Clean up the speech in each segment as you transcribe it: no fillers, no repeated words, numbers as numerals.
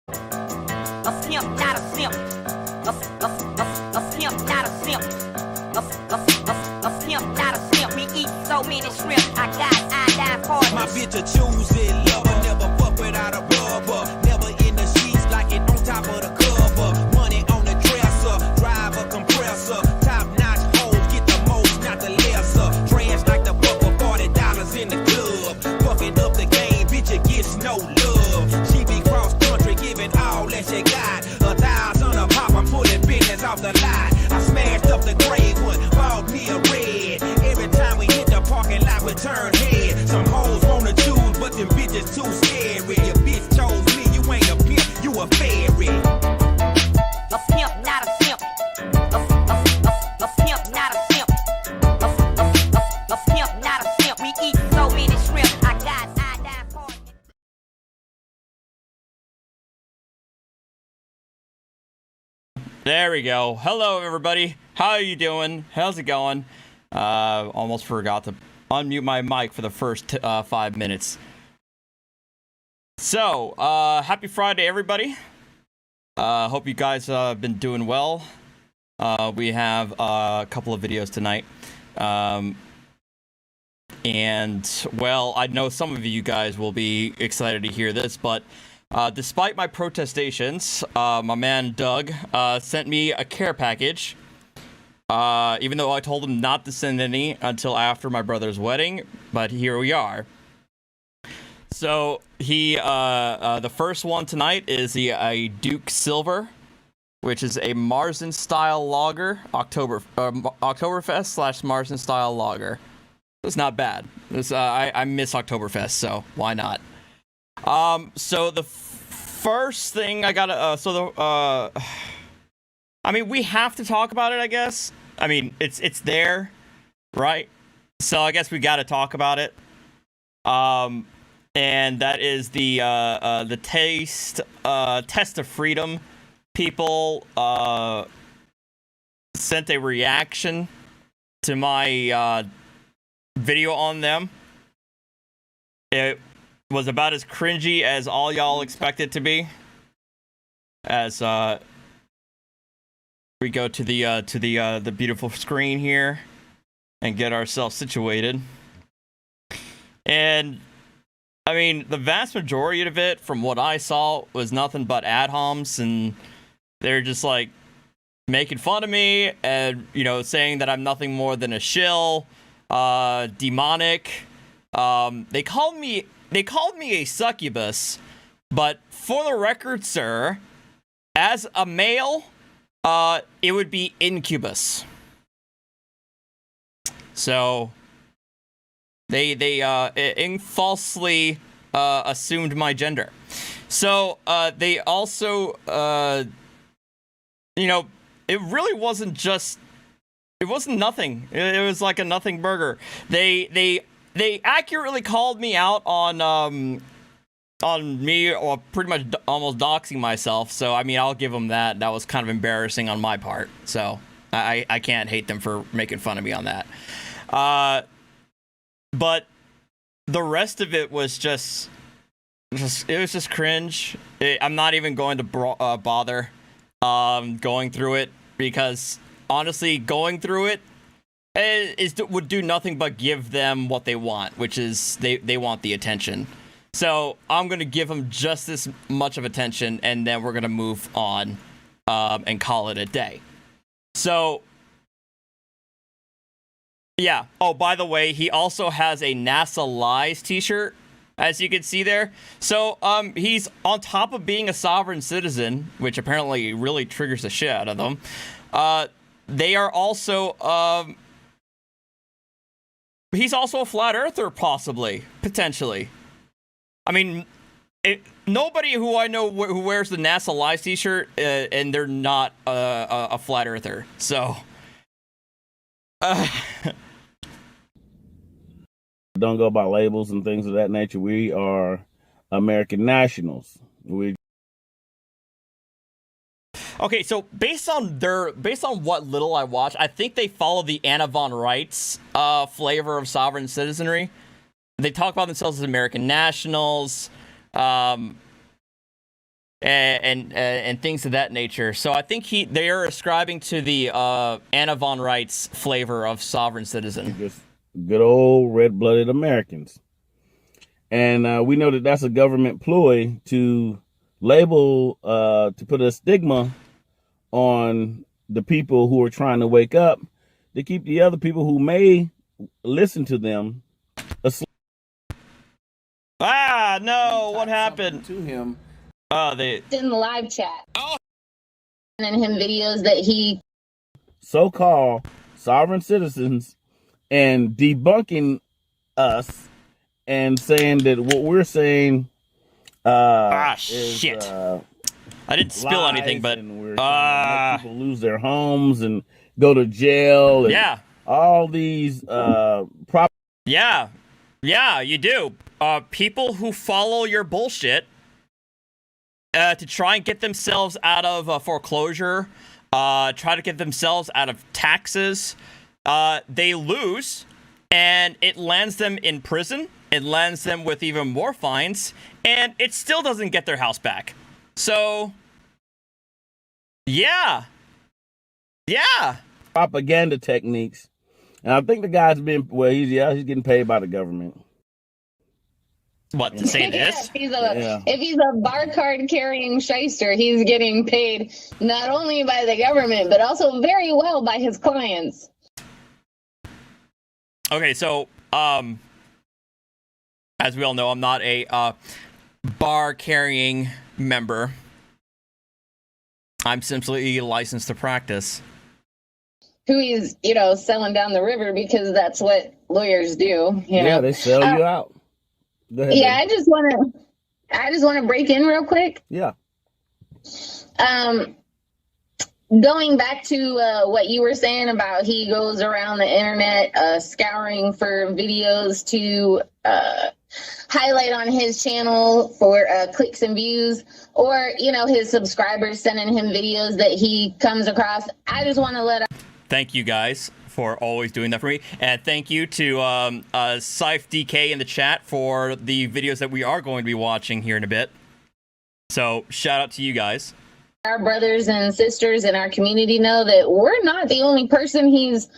A simp, not a simp. A simp, not a simp. A simp, not a simp. We eat so many shrimp. I got iodine partners. My bitch a choosy lover, never fuck without a rubber. Never in the sheets like it on top of the cover. Money on the dresser, drive a compressor. Top notch hoes, get the most, not the lesser. Trash like the buck for $40 in the club. Fucking up the game, bitch, it gets no love. She be cross country, giving all that she got. 1,000 a pop, I'm pulling business off the lot. I smashed up the gray one, bought me a red. Every time we hit the parking lot, we turn head. Some hoes wanna choose, but them bitches too scary. Your bitch chose me, you ain't a pimp, you a fairy. A simp, not a simp. A simp, not a simp. A simp, not a simp. We eat so many shrimp. I got iodine partners. There we go. Hello, everybody. How are you doing? How's it going? Almost forgot to unmute my mic for the first 5 minutes. So, happy Friday, everybody. Hope you guys have been doing well. We have a couple of videos tonight. And, well, I know some of you guys will be excited to hear this, but despite my protestations, my man Doug sent me a care package. Even though I told him not to send any until after my brother's wedding, but here we are. So he, the first one tonight is a Duke Silver, which is a Marsden style lager, Oktoberfest / Marsden style lager. It's not bad. I miss Oktoberfest, so why not? So the first thing I gotta, I mean, we have to talk about it, I guess. I mean, it's there, right? So I guess we gotta talk about it. And that is the Test of Freedom. People sent a reaction to my video on them. It was about as cringy as all y'all expect it to be. As we go to the beautiful screen here and get ourselves situated. And I mean, the vast majority of it, from what I saw, was nothing but ad homs, and they're just like making fun of me and, you know, saying that I'm nothing more than a shill, demonic. They called me a succubus, but for the record, sir, as a male, it would be incubus. So they falsely assumed my gender. So they also, you know, it really wasn't just. It wasn't nothing. It was like a nothing burger. They accurately called me out on me, or pretty much almost doxing myself. So I mean, I'll give them that. That was kind of embarrassing on my part. So I can't hate them for making fun of me on that. But the rest of it was just it was just cringe. I'm not even going to bother going through it, because honestly, going through it would do nothing but give them what they want, which is they want the attention. So I'm going to give them just this much of attention, and then we're going to move on and call it a day. So, yeah. Oh, by the way, he also has a NASA Lies t-shirt, as you can see there. So he's on top of being a sovereign citizen, which apparently really triggers the shit out of them. They are also, he's also a flat earther, possibly, potentially. I mean, nobody who I know who wears the NASA Lies t-shirt, and they're not a flat earther. So, don't go by labels and things of that nature. We are American nationals. Okay, so based on what little I watch, I think they follow the Anna von Reitz flavor of sovereign citizenry. They talk about themselves as American nationals. and things of that nature. So I think they are ascribing to the Anna von Reitz flavor of sovereign citizen. Just good old red-blooded Americans. And we know that that's a government ploy to label, to put a stigma on the people who are trying to wake up, to keep the other people who may listen to them asleep. Ah, no, what happened to him? They in the live chat. Oh. And him videos that he so-called sovereign citizens and debunking us and saying that what we're saying is, shit. I didn't spill anything, but we're trying to make people lose their homes and go to jail. And yeah, all these yeah, you do. People who follow your bullshit to try and get themselves out of foreclosure, try to get themselves out of taxes, they lose, and it lands them in prison. It lands them with even more fines, and it still doesn't get their house back. So, yeah. Propaganda techniques. And I think the guy's he's getting paid by the government. What, to say this? If he's a bar card carrying shyster, he's getting paid not only by the government, but also very well by his clients. Okay, so, as we all know, I'm not a bar carrying member. I'm simply licensed to practice. Who he's, selling down the river because that's what lawyers do. Yeah, they sell you out. Go ahead, yeah, I just want to break in real quick. Yeah. Going back to what you were saying about he goes around the internet scouring for videos to highlight on his channel for clicks and views, or his subscribers sending him videos that he comes across. I just want to let thank you guys for always doing that for me, and thank you to Scythe DK in the chat for the videos that we are going to be watching here in a bit. So shout out to you guys. Our brothers and sisters in our community know that we're not the only person he's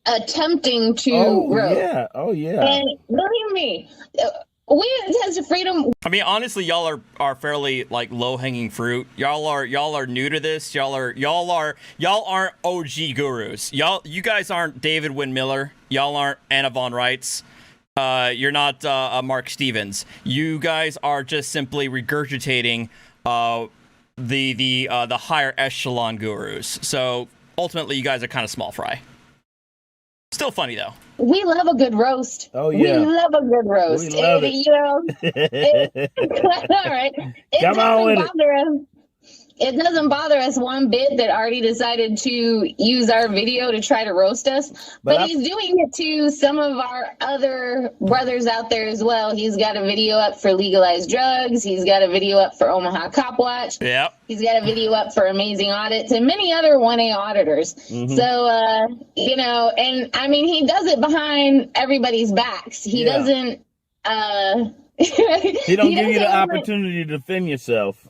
attempting to roast. Oh yeah. And believe me, we at Test of Freedom. I mean, honestly, y'all are fairly like low hanging fruit. Y'all are new to this. Y'all aren't OG gurus. You guys aren't David Wynn-Miller. Y'all aren't Anna von Reitz. You're not Mark Stevens. You guys are just simply regurgitating the higher echelon gurus. So ultimately, you guys are kind of small fry. Still funny though. We love a good roast. Oh yeah, we love a good roast. We love it. All right. Come on with it. It doesn't bother us one bit that Artie decided to use our video to try to roast us, but he's doing it to some of our other brothers out there as well. He's got a video up for legalized drugs. He's got a video up for Omaha Cop Watch. Yeah. He's got a video up for amazing audits and many other 1A auditors. Mm-hmm. So, and I mean, he does it behind everybody's backs. He doesn't, he don't give you the opportunity to defend yourself.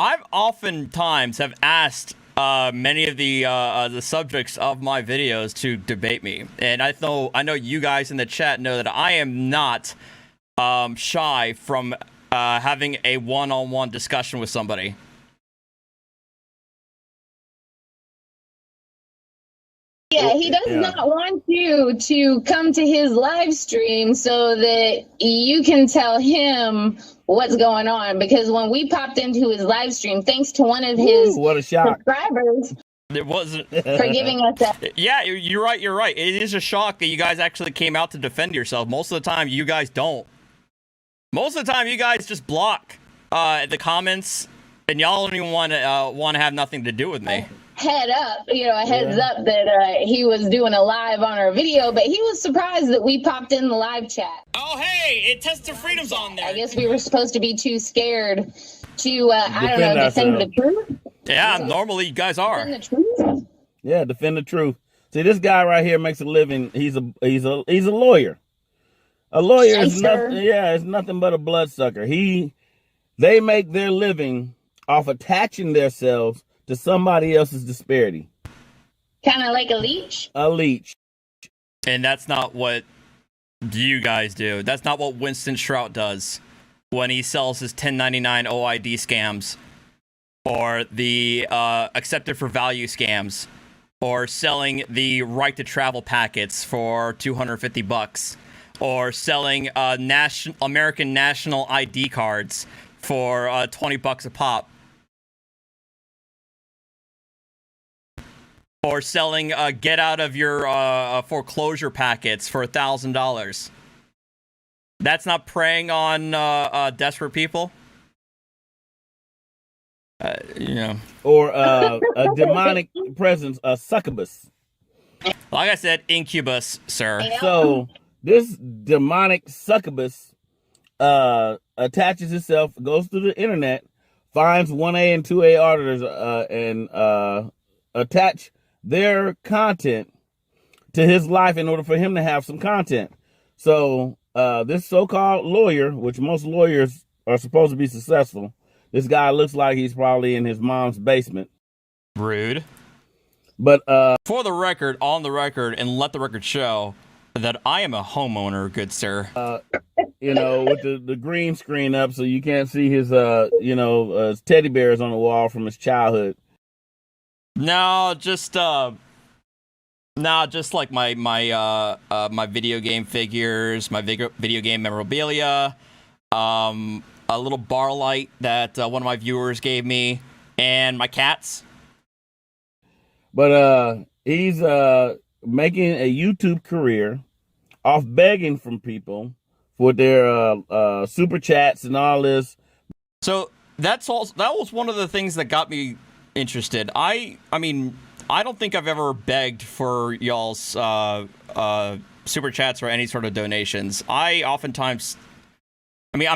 I've oftentimes have asked many of the subjects of my videos to debate me, and I know you guys in the chat know that I am not shy from having a one-on-one discussion with somebody. Yeah, he does not want you to come to his live stream so that you can tell him what's going on. Because when we popped into his live stream, thanks to one of his subscribers, it wasn't for giving us that. Yeah, you're right. You're right. It is a shock that you guys actually came out to defend yourself. Most of the time, you guys don't. Most of the time, you guys just block the comments, and y'all don't even want to have nothing to do with me. Heads up that he was doing a live on our video, but he was surprised that we popped in the live chat. Oh, hey, it Test of Freedom's on there. I guess we were supposed to be too scared to, defend the truth. Yeah, normally you guys are. Defend the truth? Yeah, defend the truth. See, this guy right here makes a living. He's a lawyer. A lawyer is Shyster. nothing. Yeah, it's nothing but a bloodsucker. They make their living off attaching themselves to somebody else's disparity. Kind of like a leech. A leech. And that's not what you guys do. That's not what Winston Shrout does when he sells his 1099 OID scams, or the accepted for value scams, or selling the right to travel packets for $250, or selling American national ID cards for $20 a pop, or selling get out of your foreclosure packets for $1,000. That's not preying on desperate people. Or a demonic presence, a succubus. Like I said, incubus, sir. So this demonic succubus attaches itself, goes through the internet, finds 1A and 2A auditors and attach their content to his life in order for him to have some content. So this so-called lawyer, which most lawyers are supposed to be successful, this guy looks like he's probably in his mom's basement. Rude. But for the record, on the record, and let the record show that I am a homeowner, good sir. With the green screen up so you can't see his his teddy bears on the wall from his childhood. No, just like my video game figures, my video game memorabilia, a little bar light that one of my viewers gave me, and my cats. But he's making a YouTube career off begging from people for their super chats and all this. So that was one of the things that got me interested. I mean, I don't think I've ever begged for y'all's super chats or any sort of donations. I oftentimes, look,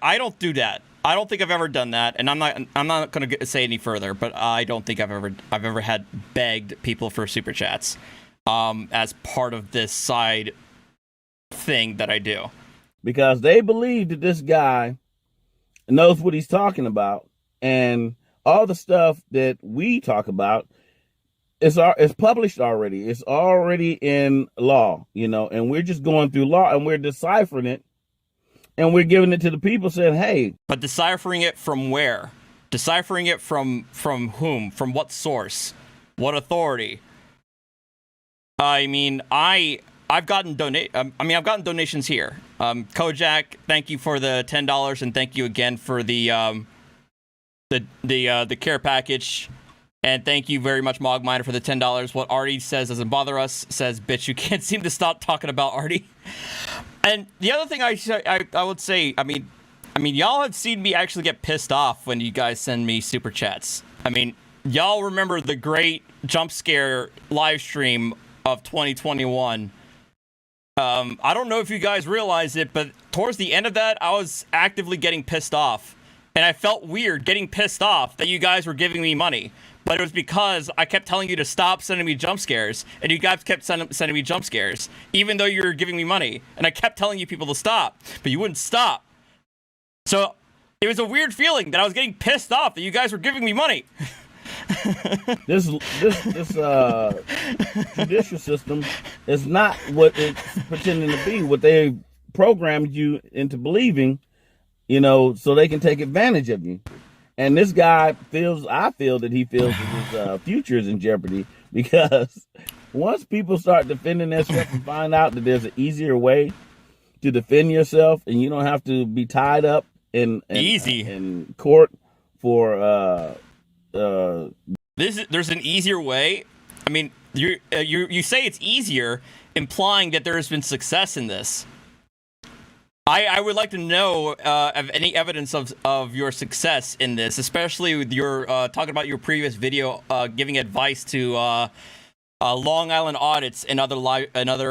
I don't do that. I don't think I've ever done that, and I'm not going to say any further. But I don't think I've ever had begged people for super chats as part of this side thing that I do, because they believe that this guy knows what he's talking about, and all the stuff that we talk about is published already. It's already in law, and we're just going through law and we're deciphering it. And we're giving it to the people saying, hey. But deciphering it from where? Deciphering it from whom? From what source? What authority? I mean, I've gotten donations here. Kojak, thank you for the $10, and thank you again for the care package. And thank you very much, Mogminer, for the $10. What Artie says doesn't bother us. Says, bitch, you can't seem to stop talking about Artie. And the other thing I would say, I mean, y'all have seen me actually get pissed off when you guys send me super chats. I mean, y'all remember the great jump scare live stream of 2021. I don't know if you guys realize it, but towards the end of that, I was actively getting pissed off. And I felt weird getting pissed off that you guys were giving me money. But it was because I kept telling you to stop sending me jump scares, and you guys kept sending me jump scares, even though you were giving me money. And I kept telling you people to stop, but you wouldn't stop. So it was a weird feeling that I was getting pissed off that you guys were giving me money. This judicial system is not what it's pretending to be. What they programmed you into believing, so they can take advantage of you. And this guy I feel that he feels that his future is in jeopardy, because once people start defending themselves and find out that there's an easier way to defend yourself, and you don't have to be tied up in court for there's an easier way. I mean, you say it's easier, implying that there has been success in this. I would like to know of any evidence of your success in this, especially with your talking about your previous video, giving advice to Long Island audits and other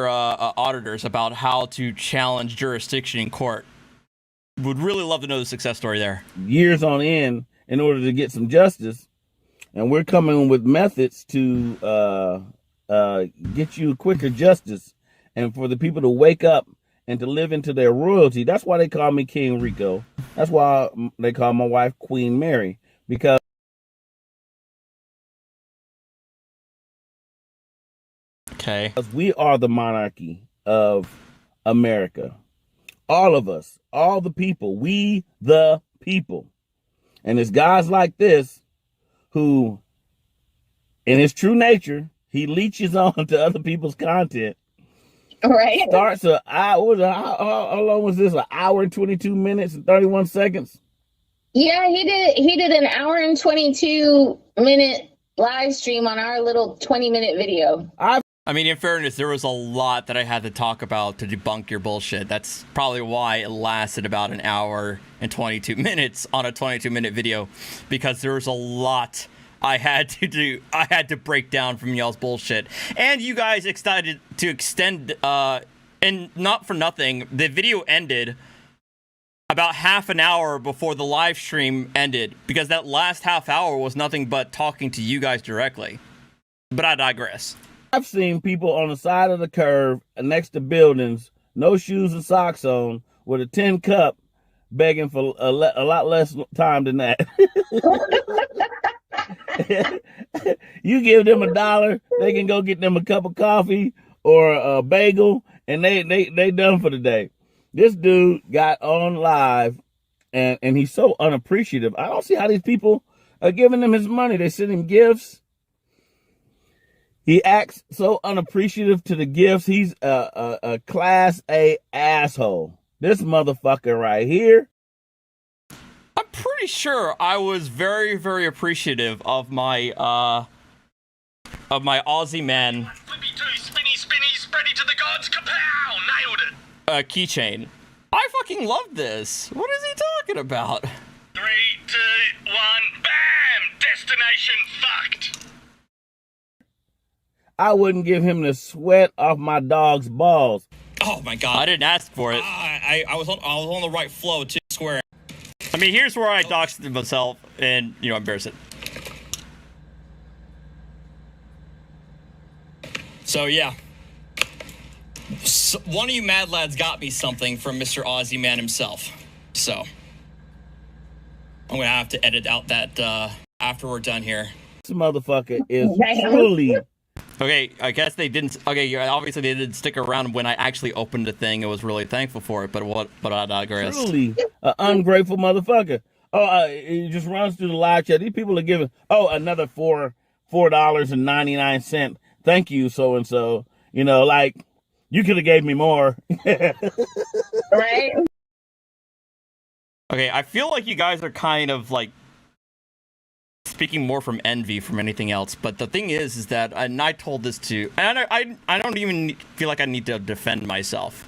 auditors about how to challenge jurisdiction in court. Would really love to know the success story there. Years on end in order to get some justice, and we're coming with methods to get you quicker justice. and for the people to wake up and to live into their royalty. That's why they call me King Rico. That's why they call my wife Queen Mary, because we are the monarchy of America. All of us, all the people, we the people. And it's guys like this who, in his true nature, he leeches on to other people's content. Right. Starts how long was this? An hour and 22 minutes and 31 seconds? Yeah, he did an hour and 22-minute live stream on our little 20-minute video. I mean, in fairness, there was a lot that I had to talk about to debunk your bullshit. That's probably why it lasted about an hour and 22 minutes on a 22-minute video, because there was a lot I had to do. I had to break down from y'all's bullshit. And you guys decided to extend, and not for nothing, the video ended about half an hour before the live stream ended, because that last half hour was nothing but talking to you guys directly. But I digress. I've seen people on the side of the curb next to buildings, no shoes and socks on, with a tin cup, begging for a lot less time than that. You give them $1, they can go get them a cup of coffee or a bagel, and they done for the day. This dude got on live, and he's so unappreciative. I don't see how these people are giving him his money. They send him gifts. He acts so unappreciative to the gifts. He's a class A asshole. This motherfucker right here. I'm pretty sure I was very, very appreciative of my Aussie man. Flippy do, spinny, spinny, spready to the gods, kapow! Nailed it! Keychain. I fucking love this. What is he talking about? 3, 2, 1, bam! Destination fucked! I wouldn't give him the sweat off my dog's balls. Oh my god! I didn't ask for it. I was on the right flow too. Square. I mean, here's where I doxed myself and embarrass it. So yeah, one of you mad lads got me something from Mr. Aussie Man himself. So I'm gonna have to edit out that after we're done here. This motherfucker is truly. Okay, I guess they didn't. Okay, obviously they didn't stick around when I actually opened the thing. I was really thankful for it, but I digress. Truly an ungrateful motherfucker. Oh, it just runs through the live chat. These people are giving. Oh, another $4.99. Thank you, so and so. Like you could have gave me more. Right. Okay, I feel like you guys are kind of like speaking more from envy from anything else, but the thing is that, and I told this to, and I don't even feel like I need to defend myself,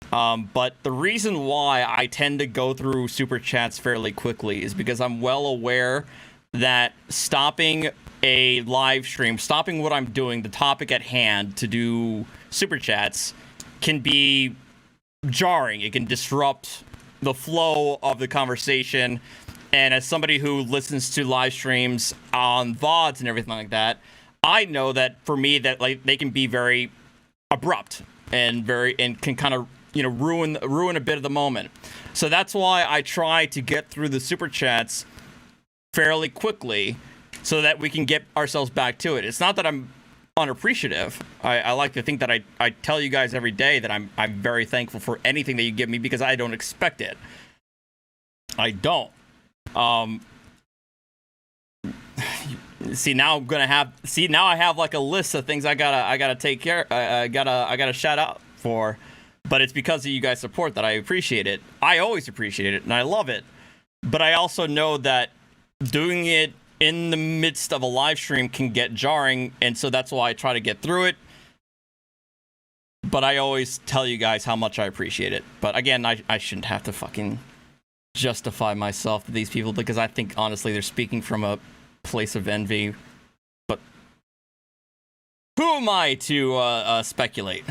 but the reason why I tend to go through super chats fairly quickly is because I'm well aware that stopping a live stream, stopping what I'm doing, the topic at hand to do super chats can be jarring. It can disrupt the flow of the conversation. And as somebody who listens to live streams on VODs and everything like that, I know that for me that like they can be very abrupt and can kind of ruin a bit of the moment. So that's why I try to get through the super chats fairly quickly so that we can get ourselves back to it. It's not that I'm unappreciative. I like to think that I tell you guys every day that I'm very thankful for anything that you give me because I don't expect it. I don't. Now I have like a list of things I gotta take care. I gotta shout out for, but it's because of you guys' support that I appreciate it. I always appreciate it and I love it, but I also know that doing it in the midst of a live stream can get jarring, and so that's why I try to get through it. But I always tell you guys how much I appreciate it. But again, I shouldn't have to fucking justify myself to these people because I think honestly they're speaking from a place of envy. But who am I to speculate?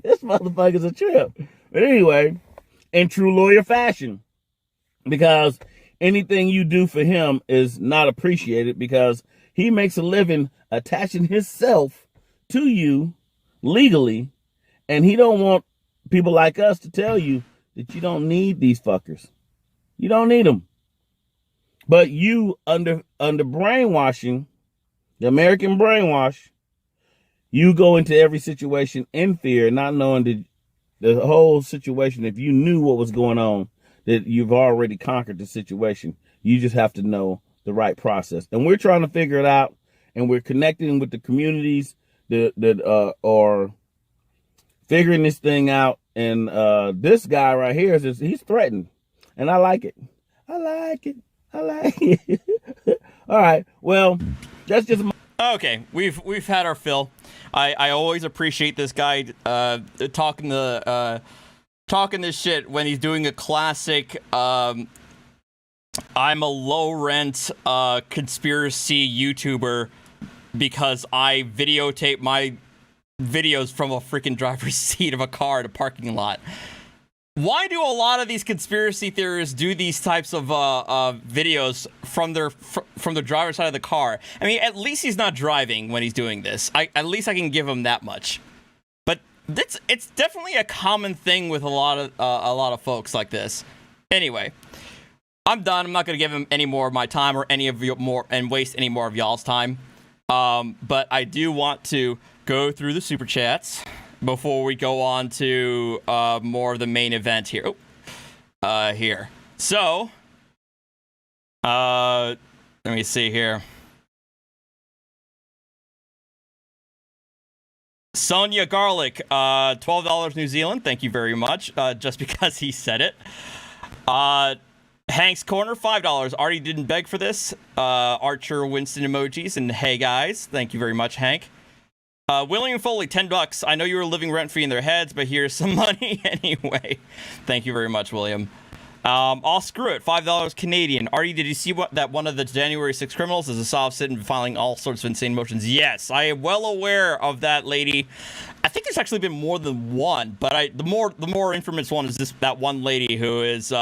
This motherfucker's a trip. But anyway, in true lawyer fashion, because anything you do for him is not appreciated because he makes a living attaching himself to you legally And he don't want people like us to tell you that you don't need these fuckers. You don't need them. But you, under brainwashing, the American brainwash, you go into every situation in fear, not knowing the whole situation. If you knew what was going on, that you've already conquered the situation. You just have to know the right process. And we're trying to figure it out, and we're connecting with the communities that are figuring this thing out. And this guy right here he's threatened, and I like it. I like it. All right. Well, that's just okay. We've had our fill. I always appreciate this guy talking this shit when he's doing a classic. I'm a low rent conspiracy YouTuber because I videotape my videos from a freaking driver's seat of a car at a parking lot. Why do a lot of these conspiracy theorists do these types of videos from the driver's side of the car? I mean, at least he's not driving when he's doing this. At least I can give him that much. But it's definitely a common thing with a lot of folks like this. Anyway, I'm done. I'm not going to give him any more of my time or any of your more and waste any more of y'all's time. But I do want to go through the super chats before we go on to more of the main event here. Here. So, let me see here. Sonia Garlic, $12 New Zealand. Thank you very much. Just because he said it. Hank's Corner, $5. Artie didn't beg for this. Archer Winston emojis and hey guys. Thank you very much, Hank. William Foley, $10. I know you were living rent-free in their heads, but here's some money anyway. Thank you very much, William. I'll screw it. $5 Canadian. Artie, did you see that one of the January 6 criminals is a SovCit and filing all sorts of insane motions? Yes, I am well aware of that lady. I think there's actually been more than one, but the more infamous one is that one lady who is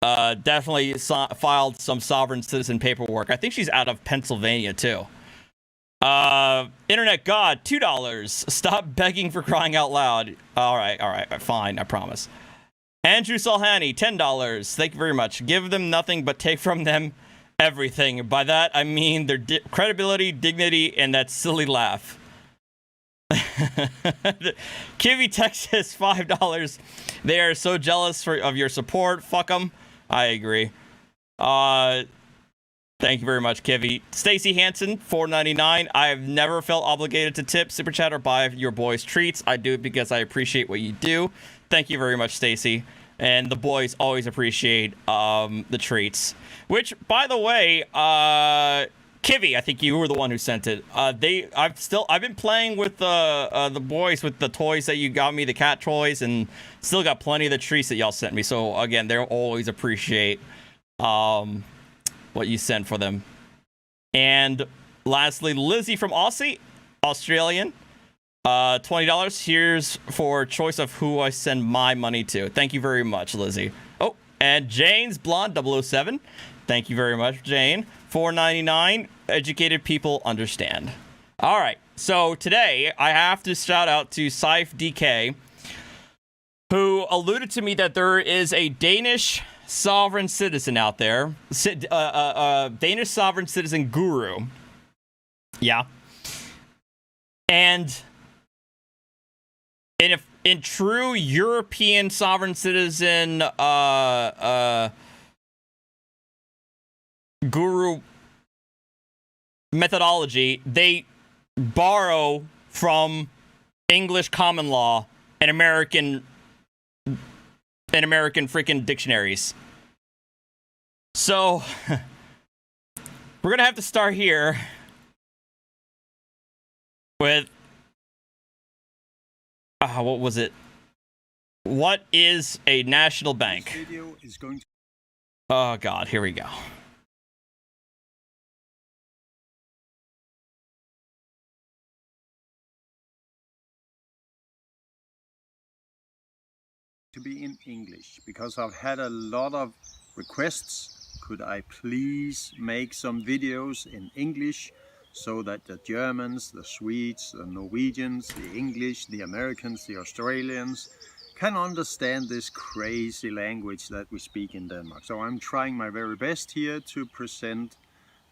definitely filed some sovereign citizen paperwork. I think she's out of Pennsylvania too. Internet God, $2. Stop begging for crying out loud. All right, fine, I promise. Andrew Salhani, $10. Thank you very much. Give them nothing but take from them everything. By that, I mean their credibility, dignity, and that silly laugh. Kiwi, Texas, $5. They are so jealous of your support. Fuck them. I agree. Thank you very much, Kivy. Stacy Hansen, $4.99. I have never felt obligated to tip, super chat, or buy your boys treats. I do it because I appreciate what you do. Thank you very much, Stacy. And the boys always appreciate the treats. Which, by the way, Kivy, I think you were the one who sent it. I've been playing with the boys with the toys that you got me, the cat toys, and still got plenty of the treats that y'all sent me. So again, they'll always appreciate what you send for them. And lastly, Lizzie from Australian, $20. Here's for choice of who I send my money to. Thank you very much, Lizzie. Oh, and Jane's Blonde 007. Thank you very much, Jane. $4.99. Educated people understand. All right. So today I have to shout out to Scythe DK, who alluded to me that there is a Danish sovereign citizen out there, Danish sovereign citizen guru. Yeah. And in true European sovereign citizen guru methodology, they borrow from English common law and American freaking dictionaries. So we're gonna have to start here with what was it? What is a national bank? Oh God, here we go. To be in English, because I've had a lot of requests. Could I please make some videos in English so that the Germans, the Swedes, the Norwegians, the English, the Americans, the Australians can understand this crazy language that we speak in Denmark. So I'm trying my very best here to present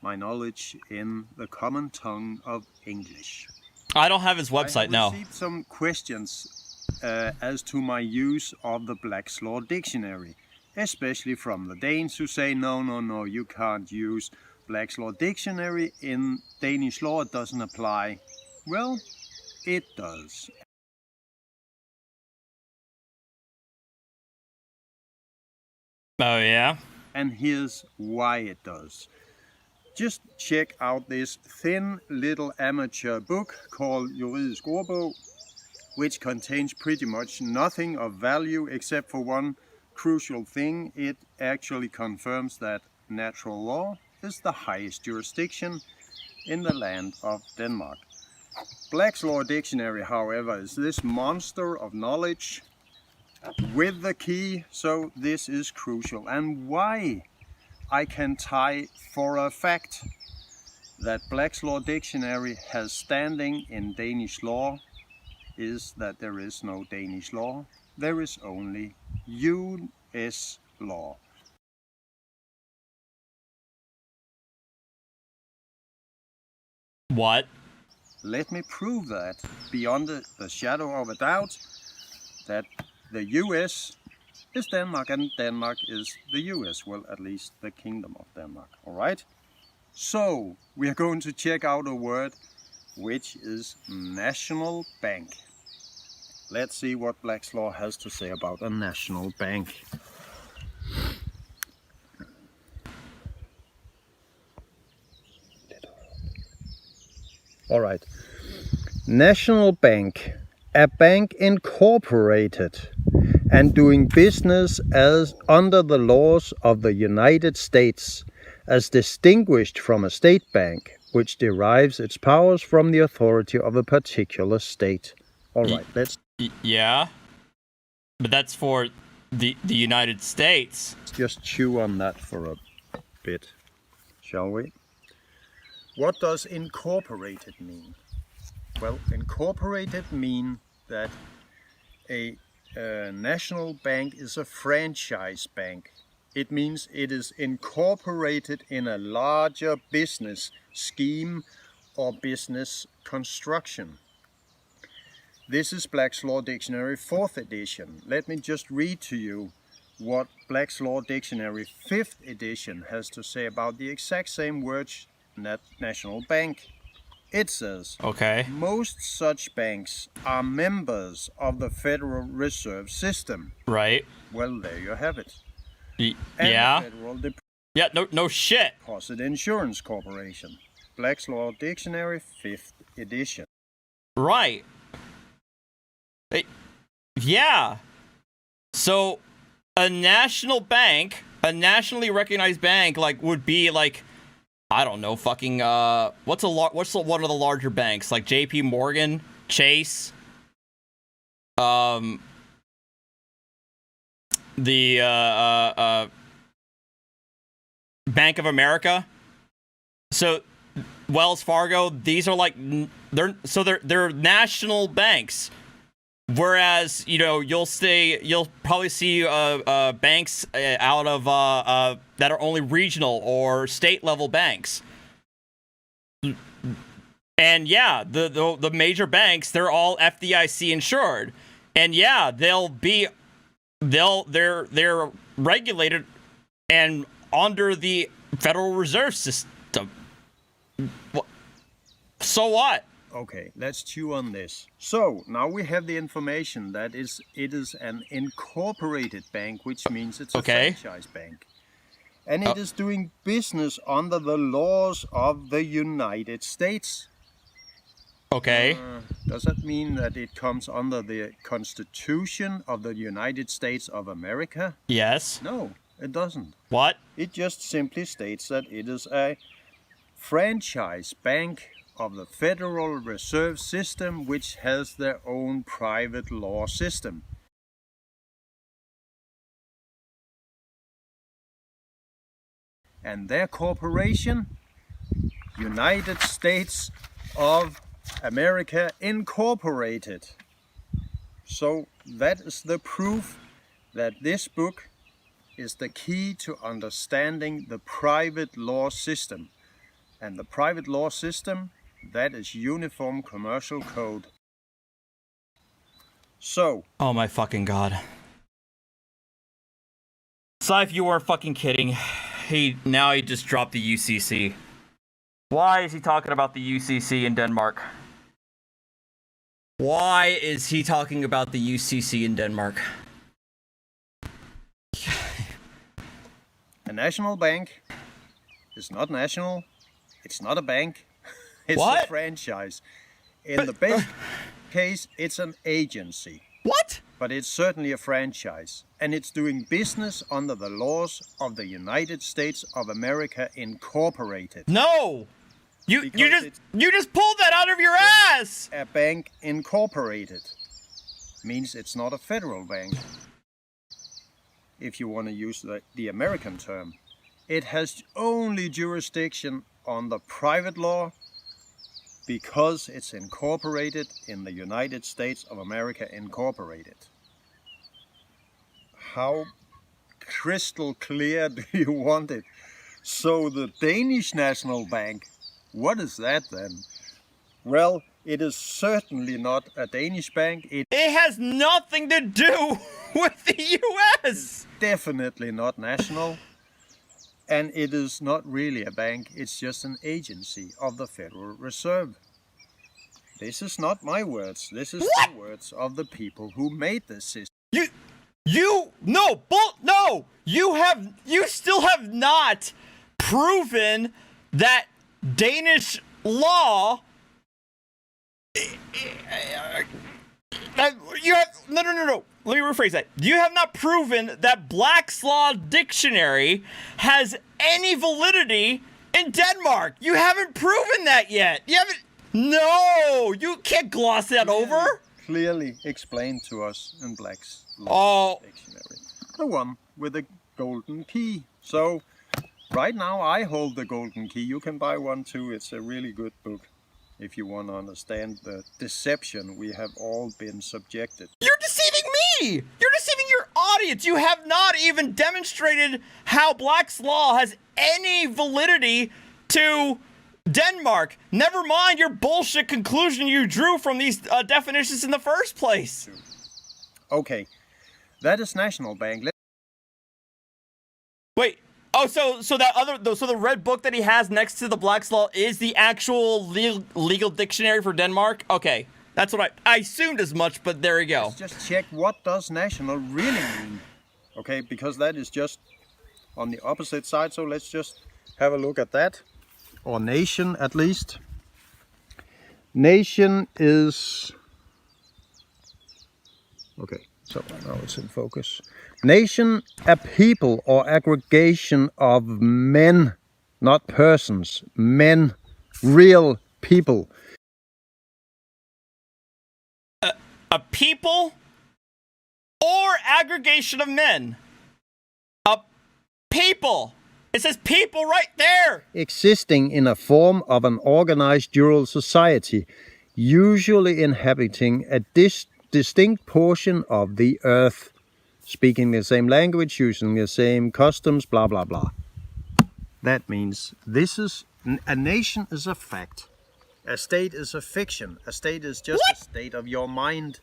my knowledge in the common tongue of English. I don't have his website now. I have received some questions as to my use of the Black's Law Dictionary, especially from the Danes who say, no, you can't use Black's Law Dictionary in Danish law, it doesn't apply. Well, it does. Oh, yeah? And here's why it does. Just check out this thin little amateur book called Juridisk Ordbog, which contains pretty much nothing of value except for one crucial thing. It actually confirms that natural law is the highest jurisdiction in the land of Denmark. Black's Law Dictionary, however, is this monster of knowledge with the key, so this is crucial. And why I can tie for a fact that Black's Law Dictionary has standing in Danish law is that there is no Danish law, there is only US law. What? Let me prove that beyond the shadow of a doubt that the US is Denmark and Denmark is the US, well, at least the Kingdom of Denmark, all right? So, we are going to check out a word which is national bank. Let's see what Black's Law has to say about a national bank. All right. National bank, a bank incorporated and doing business as under the laws of the United States, as distinguished from a state bank, which derives its powers from the authority of a particular state. All right, let's... Yeah? But that's for the United States. just chew on that for a bit, shall we? What does incorporated mean? Well, incorporated mean that a national bank is a franchise bank. It means it is incorporated in a larger business scheme or business construction. This is Black's Law Dictionary 4th edition. Let me just read to you what Black's Law Dictionary 5th edition has to say about the exact same words, national bank. It says, Okay. most such banks are members of the Federal Reserve System. Right. Well, there you have it. Y- And yeah? the Federal Yeah, no shit. Deposit Insurance Corporation. Black's Law Dictionary 5th edition. Right. Hey, yeah. So, a national bank, a nationally recognized bank, like, would be, like, I don't know, fucking, what's one of the larger banks? Like, JP Morgan, Chase, the, Bank of America. So, Wells Fargo, these are like, they're national banks. Whereas, you know, you'll probably see banks out of that are only regional or state level banks. And yeah, the major banks, they're all FDIC insured. And yeah, they're regulated and under the Federal Reserve System. So what? Okay, let's chew on this. So, now we have the information that it is an incorporated bank, which means it's a franchise bank. And it is doing business under the laws of the United States. Okay. Does that mean that it comes under the Constitution of the United States of America? Yes. No, it doesn't. What? It just simply states that it is a franchise bank of the Federal Reserve System, which has their own private law system. And their corporation, United States of America Incorporated. So that is the proof that this book is the key to understanding the private law system. And the private law system, that is Uniform Commercial Code. So, Oh my fucking god. If you weren't fucking kidding, he just dropped the UCC. Why is he talking about the UCC in Denmark? Why is he talking about the UCC in Denmark? a national bank is not national. It's not a bank. It's What? a franchise. In the best case, it's an agency. What? But it's certainly a franchise. And it's doing business under the laws of the United States of America Incorporated. No! You Because just pulled that out of your ass! A bank incorporated means it's not a federal bank. If you want to use the American term. It has only jurisdiction on the private law because it's incorporated in the United States of America Incorporated. How crystal clear do you want it? So the Danish National Bank, what is that then? Well, it is certainly not a Danish bank. It has nothing to do with the U.S. Definitely not national. And it is not really a bank, it's just an agency of the Federal Reserve. This is not my words, this is the words of the people who made this system. You still have not proven that Danish law. No. Let me rephrase that. You have not proven that Black's Law Dictionary has any validity in Denmark. You haven't proven that yet. No, you can't gloss that over. Clearly explained to us in Black's Law Dictionary. The one with the golden key. So, right now I hold the golden key. You can buy one too. It's a really good book. If you want to understand the deception we have all been subjected. You're deceiving me! You're deceiving your audience! You have not even demonstrated how Black's Law has any validity to Denmark. Never mind your bullshit conclusion you drew from these definitions in the first place. Okay, that is National Bank. Wait. Oh, so the red book that he has next to the Black's Law is the actual legal dictionary for Denmark? Okay, that's what I assumed as much, but there you go. Let's just check what does national really mean. Okay, because that is just on the opposite side, so let's just have a look at that. Or nation, at least. Nation is... Okay, so now it's in focus. Nation, a people or aggregation of men, not persons, men, real people. A people or aggregation of men. A people. It says people right there. Existing in a form of an organized dual society, usually inhabiting a distinct portion of the earth. Speaking the same language, using the same customs, blah, blah, blah. That means a nation is a fact. A state is a fiction. A state is just a state of your mind.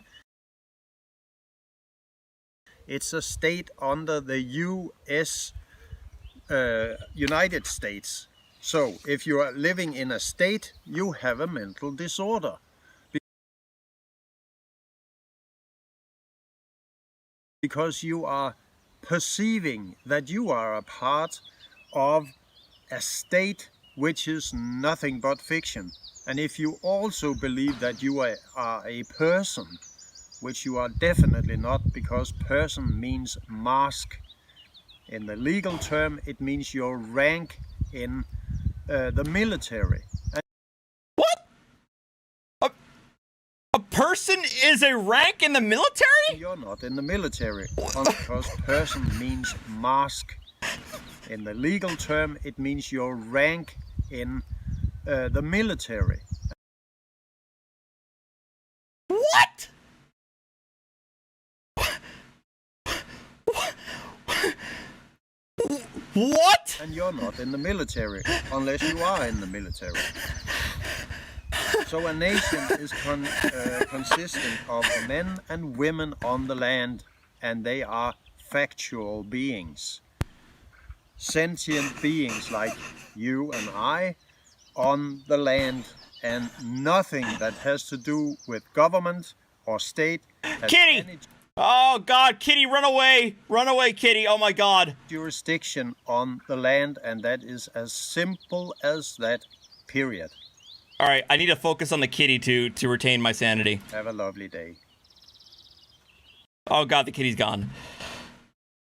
It's a state under the United States. So, if you are living in a state, you have a mental disorder. Because you are perceiving that you are a part of a state which is nothing but fiction. And if you also believe that you are a person, which you are definitely not, because person means mask. In the legal term, it means your rank in the military. What? A person is a rank in the military? You're not in the military, because person means mask. In the legal term, it means your rank in the military. What? What? And you're not in the military, unless you are in the military. So a nation is consistent of men and women on the land, and they are factual beings. Sentient beings like you and I on the land, and nothing that has to do with government or state has Kitty! any Oh God, Kitty, run away! Run away, Kitty! Oh my God! jurisdiction on the land, and that is as simple as that, period. All right, I need to focus on the kitty to retain my sanity. Have a lovely day. Oh God, the kitty's gone.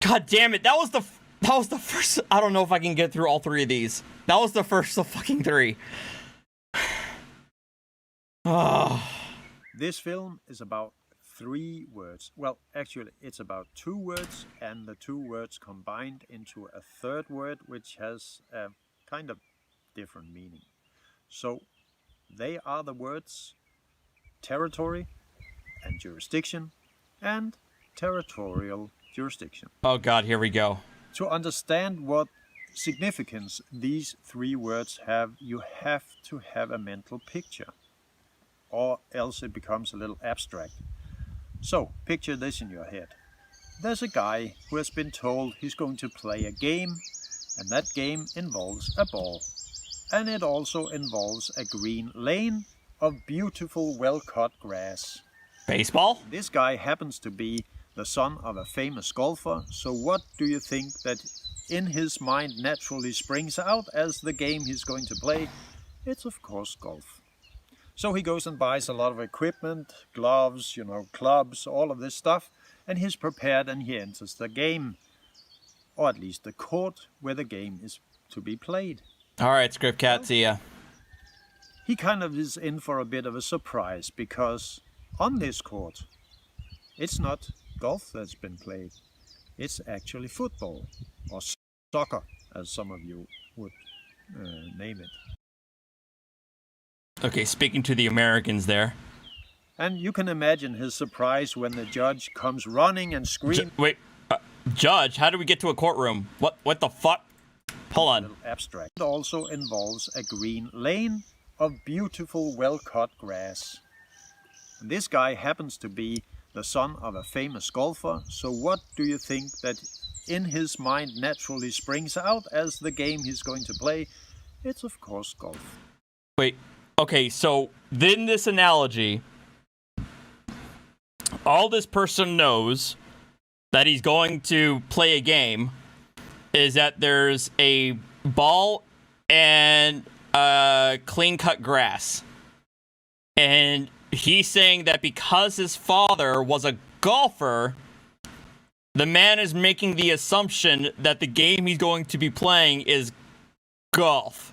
God damn it! That was the first. I don't know if I can get through all three of these. That was the first of fucking three. Oh. This film is about 3 words. Well, actually, it's about 2 words, and the 2 words combined into a 3rd word, which has a kind of different meaning. So, they are the words territory and jurisdiction and territorial jurisdiction. Oh God, here we go. To understand what significance these 3 words have, you have to have a mental picture, or else it becomes a little abstract. So, picture this in your head. There's a guy who has been told he's going to play a game, and that game involves a ball. And it also involves a green lane of beautiful, well-cut grass. Baseball? This guy happens to be the son of a famous golfer, so what do you think that in his mind naturally springs out as the game he's going to play? It's of course golf. So he goes and buys a lot of equipment, gloves, clubs, all of this stuff, and he's prepared and he enters the game. Or at least the court where the game is to be played. All right, Script Cat, see ya. He kind of is in for a bit of a surprise, because on this court, it's not golf that's been played. It's actually football, or soccer, as some of you would name it. Okay, speaking to the Americans there. And you can imagine his surprise when the judge comes running and screaming. Wait, Judge, how do we get to a courtroom? What the fuck? Hold on. Abstract. It also involves a green lane of beautiful, well-cut grass. And this guy happens to be the son of a famous golfer, so what do you think that in his mind naturally springs out as the game he's going to play? It's of course golf. Wait, okay, so in this analogy, all this person knows that he's going to play a game is that there's a ball and clean-cut grass. And he's saying that because his father was a golfer, the man is making the assumption that the game he's going to be playing is golf.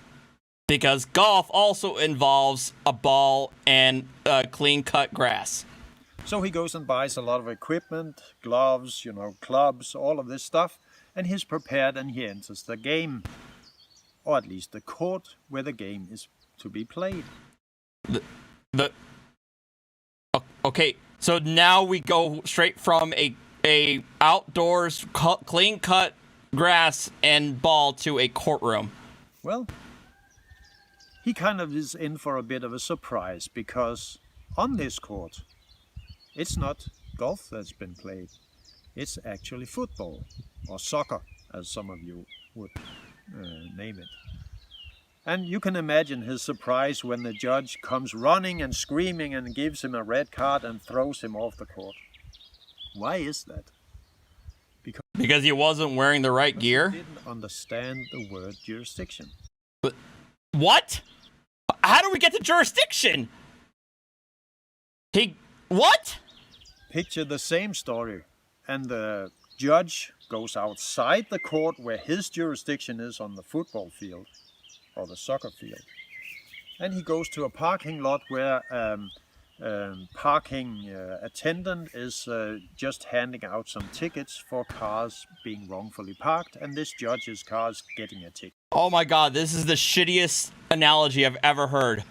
Because golf also involves a ball and clean-cut grass. So he goes and buys a lot of equipment, gloves, clubs, all of this stuff, and he's prepared and he enters the game. Or at least the court where the game is to be played. Okay, so now we go straight from a outdoors clean-cut grass and ball to a courtroom. Well, he kind of is in for a bit of a surprise, because on this court, it's not golf that's been played. It's actually football, or soccer, as some of you would name it. And you can imagine his surprise when the judge comes running and screaming and gives him a red card and throws him off the court. Why is that? Because he wasn't wearing the right gear? He didn't understand the word jurisdiction. But what? How do we get to jurisdiction? What? Picture the same story, and the judge goes outside the court where his jurisdiction is on the football field or the soccer field, and he goes to a parking lot where parking attendant is just handing out some tickets for cars being wrongfully parked, and this judge's car is getting a ticket. Oh my god, this is the shittiest analogy I've ever heard.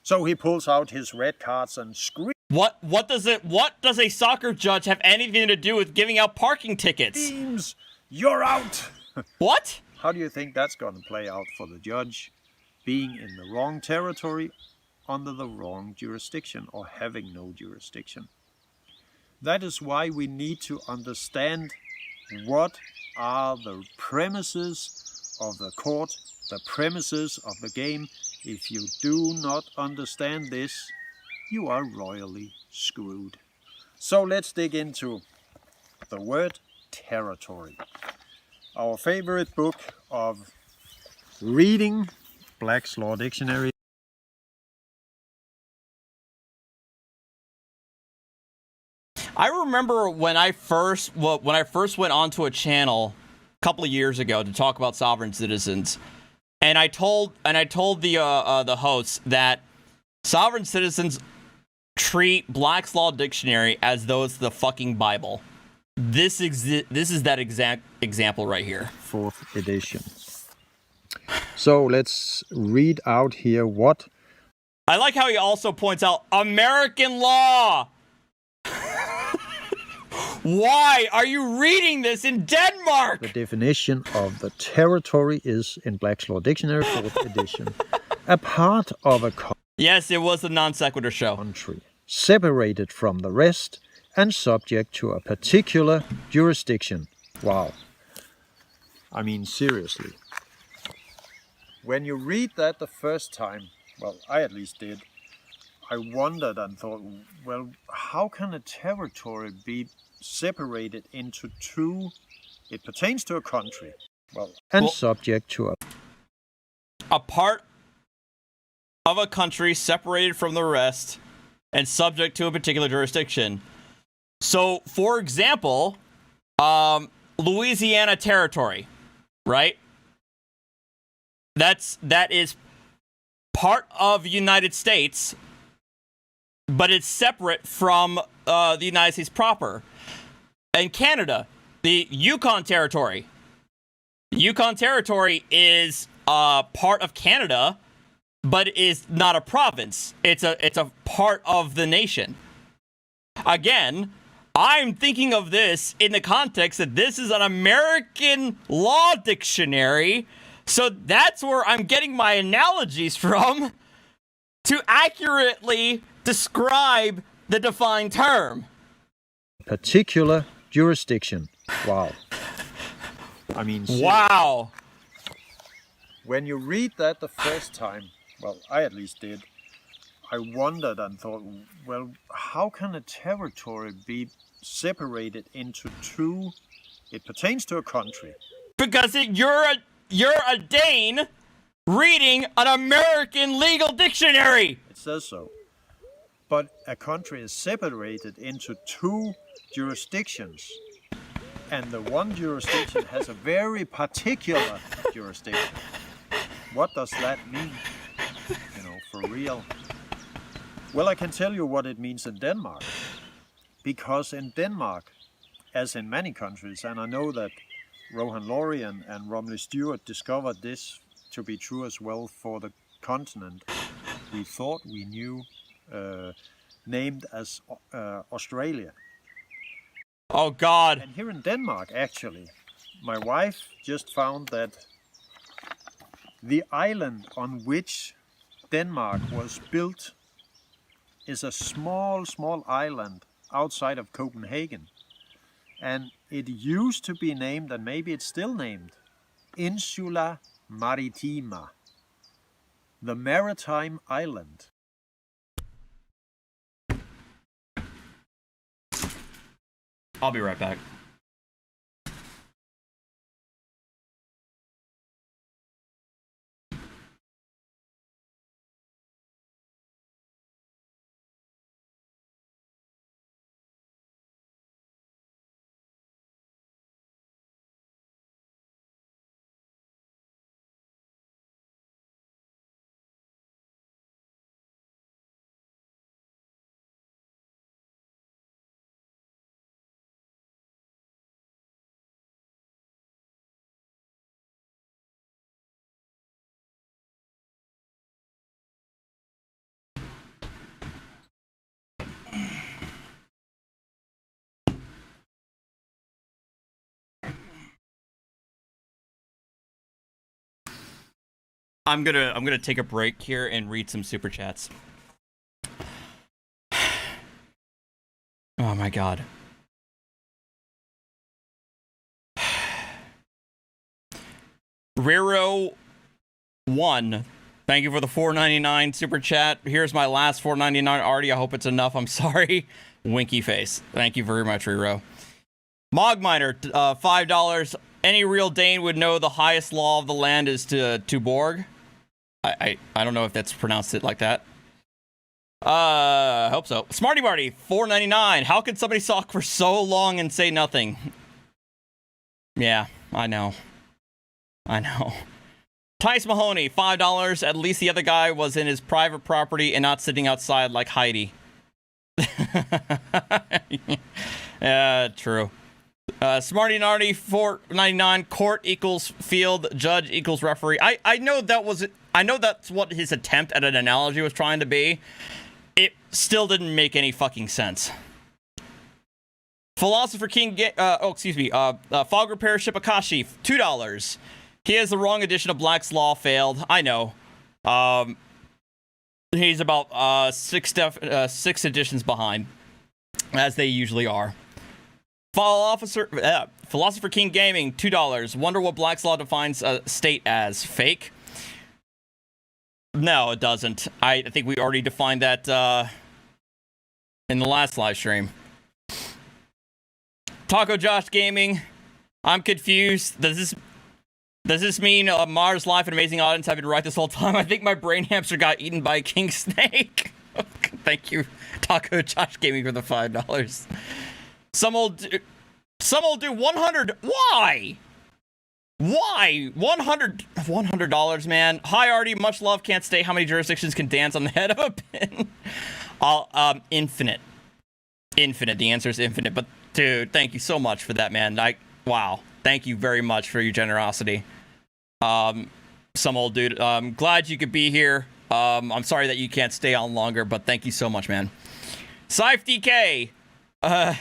So he pulls out his red cards and screams. What does a soccer judge have anything to do with giving out parking tickets? You're out! What? How do you think that's going to play out for the judge? Being in the wrong territory, under the wrong jurisdiction, or having no jurisdiction. That is why we need to understand what are the premises of the court, the premises of the game. If you do not understand this, you are royally screwed. So let's dig into the word territory. Our favorite book of reading, Black's Law Dictionary. I remember when I first went onto a channel a couple of years ago to talk about sovereign citizens, and I told the hosts that sovereign citizens treat Black's Law Dictionary as though it's the fucking Bible. This is that exact example right here. 4th edition. So let's read out here what. I like how he also points out American law. Why are you reading this in Denmark? The definition of the territory is in Black's Law Dictionary, 4th edition. A part of a Yes, it was the non sequitur show. Country, separated from the rest and subject to a particular jurisdiction. Wow. I mean, seriously. When you read that the first time, well, I at least did, I wondered and thought, well, how can a territory be separated into two? It pertains to a country. Well, subject to a part of a country separated from the rest and subject to a particular jurisdiction. So, for example, Louisiana Territory, right? That is part of the United States, but it's separate from the United States proper. And Canada, the Yukon Territory. Yukon Territory is part of Canada, but is not a province. It's a part of the nation. Again, I'm thinking of this in the context that this is an American law dictionary, so that's where I'm getting my analogies from to accurately describe the defined term. Particular jurisdiction. Wow. I mean, wow. When you read that the first time, well, I at least did, I wondered and thought, well, how can a territory be separated into two? It pertains to a country. Because you're a Dane reading an American legal dictionary. It says so. But a country is separated into two jurisdictions. And the one jurisdiction has a very particular jurisdiction. What does that mean? For real. Well, I can tell you what it means in Denmark. Because in Denmark, as in many countries, and I know that Rohan Laurie and Romley Stewart discovered this to be true as well for the continent we thought we knew, named as Australia. Oh, God. And here in Denmark, actually, my wife just found that the island on which Denmark was built is a small, small island outside of Copenhagen. And it used to be named, and maybe it's still named, Insula Maritima, the maritime island. I'll be right back. I'm gonna take a break here and read some super chats. Oh my god. Rero 1, thank you for the $4.99 super chat. Here's my last $4.99 already. I hope it's enough. I'm sorry. Winky face. Thank you very much, Rero. Mogminer, $5. Any real Dane would know the highest law of the land is to Borg. I don't know if that's pronounced it like that. I hope so. Smarty Marty, $4.99. How could somebody talk for so long and say nothing? Yeah, I know. Tice Mahoney, $5. At least the other guy was in his private property and not sitting outside like Heidi. Yeah, true. Smarty Narty, $4.99. Court equals field, judge equals referee. I know that's what his attempt at an analogy was trying to be. It still didn't make any fucking sense. Philosopher King, Fog Repair Shibakashi, $2. He has the wrong edition of Black's Law, failed. I know. He's about 6 editions behind, as they usually are. Philosopher King Gaming, $2. Wonder what Black's Law defines a state as. Fake? No, it doesn't. I think we already defined that in the last live stream. Taco Josh Gaming, I'm confused. Does this mean Mars Life and Amazing Audience have been right this whole time? I think my brain hamster got eaten by a king snake. Thank you, Taco Josh Gaming, for the $5. Some will do 100. Why? $100, man. Hi, Artie. Much love. Can't stay. How many jurisdictions can dance on the head of a pin? Infinite. Infinite. The answer is infinite. But dude, thank you so much for that, man. Wow. Thank you very much for your generosity. Some old dude. Glad you could be here. I'm sorry that you can't stay on longer, but thank you so much, man. Scythe DK. I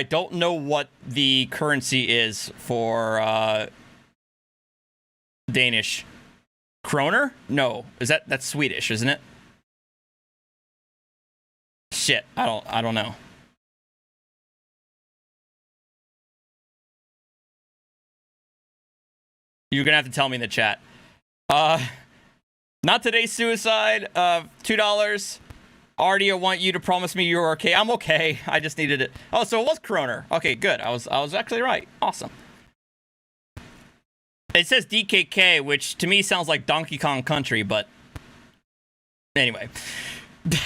don't know what the currency is for Danish. Kroner? No. That's Swedish, isn't it? Shit, I don't know. You're gonna have to tell me in the chat. Not today's suicide. $2. Artie, I want you to promise me you're okay. I'm okay. I just needed it. Oh, so it was Kroner. Okay, good. I was actually right. Awesome. It says DKK, which to me sounds like Donkey Kong Country, but anyway.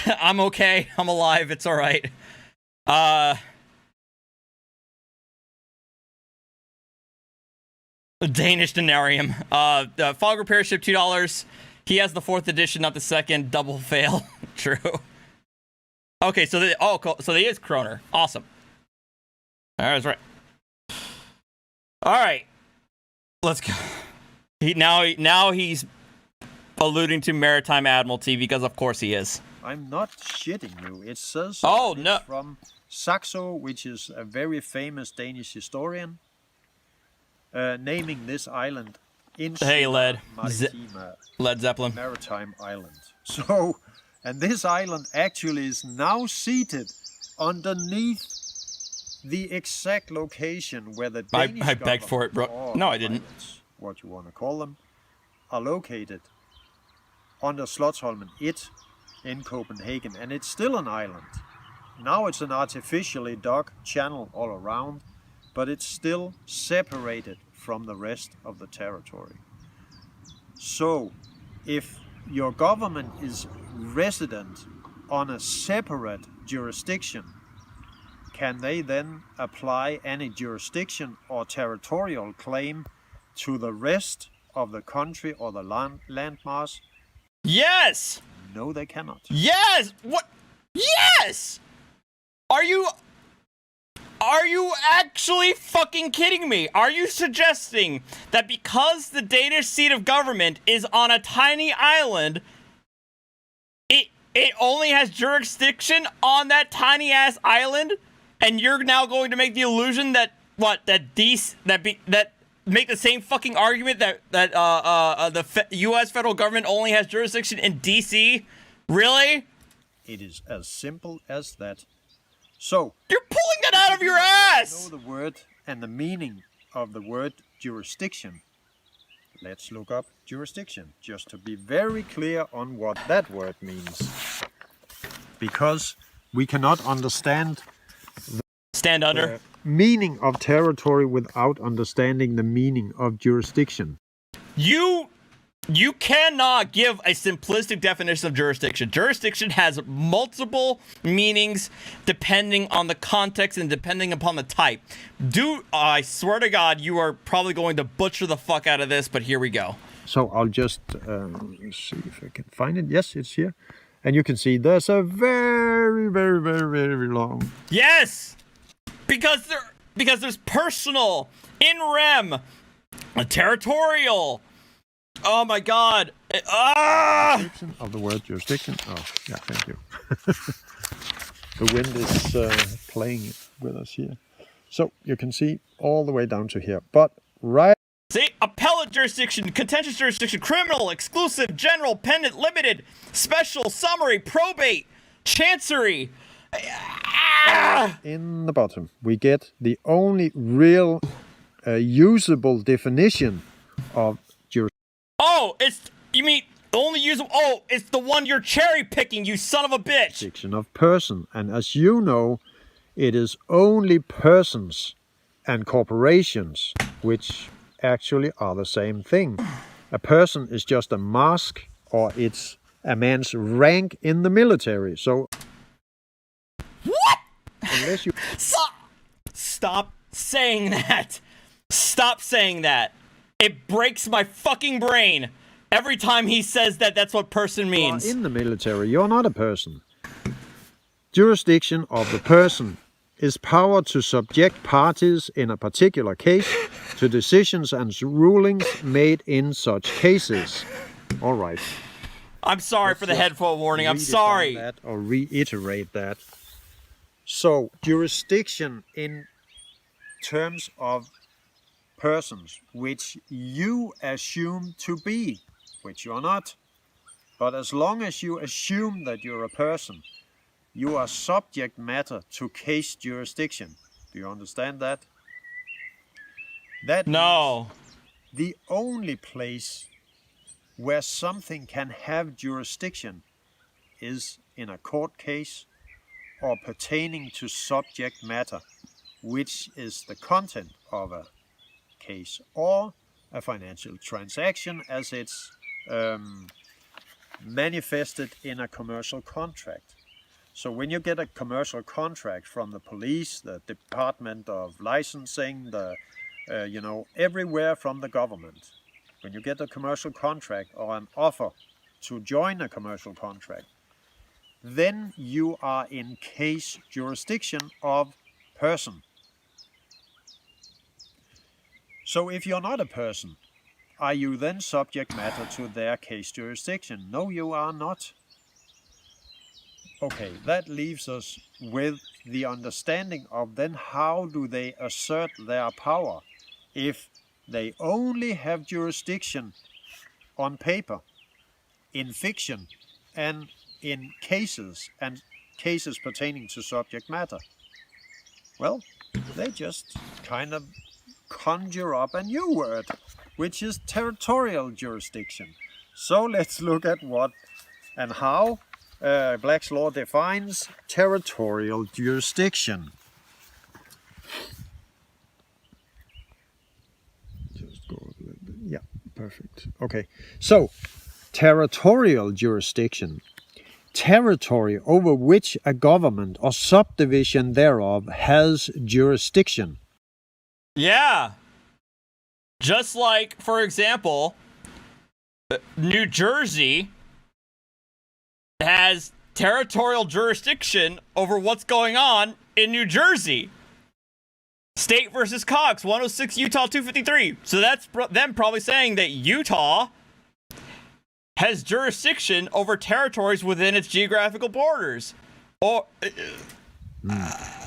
I'm okay. I'm alive. It's all right. Danish denarium. Fog Repair Ship, $2. He has the 4th edition, not the 2nd. Double fail. True. Okay, so they is Kroner. Awesome. I was right. All right, let's go. Now he's alluding to Maritime Admiralty because of course he is. I'm not shitting you. It says no. From Saxo, which is a very famous Danish historian, naming this island Led Zeppelin Maritime Island. So. And this island actually is now seated underneath the exact location where the Danish I begged for it, bro. No, I didn't. Islands, what you want to call them, are located under Slotsholmen 1 in Copenhagen. And it's still an island. Now it's an artificially dug channel all around, but it's still separated from the rest of the territory. So, if your government is resident on a separate jurisdiction, can they then apply any jurisdiction or territorial claim to the rest of the country or the landmass? Yes! No, they cannot. Yes! What? Yes! Are you actually fucking kidding me? Are you suggesting that because the Danish seat of government is on a tiny island, it only has jurisdiction on that tiny ass island, and you're now going to make the illusion that make the same fucking argument that the U.S. federal government only has jurisdiction in D.C.? Really? It is as simple as that. So, you're pulling that out of your ass! Know the word and the meaning of the word jurisdiction. Let's look up jurisdiction, just to be very clear on what that word means. Because we cannot understand the meaning of territory without understanding the meaning of jurisdiction. You cannot give a simplistic definition of jurisdiction. Jurisdiction has multiple meanings depending on the context and depending upon the type. I swear to God, you are probably going to butcher the fuck out of this, but here we go. So I'll just see if I can find it. Yes, it's here. And you can see there's a very, very, very, very long. Yes! Because there's personal, in rem, a territorial. Oh my God! Description of the word jurisdiction. Oh, yeah, thank you. The wind is playing with us here, so you can see all the way down to here. But right. See, appellate jurisdiction, contentious jurisdiction, criminal, exclusive, general, pendant, limited, special, summary, probate, chancery. In the bottom, we get the only real usable definition of jurisdiction. Oh, you mean the only usable? Oh, it's the one you're cherry picking, you son of a bitch. Jurisdiction of person, and as you know, it is only persons and corporations which actually are the same thing. A person is just a mask, or it's a man's rank in the military. So what? Unless you stop saying that. Stop saying that. It breaks my fucking brain every time he says that. That's what person means. In the military, you're not a person. Jurisdiction of the person is power to subject parties in a particular case to decisions and rulings made in such cases. All right. I'm sorry for the headphone warning. I'm sorry. That or reiterate that. So, jurisdiction in terms of persons which you assume to be, which you are not. But as long as you assume that you're a person, you are subject matter to case jurisdiction. Do you understand that? That no. The only place where something can have jurisdiction is in a court case or pertaining to subject matter, which is the content of a case or a financial transaction as it's manifested in a commercial contract. So when you get a commercial contract from the police, the Department of Licensing, everywhere from the government, when you get a commercial contract or an offer to join a commercial contract, then you are in case jurisdiction of person. So if you're not a person, are you then subject matter to their case jurisdiction? No, you are not. Okay, that leaves us with the understanding of then how do they assert their power if they only have jurisdiction on paper, in fiction, and in cases, and cases pertaining to subject matter. Well, they just kind of conjure up a new word, which is territorial jurisdiction. So let's look at what and how Black's Law defines territorial jurisdiction. Just go a little bit. Yeah, perfect. Okay, so territorial jurisdiction. Territory over which a government or subdivision thereof has jurisdiction. Yeah. Just like, for example, New Jersey has territorial jurisdiction over what's going on in New Jersey. State versus Cox, 106 Utah 253. So that's them probably saying that Utah has jurisdiction over territories within its geographical borders. Or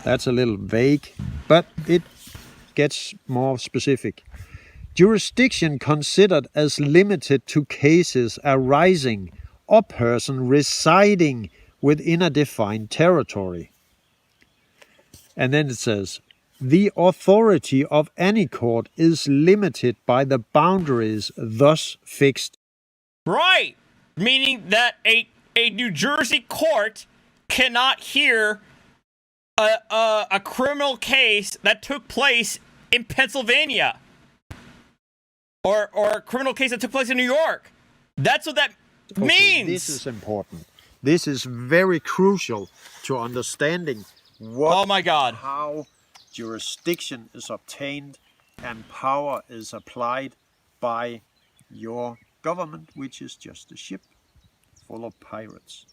that's a little vague, but it gets more specific. Jurisdiction considered as limited to cases arising or person residing within a defined territory. And then it says, the authority of any court is limited by the boundaries thus fixed. Right! Meaning that a New Jersey court cannot hear a criminal case that took place in Pennsylvania. Or a criminal case that took place in New York. That's what that means! This is important. This is very crucial to understanding Oh my God. how jurisdiction is obtained and power is applied by your government, which is just a ship full of pirates.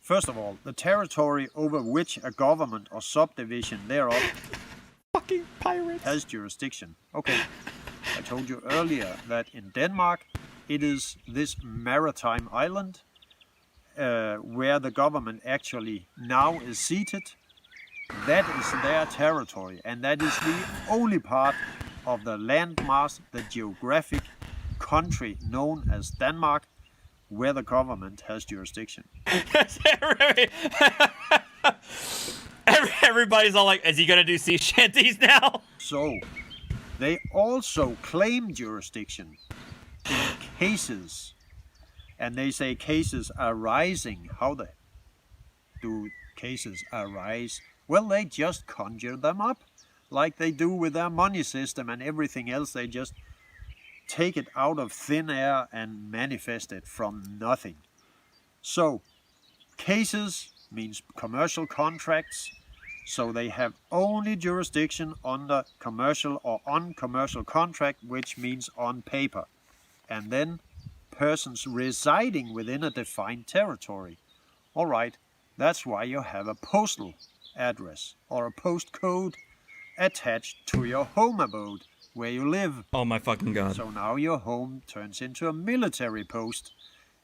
First of all, the territory over which a government or subdivision thereof Fucking pirates. has jurisdiction. Okay, I told you earlier that in Denmark, it is this maritime island where the government actually now is seated. That is their territory, and that is the only part of the landmass, the geographic country known as Denmark, where the government has jurisdiction. Everybody's all like, is he gonna do sea shanties now? So, they also claim jurisdiction in cases, and they say cases arising. How do cases arise? Well, they just conjure them up, like they do with their money system and everything else. They just take it out of thin air and manifest it from nothing. So, cases means commercial contracts, so they have only jurisdiction under commercial or uncommercial contract, which means on paper. And then persons residing within a defined territory. All right, that's why you have a postal address or a postcode attached to your home abode where you live. Oh my fucking God. So now your home turns into a military post,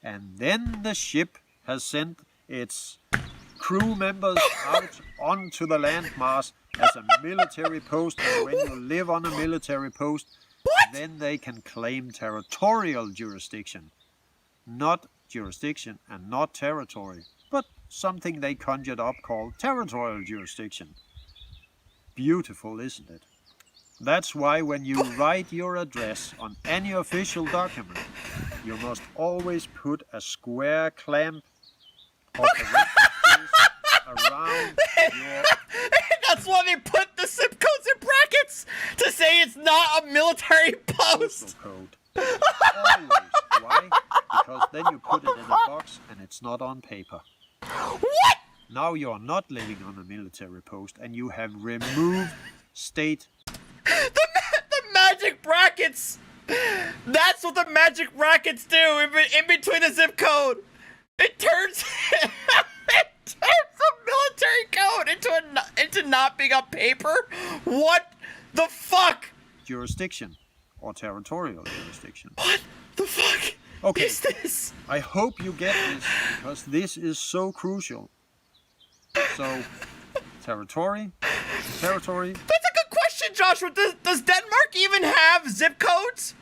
and then the ship has sent its crew members out onto the landmass as a military post, and when you live on a military post, then they can claim territorial jurisdiction. Not jurisdiction and not territory, but something they conjured up called territorial jurisdiction. Beautiful, isn't it? That's why when you write your address on any official document, you must always put a square clamp of the around your... That's why they put the zip codes in brackets to say it's not a military post. postal code. Always. Why? Because then you put it in a box and it's not on paper. What? Now you're not living on a military post and you have removed state. The magic brackets. That's what the magic brackets do in between the zip code. It turns a military code into not being on paper. What the fuck? Jurisdiction or territorial jurisdiction. What the fuck Okay. is this? I hope you get this because this is so crucial. So, territory. That's a good question, Joshua. Does Denmark even have zip codes?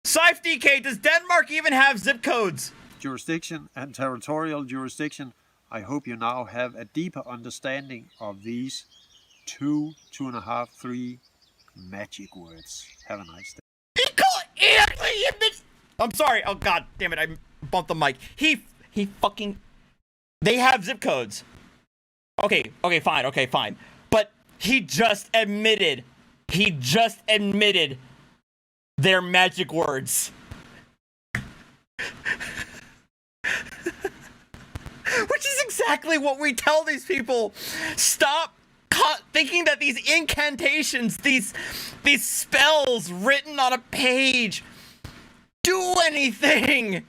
Scythe DK, does Denmark even have zip codes? Jurisdiction and territorial jurisdiction. I hope you now have a deeper understanding of these 2.5, 3 magic words. Have a nice day. I'm sorry. Oh god damn it! I bumped the mic. He fucking. They have zip codes. Okay, fine. But he just admitted their magic words. Which is exactly what we tell these people. Stop thinking that these incantations, these spells written on a page do anything.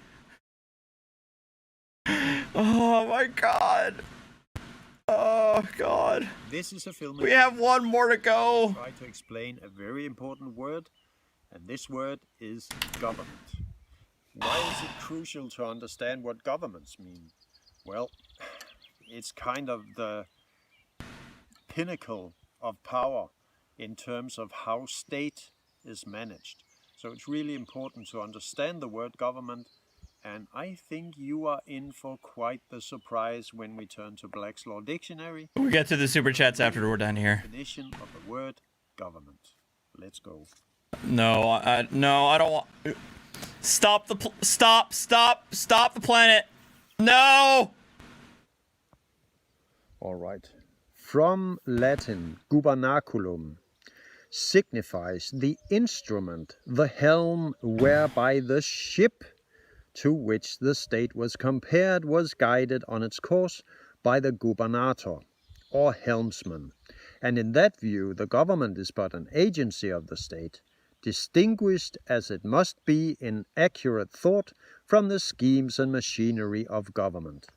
Oh my god. Oh god. This is a film. We have one more to go. Try to explain a very important word, and this word is government. Why is it crucial to understand what governments mean? Well, it's kind of the pinnacle of power in terms of how state is managed. So it's really important to understand the word government, and I think you are in for quite the surprise when we turn to Black's Law Dictionary. We get to the super chats after we're done here. Definition of the word government. Let's go. No, I don't want. Stop the stop the planet. No. All right. From Latin, gubernaculum signifies the instrument, the helm whereby the ship to which the state was compared was guided on its course by the gubernator or helmsman. And in that view, the government is but an agency of the state, distinguished as it must be in accurate thought from the schemes and machinery of government.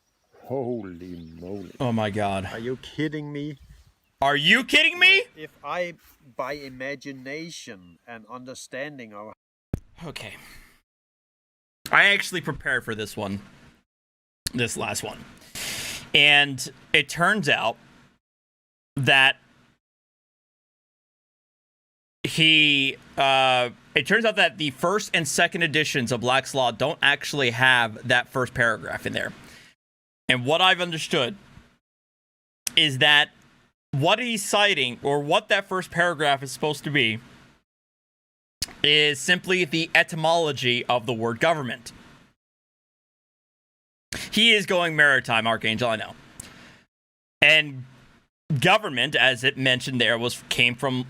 Holy moly. Oh my God. Are you kidding me? Are you kidding me? If I, by imagination and understanding of... Okay. I actually prepared for this one. This last one. And it turns out that it turns out that the first and second editions of Black's Law don't actually have that first paragraph in there. And what I've understood is that what he's citing, or what that first paragraph is supposed to be, is simply the etymology of the word government. He is going maritime, Archangel, I know. And government, as it mentioned there, came from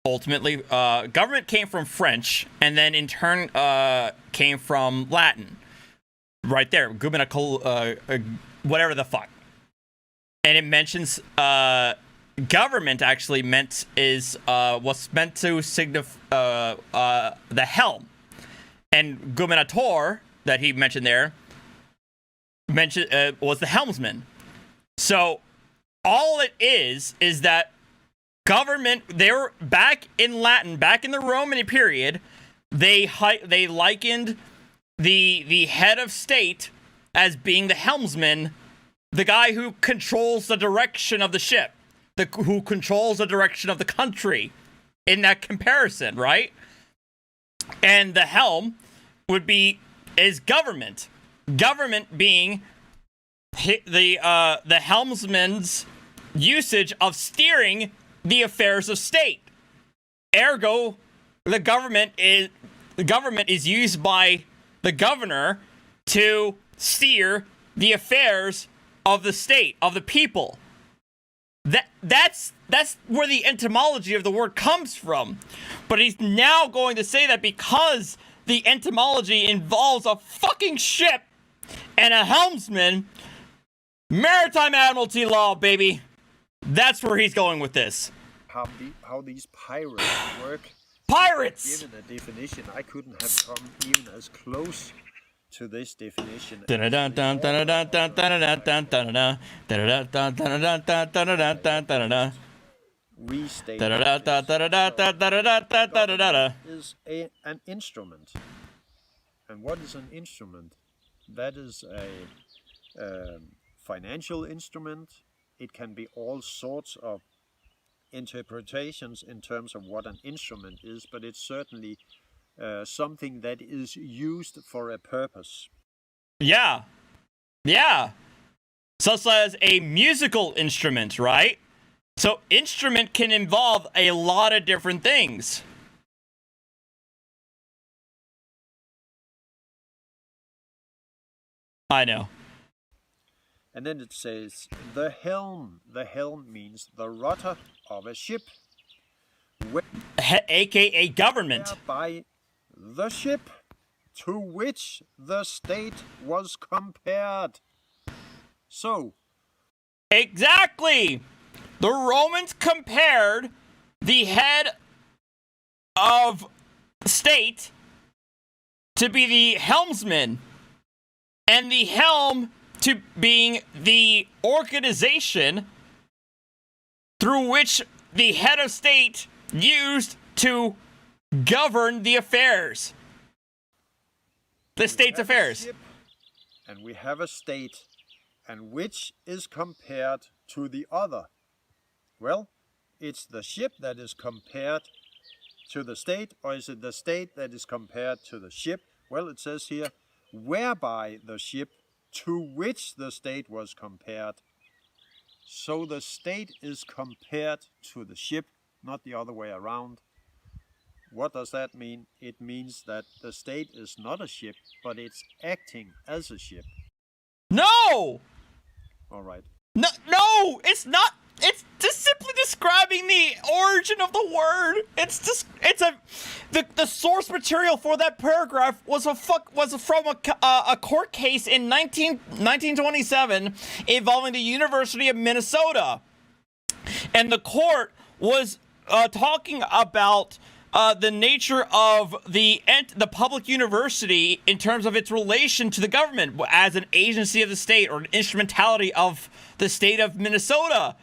government came from French, and then in turn came from Latin. Right there, whatever the fuck. And it mentions government actually was meant to signify the helm, and gubernator that he mentioned there was the helmsman. So all it is that government, they were back in Latin, back in the Roman period, they likened the head of state as being the helmsman, the guy who controls the direction of the ship, who controls the direction of the country in that comparison, right? And the helm is government. Government being the helmsman's usage of steering the affairs of state. Ergo, the government is used by the governor to steer the affairs of the state, of the people. That's where the etymology of the word comes from. But he's now going to say that because the etymology involves a fucking ship and a helmsman, maritime admiralty law, baby. That's where he's going with this. How these pirates work. Pirates! Given a definition, I couldn't have come even as close to this definition. Restate is an instrument. And what is an instrument? That is a financial instrument. It can be all sorts of interpretations in terms of what an instrument is, but it's certainly something that is used for a purpose. Yeah. Such as a musical instrument, right? So instrument can involve a lot of different things. I know. And then it says, the helm. The helm means the rudder of a ship. AKA government. By the ship to which the state was compared. So. Exactly. The Romans compared the head of state to be the helmsman, and the helm to being the organization through which the head of state used to govern the affairs. The state's affairs. And we have a state, and which is compared to the other. Well, it's the ship that is compared to the state, or is it the state that is compared to the ship? Well, it says here, whereby the ship to which the state was compared. So the state is compared to the ship, not the other way around. What does that mean? It means that the state is not a ship, but it's acting as a ship. No! All right. No, it's not. It's just simply describing the origin of the word. The source material for that paragraph was from a court case in 1927 involving the University of Minnesota, and the court was talking about the nature of the public university in terms of its relation to the government as an agency of the state or an instrumentality of the state of Minnesota.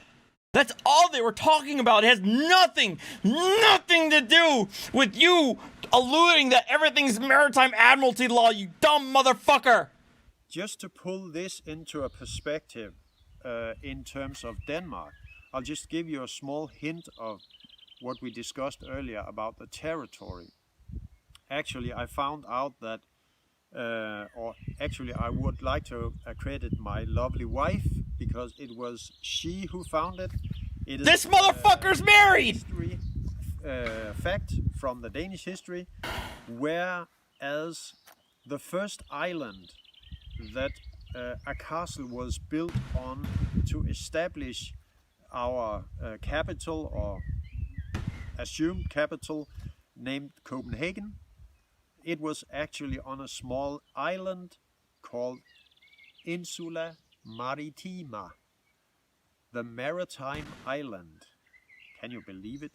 That's all they were talking about. It has nothing to do with you alluding that everything's maritime admiralty law, you dumb motherfucker. Just to pull this into a perspective in terms of Denmark, I'll just give you a small hint of what we discussed earlier about the territory. Actually, I found out that, I would like to credit my lovely wife, because it was she who found it. It is, this motherfucker's married! History, fact from the Danish history, whereas the first island that a castle was built on to establish our capital, or assumed capital, named Copenhagen, it was actually on a small island called Insula Maritima, the maritime island. Can you believe it?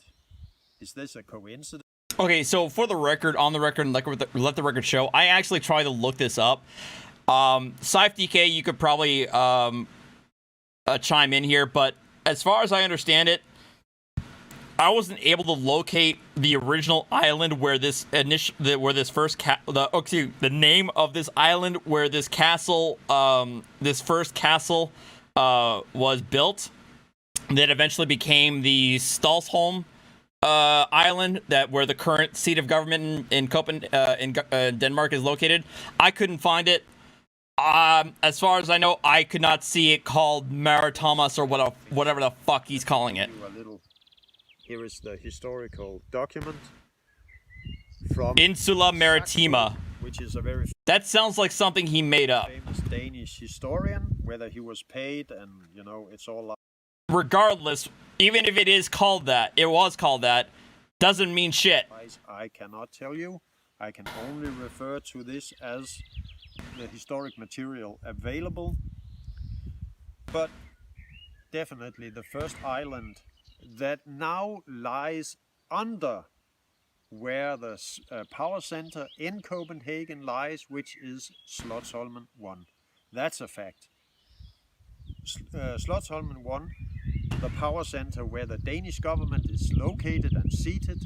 Is this a coincidence? Okay, so for the record, on the record, and let the record show, I actually tried to look this up. SciFDK, you could probably chime in here, but as far as I understand it, I wasn't able to locate the original island where the name of this island where this castle, this first castle, was built. That eventually became the Stalsholm island, where the current seat of government in Denmark is located. I couldn't find it. As far as I know, I could not see it called Maritimas or whatever the fuck he's calling it. Here is the historical document from Insula Maritima, which is a very that sounds like something he made up. famous Danish historian. Whether he was paid, and it's all. Regardless, even if it was called that, doesn't mean shit. I cannot tell you. I can only refer to this as the historic material available. But definitely the first island that now lies under where the power center in Copenhagen lies, which is Slotsholmen 1. That's a fact. Slotsholmen 1, the power center where the Danish government is located and seated,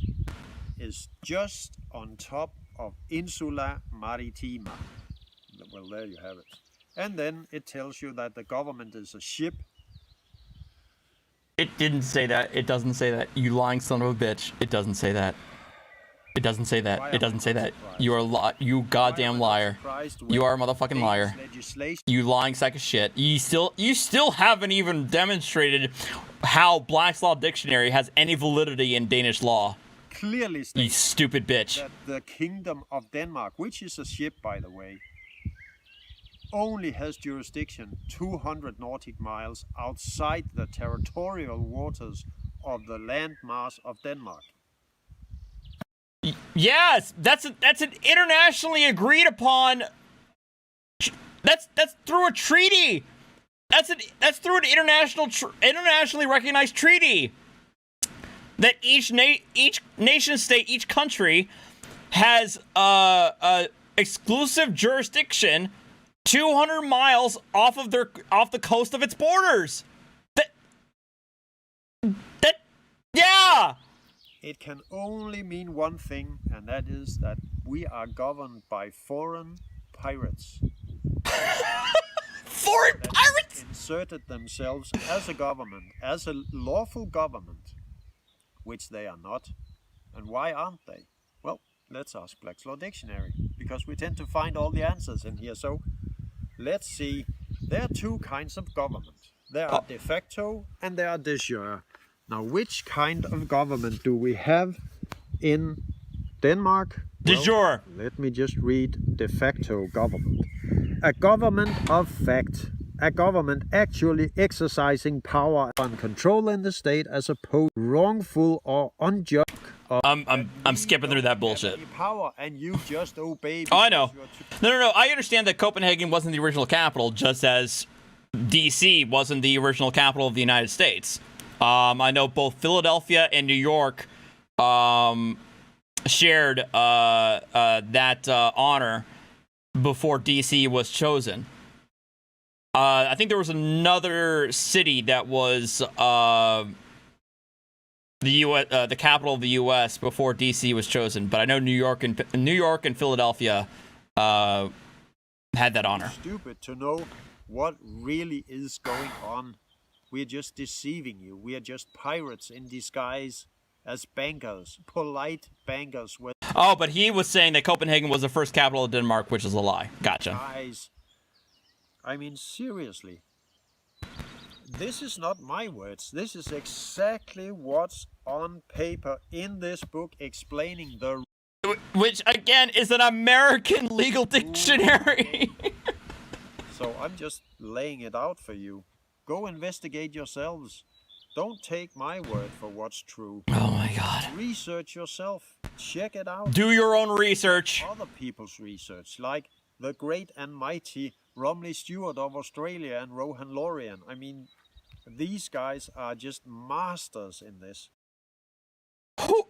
is just on top of Insula Maritima. Well, there you have it. And then it tells you that the government is a ship. It didn't say that. It doesn't say that. You lying son of a bitch. It doesn't say that. It doesn't say that. It doesn't say that. You are you goddamn liar. You are a motherfucking liar. You lying sack of shit. You still haven't even demonstrated how Black's Law Dictionary has any validity in Danish law. Clearly states, you stupid bitch, that the Kingdom of Denmark, which is a ship by the way, only has jurisdiction 200 nautic miles outside the territorial waters of the landmass of Denmark. Yes, that's an internationally agreed upon. That's through a treaty. That's through an internationally recognized treaty. That each nation state, each country has exclusive jurisdiction 200 miles off the coast of its borders. Yeah. It can only mean one thing, and that is that we are governed by foreign pirates. Foreign pirates inserted themselves as a government, as a lawful government, which they are not. And why aren't they? Well, let's ask Black's Law Dictionary, because we tend to find all the answers in here. So let's see. There are two kinds of government. There are de facto and there are de jure. Now, which kind of government do we have in Denmark? De jure. Let me just read de facto government. A government of fact. A government actually exercising power and control in the state as opposed to wrongful or unjust. I'm skipping through that bullshit. Power and you just obey. Oh, I know. No. I understand that Copenhagen wasn't the original capital, just as DC wasn't the original capital of the United States. I know both Philadelphia and New York shared that honor before DC was chosen. I think there was another city that was the capital of the U.S. before DC was chosen, but I know New York and Philadelphia had that honor. Stupid to know what really is going on. We're just deceiving you. We are just pirates in disguise as bankers, polite bankers. Oh, but he was saying that Copenhagen was the first capital of Denmark, which is a lie. Gotcha. Guys, I mean, seriously. This is not my words. This is exactly what's on paper in this book explaining the... Which, again, is an American legal dictionary. So I'm just laying it out for you. Go investigate yourselves. Don't take my word for what's true. Oh my God. Research yourself. Check it out. Do your own research. Other people's research, like the great and mighty Romley Stewart of Australia and Rohan Lorian. I mean, these guys are just masters in this. Who?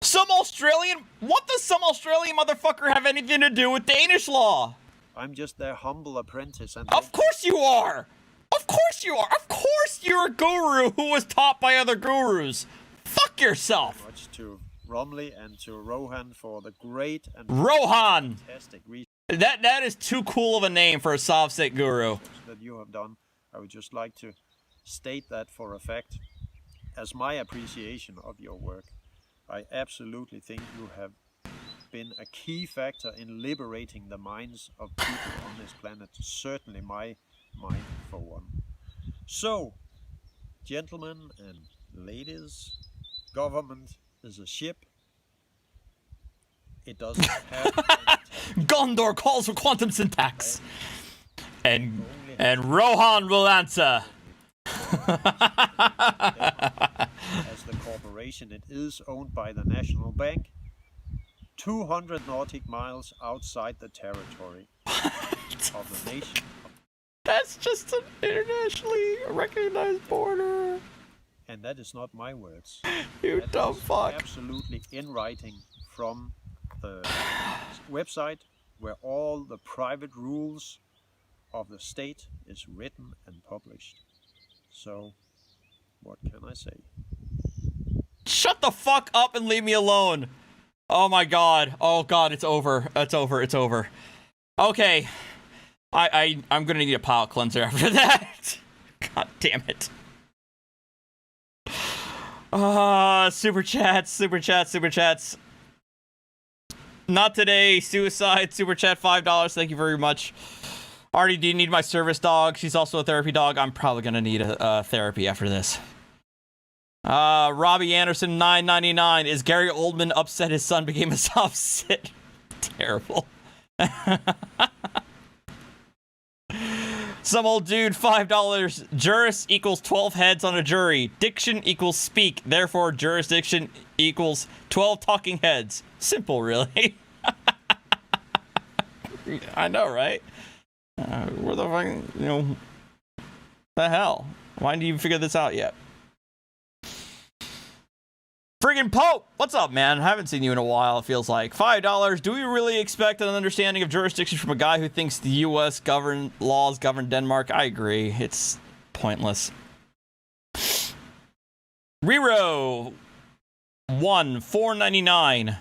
Some Australian? What does some Australian motherfucker have anything to do with Danish law? I'm just their humble apprentice. And of course you are! Of course you are! Of course you're a guru who was taught by other gurus! Fuck yourself! Much to Romley and to Rohan for the great and Rohan! fantastic research that is too cool of a name for a SovCit guru. That you have done. I would just like to state that for a fact as my appreciation of your work. I absolutely think you have been a key factor in liberating the minds of people on this planet. Certainly my mind for one. So, gentlemen and ladies, government is a ship. It doesn't have... Gondor calls for quantum syntax. And Rohan will answer. As the corporation, it is owned by the National Bank, 200 nautic miles outside the territory of the nation. That's just an internationally recognized border. And that is not my words. You that dumb is fuck. Absolutely in writing from the website where all the private rules of the state is written and published. So, what can I say? Shut the fuck up and leave me alone. Oh my God. Oh God, it's over. It's over. It's over. Okay. I'm gonna need a palate cleanser after that. God damn it. Super chats, super chats, super chats. Not today. Suicide. Super chat $5. Thank you very much. Artie, do you need my service dog? She's also a therapy dog. I'm probably gonna need a therapy after this. Robbie Anderson $9.99. Is Gary Oldman upset his son became a SovCit? Terrible. Some old dude $5. Juris equals 12 heads on a jury. Diction equals speak. Therefore, jurisdiction equals 12 talking heads. Simple, really. I know, right? Where the fuck, the hell? Why didn't you figure this out yet? Friggin' Pope! What's up, man? I haven't seen you in a while, it feels like. $5. Do we really expect an understanding of jurisdiction from a guy who thinks the U.S. laws govern Denmark? I agree. It's pointless. Rero 1 $4.99.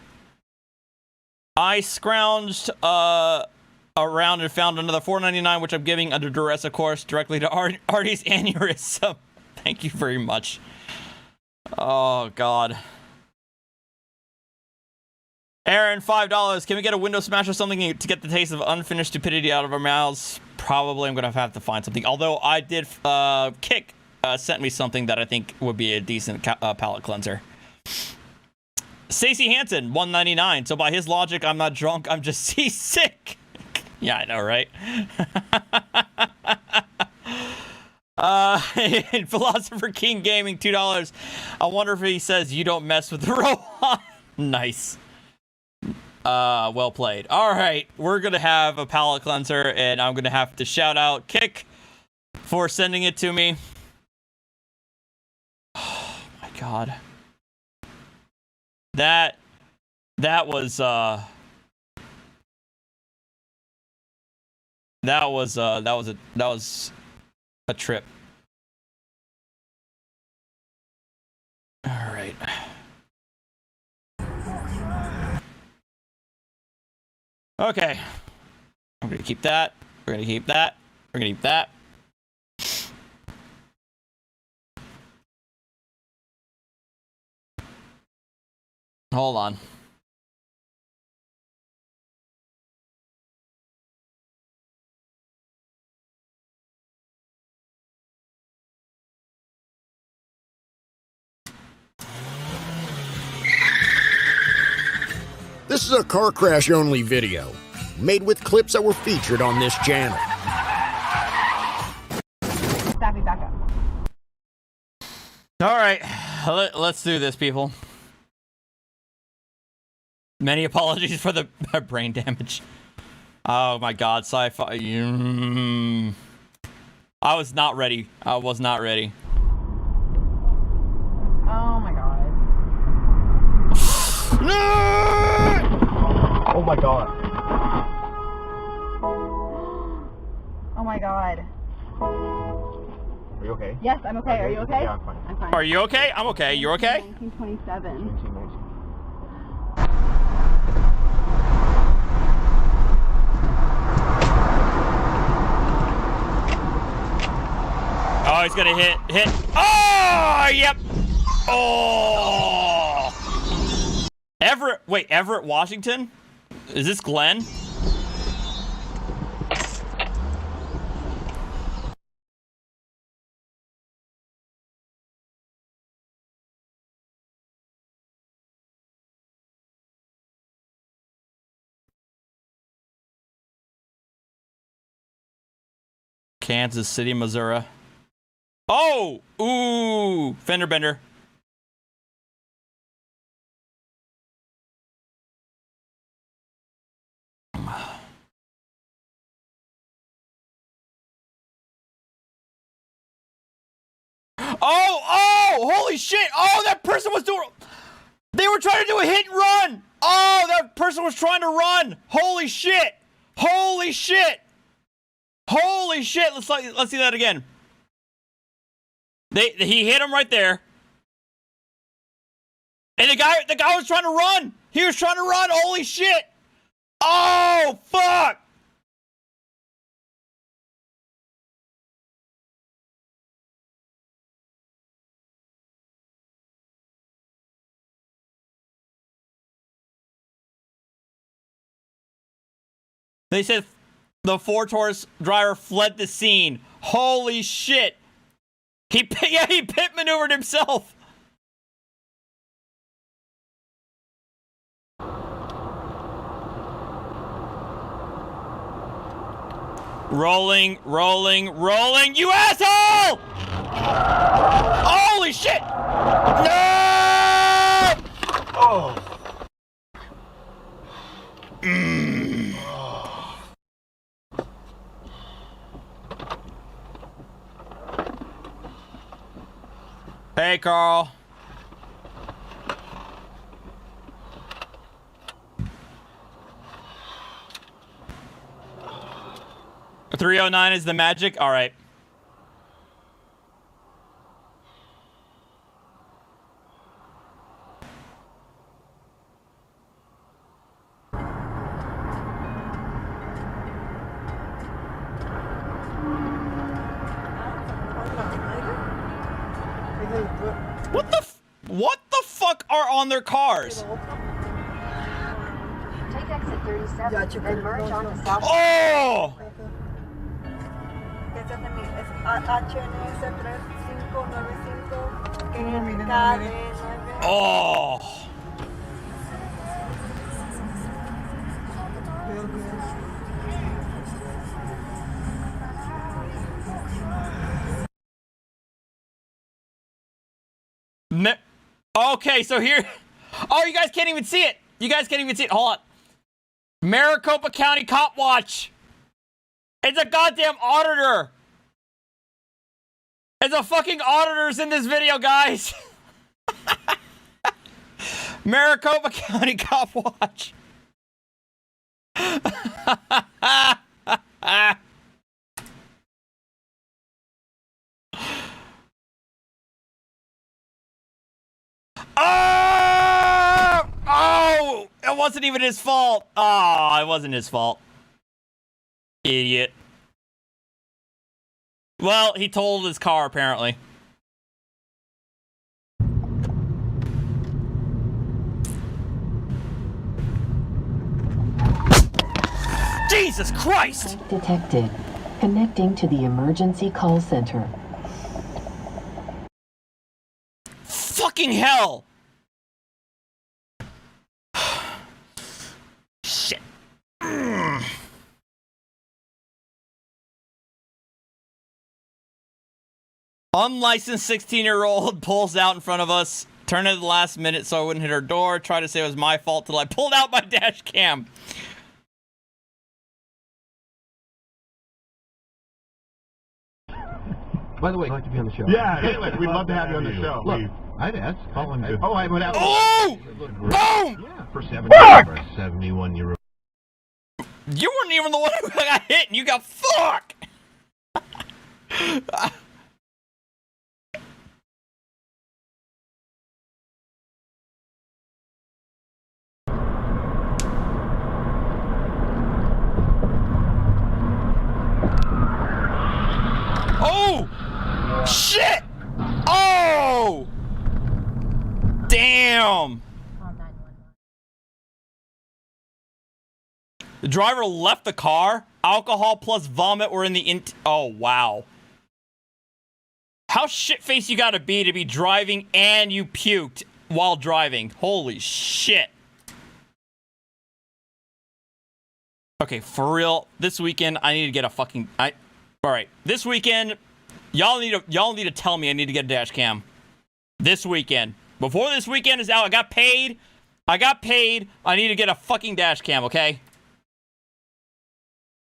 I scrounged around and found another $4.99, which I'm giving under duress, of course, directly to Artie's aneurysm. Thank you very much. Oh, God. Aaron, $5. Can we get a window smash or something to get the taste of unfinished stupidity out of our mouths? Probably. I'm going to have to find something. Although I did, Kick sent me something that I think would be a decent palate cleanser. Stacey Hansen, $1.99. So by his logic, I'm not drunk. I'm just seasick. Yeah, I know, right? And Philosopher King Gaming, $2. I wonder if he says you don't mess with the Rohan. Nice. Well played. All right, we're gonna have a palate cleanser, and I'm gonna have to shout out Kick for sending it to me. Oh my God. That was a trip. All right. Okay. I'm gonna keep that. We're gonna keep that. We're gonna keep that. Hold on. This is a car crash only video, made with clips that were featured on this channel. Back up. All right, let's do this, people. Many apologies for the brain damage. Oh my God, sci-fi. I was not ready. I was not ready. Oh my God. No! Oh my God. Oh my God. Are you okay? Yes, I'm okay. Are you okay? Yeah, I'm fine. I'm fine. Are you okay? I'm okay. You're okay? 1927. Oh, he's gonna hit. Oh, yep. Oh. Everett, Washington? Is this Glenn? Kansas City, Missouri. Oh! Ooh! Fender bender. Oh! Holy shit! Oh, that person was doing... They were trying to do a hit and run! Oh, that person was trying to run! Holy shit! Holy shit! Holy shit! Let's see that again. He hit him right there. And the guy was trying to run! He was trying to run! Holy shit! Oh, fuck! They said the Ford Taurus driver fled the scene. Holy shit! He pit maneuvered himself. Rolling, you asshole! Holy shit! No! Oh. Hey, Carl. A 309 is the magic? All right. What the fuck are on their cars? Take exit 37 and merge onto South. Oh! Oh! Okay, so here... Oh, you guys can't even see it! You guys can't even see it. Hold on. Maricopa County Cop Watch! It's a goddamn auditor! It's a fucking auditor's in this video, guys! Maricopa County Cop Watch! Oh! Oh! It wasn't even his fault. Oh, it wasn't his fault. Idiot. Well, he totaled his car, apparently. Jesus Christ! Detected. Connecting to the emergency call center. Fucking hell! Shit. Unlicensed 16-year-old pulls out in front of us. Turned at the last minute so I wouldn't hit her door. Tried to say it was my fault till I pulled out my dash cam. By the way, I'd like to be on the show. Yeah, Caitlin, we'd love to have you on the show. Look, I'd ask. I would have. Oh! Boom! Yeah, for 71-year-old. You weren't even the one who got hit, and you got fuck! Oh! Shit! Oh! Damn! The driver left the car. Alcohol plus vomit were in the oh, wow. How shit-faced you gotta be to be driving and you puked while driving. Holy shit. Okay, for real, this weekend, I need to get a fucking... Alright, this weekend, y'all need to tell me I need to get a dash cam. This weekend. Before this weekend is out, I got paid. I need to get a fucking dash cam, okay?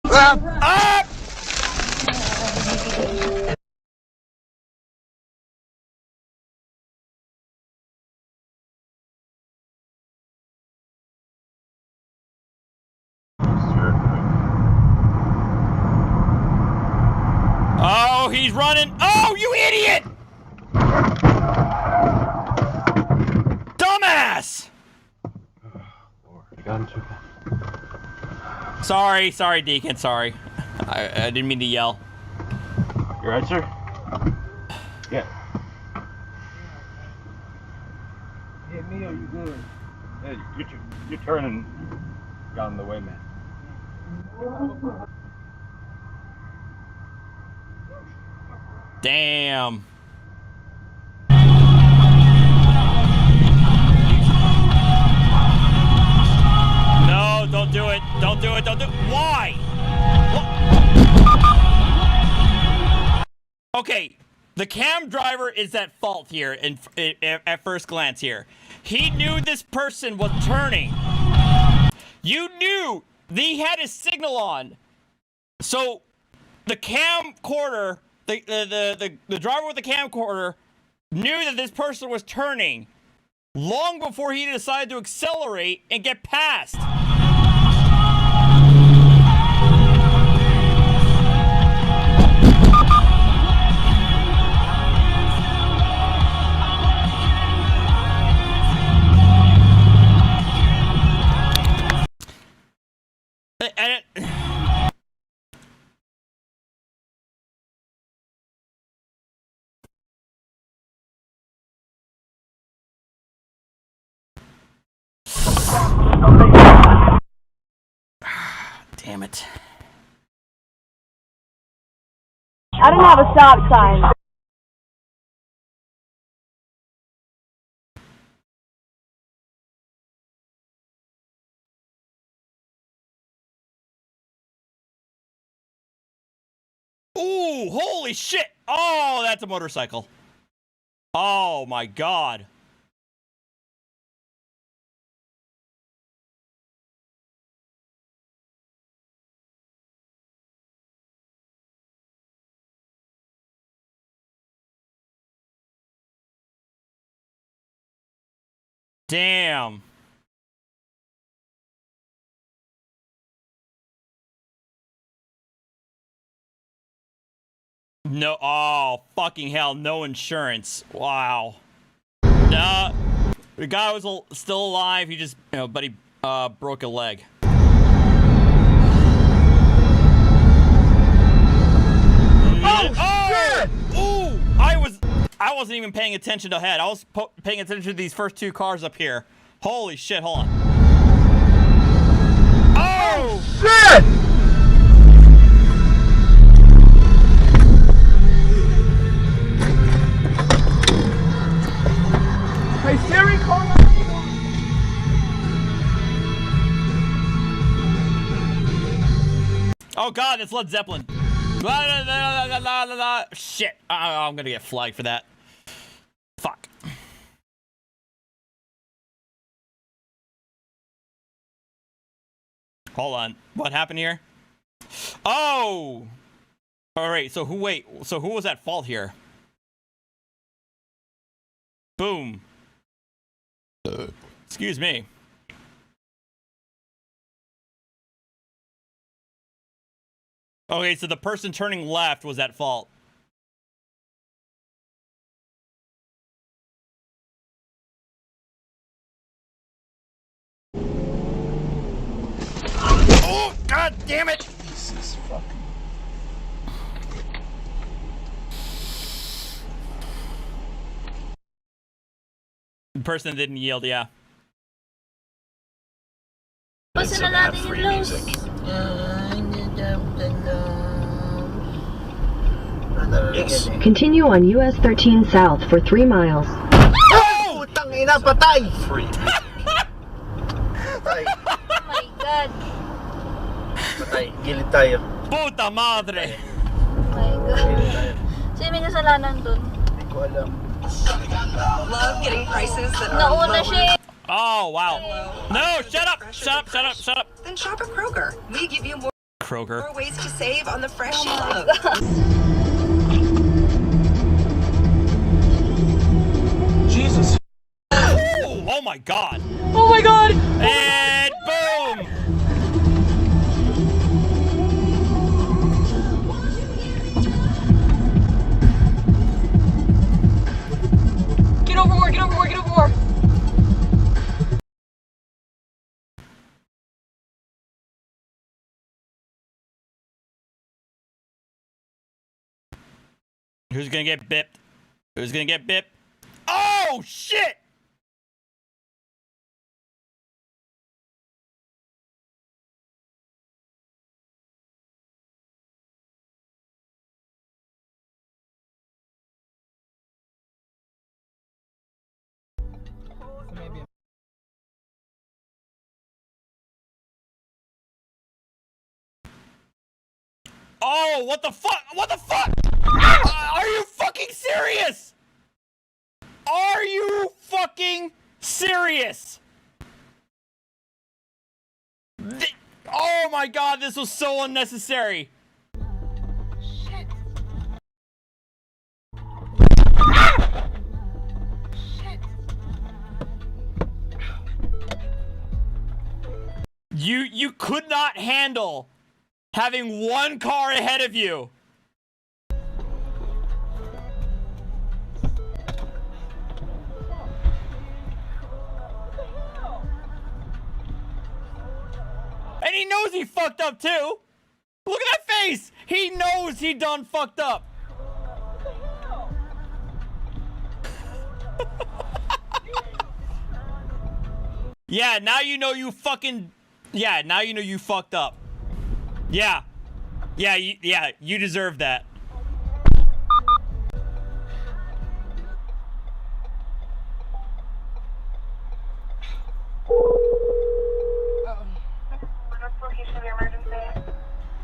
Ah! Oh, he's running. Oh, you idiot! Dumbass! Sorry, Deacon, sorry. I didn't mean to yell. You right, sir? Yeah. Hit me or you good? Hey, you're turning down the way, man. Damn. No, don't do it. Don't do it. Don't do it. Why? What? Okay, the cam driver is at fault here at first glance here. He knew this person was turning. You knew he had his signal on. So the camcorder, the driver with the camcorder knew that this person was turning long before he decided to accelerate and get past. damn it. I don't have a stop sign. Ooh, holy shit! Oh, that's a motorcycle. Oh my god. Damn. No, oh, fucking hell, no insurance. Wow. The guy was still alive, he just, but he broke a leg. Oh, shit! Ooh, I wasn't even paying attention ahead. I was paying attention to these first two cars up here. Holy shit, hold on. Oh, shit! Hey Siri, call 911. Oh god, it's Led Zeppelin. Shit. I'm gonna get flagged for that. Fuck. Hold on. What happened here? Oh! Alright, so who was at fault here? Boom. Excuse me. Okay, so the person turning left was at fault. Oh, god damn it! This is fucking... The person didn't yield, yeah. Listen to that free music. Yes. Continue on US 13 South for 3 miles. Oh! Tangina, patay! Free. Patay. Oh my god. Patay. Gilid tayo. Puta madre! Oh my god. Sino may kasalanan dun? Hindi ko alam. Love getting prices that are Nauna siya. Oh, wow. No, shut up! Shut up, shut up, shut up! Then shop at Kroger. We give you more Kroger. ways to save on the fresh you love. Jesus. Oh my god! Oh my god! And boom! Get over more, get over more, get over more! Who's gonna get bipped? Who's gonna get bipped? Oh, shit! Oh, what the fuck? What the fuck? Are you fucking serious? Are you fucking serious? Oh my god, this was so unnecessary. Shit. Shit. You could not handle having one car ahead of you. And he knows he fucked up too. Look at that face. He knows he done fucked up. Yeah, now you know you fucking... Yeah, now you know you fucked up. Yeah. Yeah, you deserve that.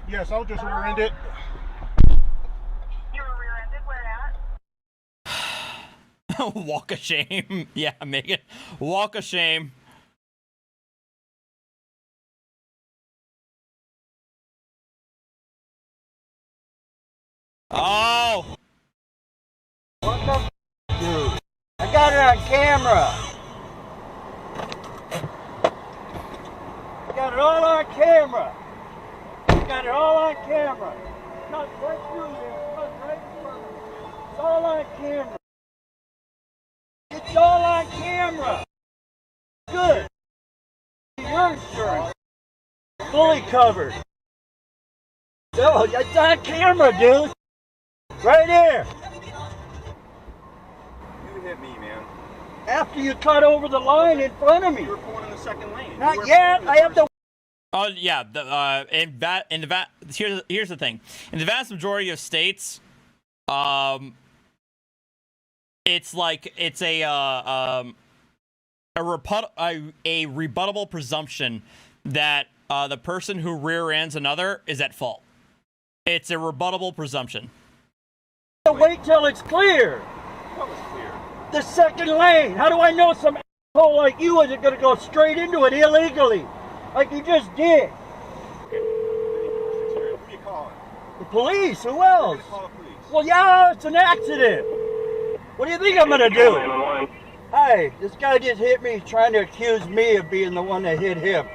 Yes, I was just rear-ended. You were rear-ended, where at? Walk of shame. Yeah, Megan. Walk of shame. Oh! What the dude? I got it on camera. I got it all on camera. I got it all on camera. Cut right through there. Cut right through. It's all on camera. It's all on camera. Good. Your insurance. Fully covered. No, it's on camera, dude. Right here. You hit me, man. After you cut over the line in front of me. You were pulling in the second lane. Not yet. I have to. Oh yeah, here's the thing. In the vast majority of states, it's like it's a rebuttable presumption that the person who rear ends another is at fault. It's a rebuttable presumption. Wait till it's clear. What was clear? The second lane. How do I know some asshole like you isn't going to go straight into it illegally, like you just did? Who are you calling? The police. Who else? You're gonna call the police. Well, yeah, it's an accident. What do you think I'm going to do? Hey, this guy just hit me trying to accuse me of being the one that hit him.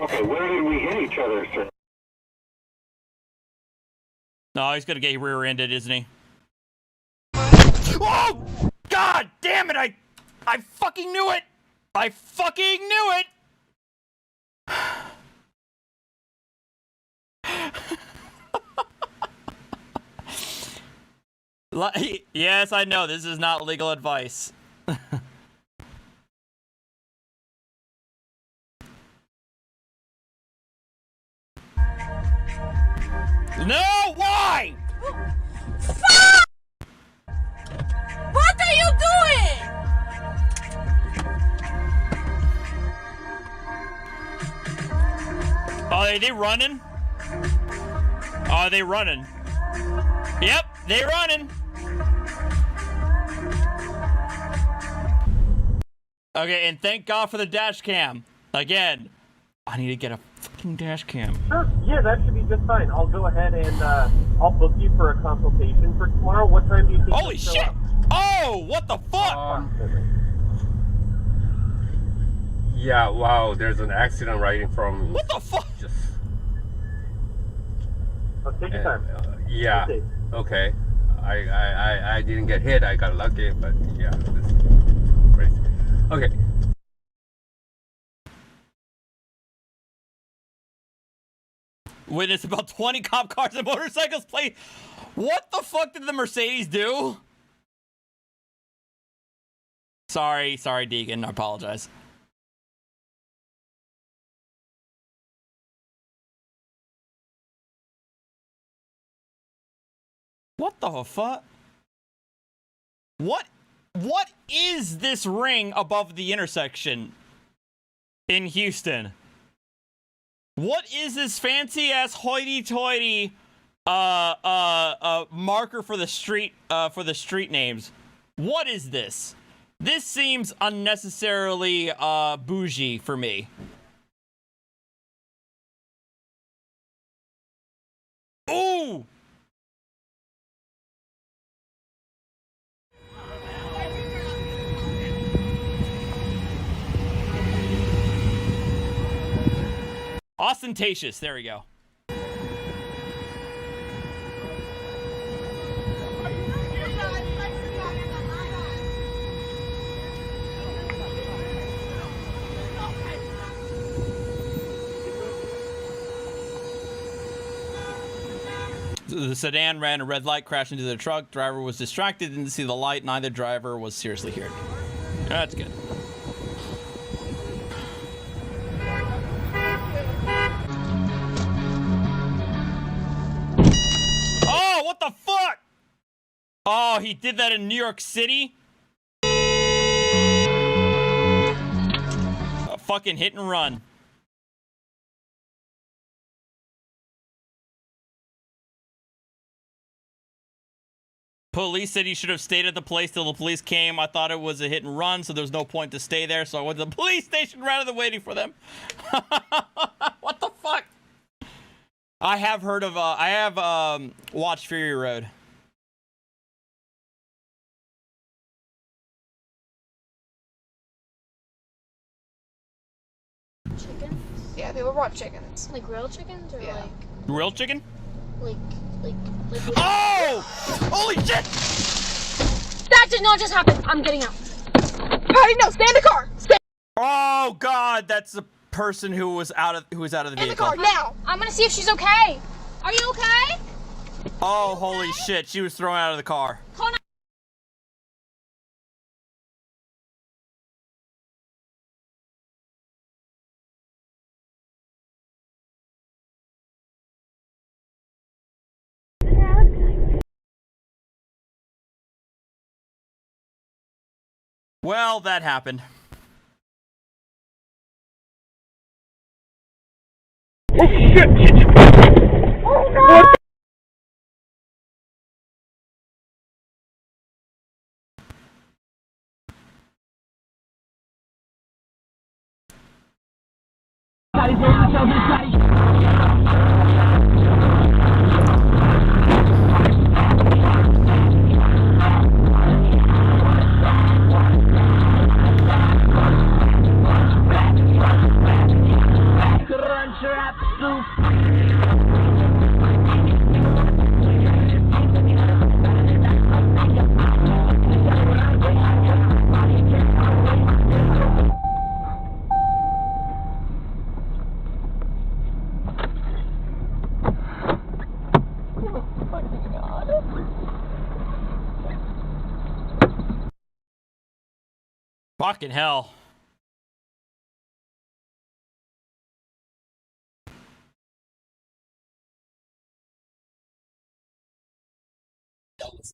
Okay, where did we hit each other, sir? No, he's gonna get rear-ended, isn't he? Oh! God damn it! I fucking knew it! I fucking knew it! Yes, I know, this is not legal advice. No! Why? Fuck! What are you doing? Are they running? Are they running? Yep, they running. Okay, and thank God for the dash cam. Again, I need to get a fucking dash cam. Sure, yeah, that should be just fine. I'll go ahead and I'll book you for a consultation for tomorrow. What time do you think? Holy shit! Oh, what the fuck? Yeah, wow, there's an accident right in front of me. What the fuck? Just... Oh, take your time. Yeah, okay. I didn't get hit, I got lucky, but yeah, this is crazy. Okay. Witness about 20 cop cars and motorcycles play. What the fuck did the Mercedes do? Sorry, Deegan. I apologize. What the fuck? What is this ring above the intersection in Houston? What is this fancy ass hoity-toity marker for the street names? What is this? This seems unnecessarily bougie for me. Ooh! Ostentatious, there we go. The sedan ran a red light, crashed into the truck. Driver was distracted, didn't see the light. Neither driver was seriously hurt. That's good. Oh, he did that in New York City? A fucking hit and run. Police said he should have stayed at the place till the police came. I thought it was a hit and run, so there's no point to stay there, so I went to the police station rather than waiting for them. What the fuck? I have heard of, I have watched Fury Road. Chickens? Yeah, they were raw chickens. Like real chickens or like Real chicken? like Oh! Holy shit! That did not just happen. I'm getting out. Hey, no, stay in the car. Stay Oh god, that's the person who was out of the vehicle. in the car now. I'm gonna see if she's okay. Are you okay? Oh, holy shit, she was thrown out of the car. Call nine- Well, that happened. Oh shit! Oh no! Fucking hell.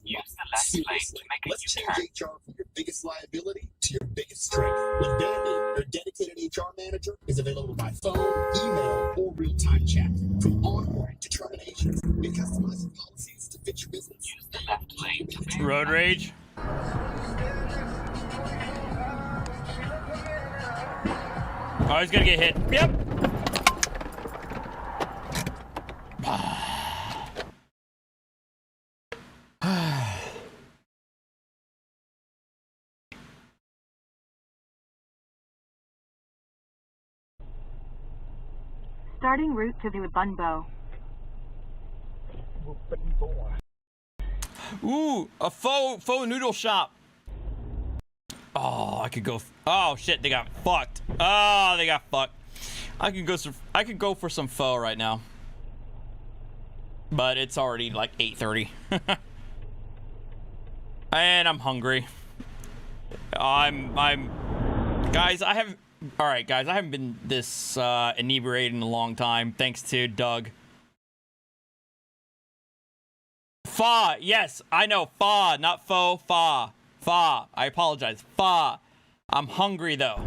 Use the left lane to make a U-turn. HR from your biggest liability to your biggest strength. With Danny, your dedicated HR manager is available by phone, email, or real-time chat. From onboarding to terminations, we customize policies to fit your business. Use the left lane to make Road rage. Oh, he's gonna get hit. Yep. Starting route to the Bunbo. Ooh, a faux noodle shop. Oh, I could go. Oh shit, they got fucked. Oh, they got fucked. I could go for some pho right now, but it's already like 8:30, and I'm hungry. Guys, I haven't. All right, guys, I haven't been this inebriated in a long time. Thanks to Doug. Pho, yes, I know, pho, not faux, pho. Pho, I apologize. Pho. I'm hungry though.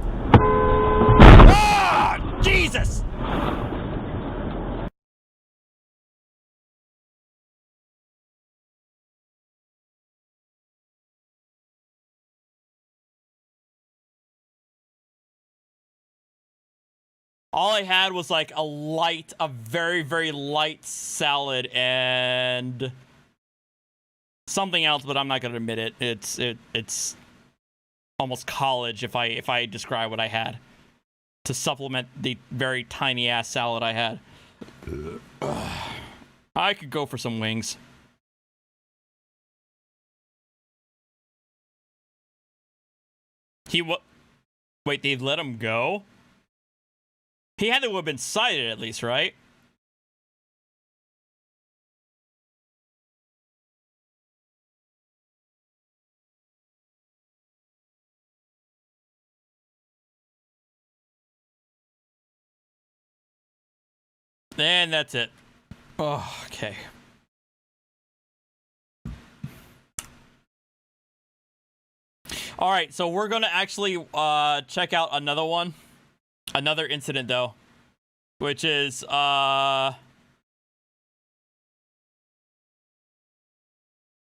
Ah, Jesus! All I had was like a very, very light salad and something else, but I'm not gonna admit it. It's almost college if I describe what I had to supplement the very tiny ass salad I had. I could go for some wings. Wait, they've let him go? He had to have been cited at least, right? And that's it. Oh, okay. All right, so we're gonna actually check out another incident though, which is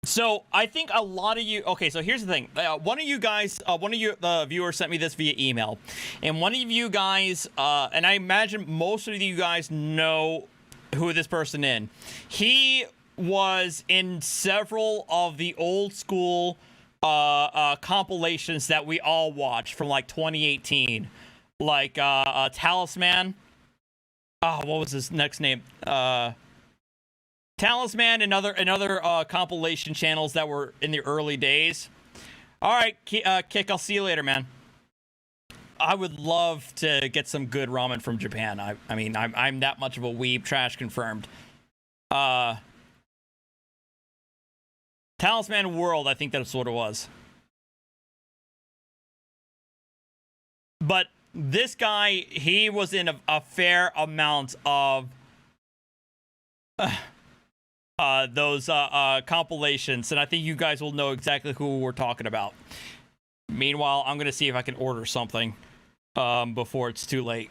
So I think a lot of you. Okay, so here's the thing. One of you the viewers sent me this via email, and one of you guys, and I imagine most of you guys know who this person is. He was in several of the old school compilations that we all watched from like 2018, like Talisman. Oh, what was his next name? Talisman and other compilation channels that were in the early days. All right, Kick, I'll see you later, man. I would love to get some good ramen from Japan. I mean, I'm that much of a weeb. Trash confirmed. Talisman World, I think that's what it was. But this guy, he was in a fair amount of those compilations, and I think you guys will know exactly who we're talking about. Meanwhile, I'm gonna see if I can order something before it's too late.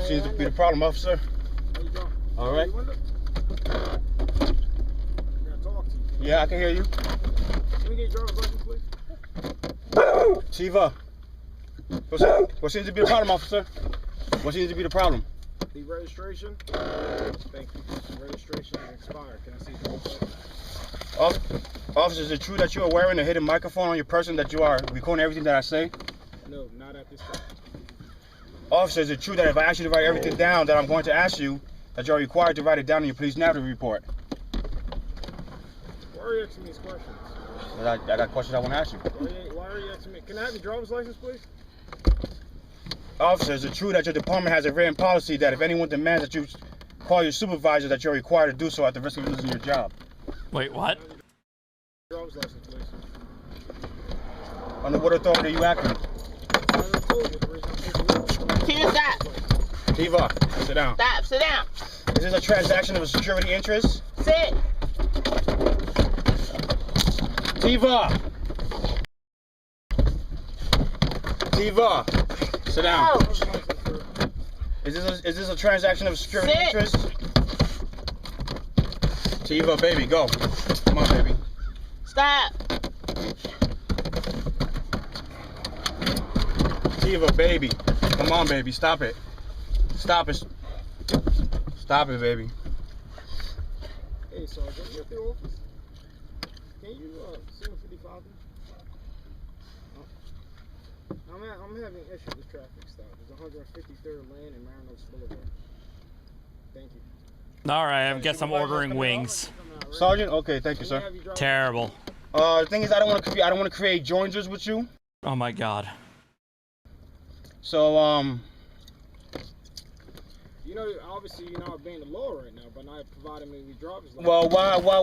Seems to be the problem, officer. All right. Yeah, I can hear you. Can we get your driver's license, please? Shiva. What seems to be the problem, officer? What seems to be the problem? The registration. Thank you. The registration is expired. Can I see the license? Officer, is it true that you are wearing a hidden microphone on your person, that you are recording everything that I say? No, not at this time. Officer, is it true that if I ask you to write everything down that I'm going to ask you, that you're required to write it down in your police narrative report? Why are you asking me these questions? I got questions I want to ask you. Why are you asking me? Can I have your driver's license, please? Officer, is it true that your department has a written policy that if anyone demands that you call your supervisor, that you're required to do so at the risk of losing your job? Wait, what? Driver's license, please. Under what authority are you acting? Can you stop? Tiva, sit down. Stop, sit down. Is this a transaction of a security interest? Sit. Tiva! Tiva, sit down. Oh. Is this a transaction of security interest? Tiva, baby, go. Come on, baby. Stop. Tiva, baby. Come on, baby. Stop it. Stop it. Stop it, baby. Hey, Sergeant, you at the office? Can you see 55? I'm having issues with traffic stop. It's 153rd Lane and Marinos Boulevard. Thank you. All right, I guess I'm ordering wings. Sergeant, okay, thank you, sir. Terrible. The thing is, I don't want to create joiners with you. Oh my God. So, you know, obviously you're not obeying the law right now, but not providing me with driver's license. well,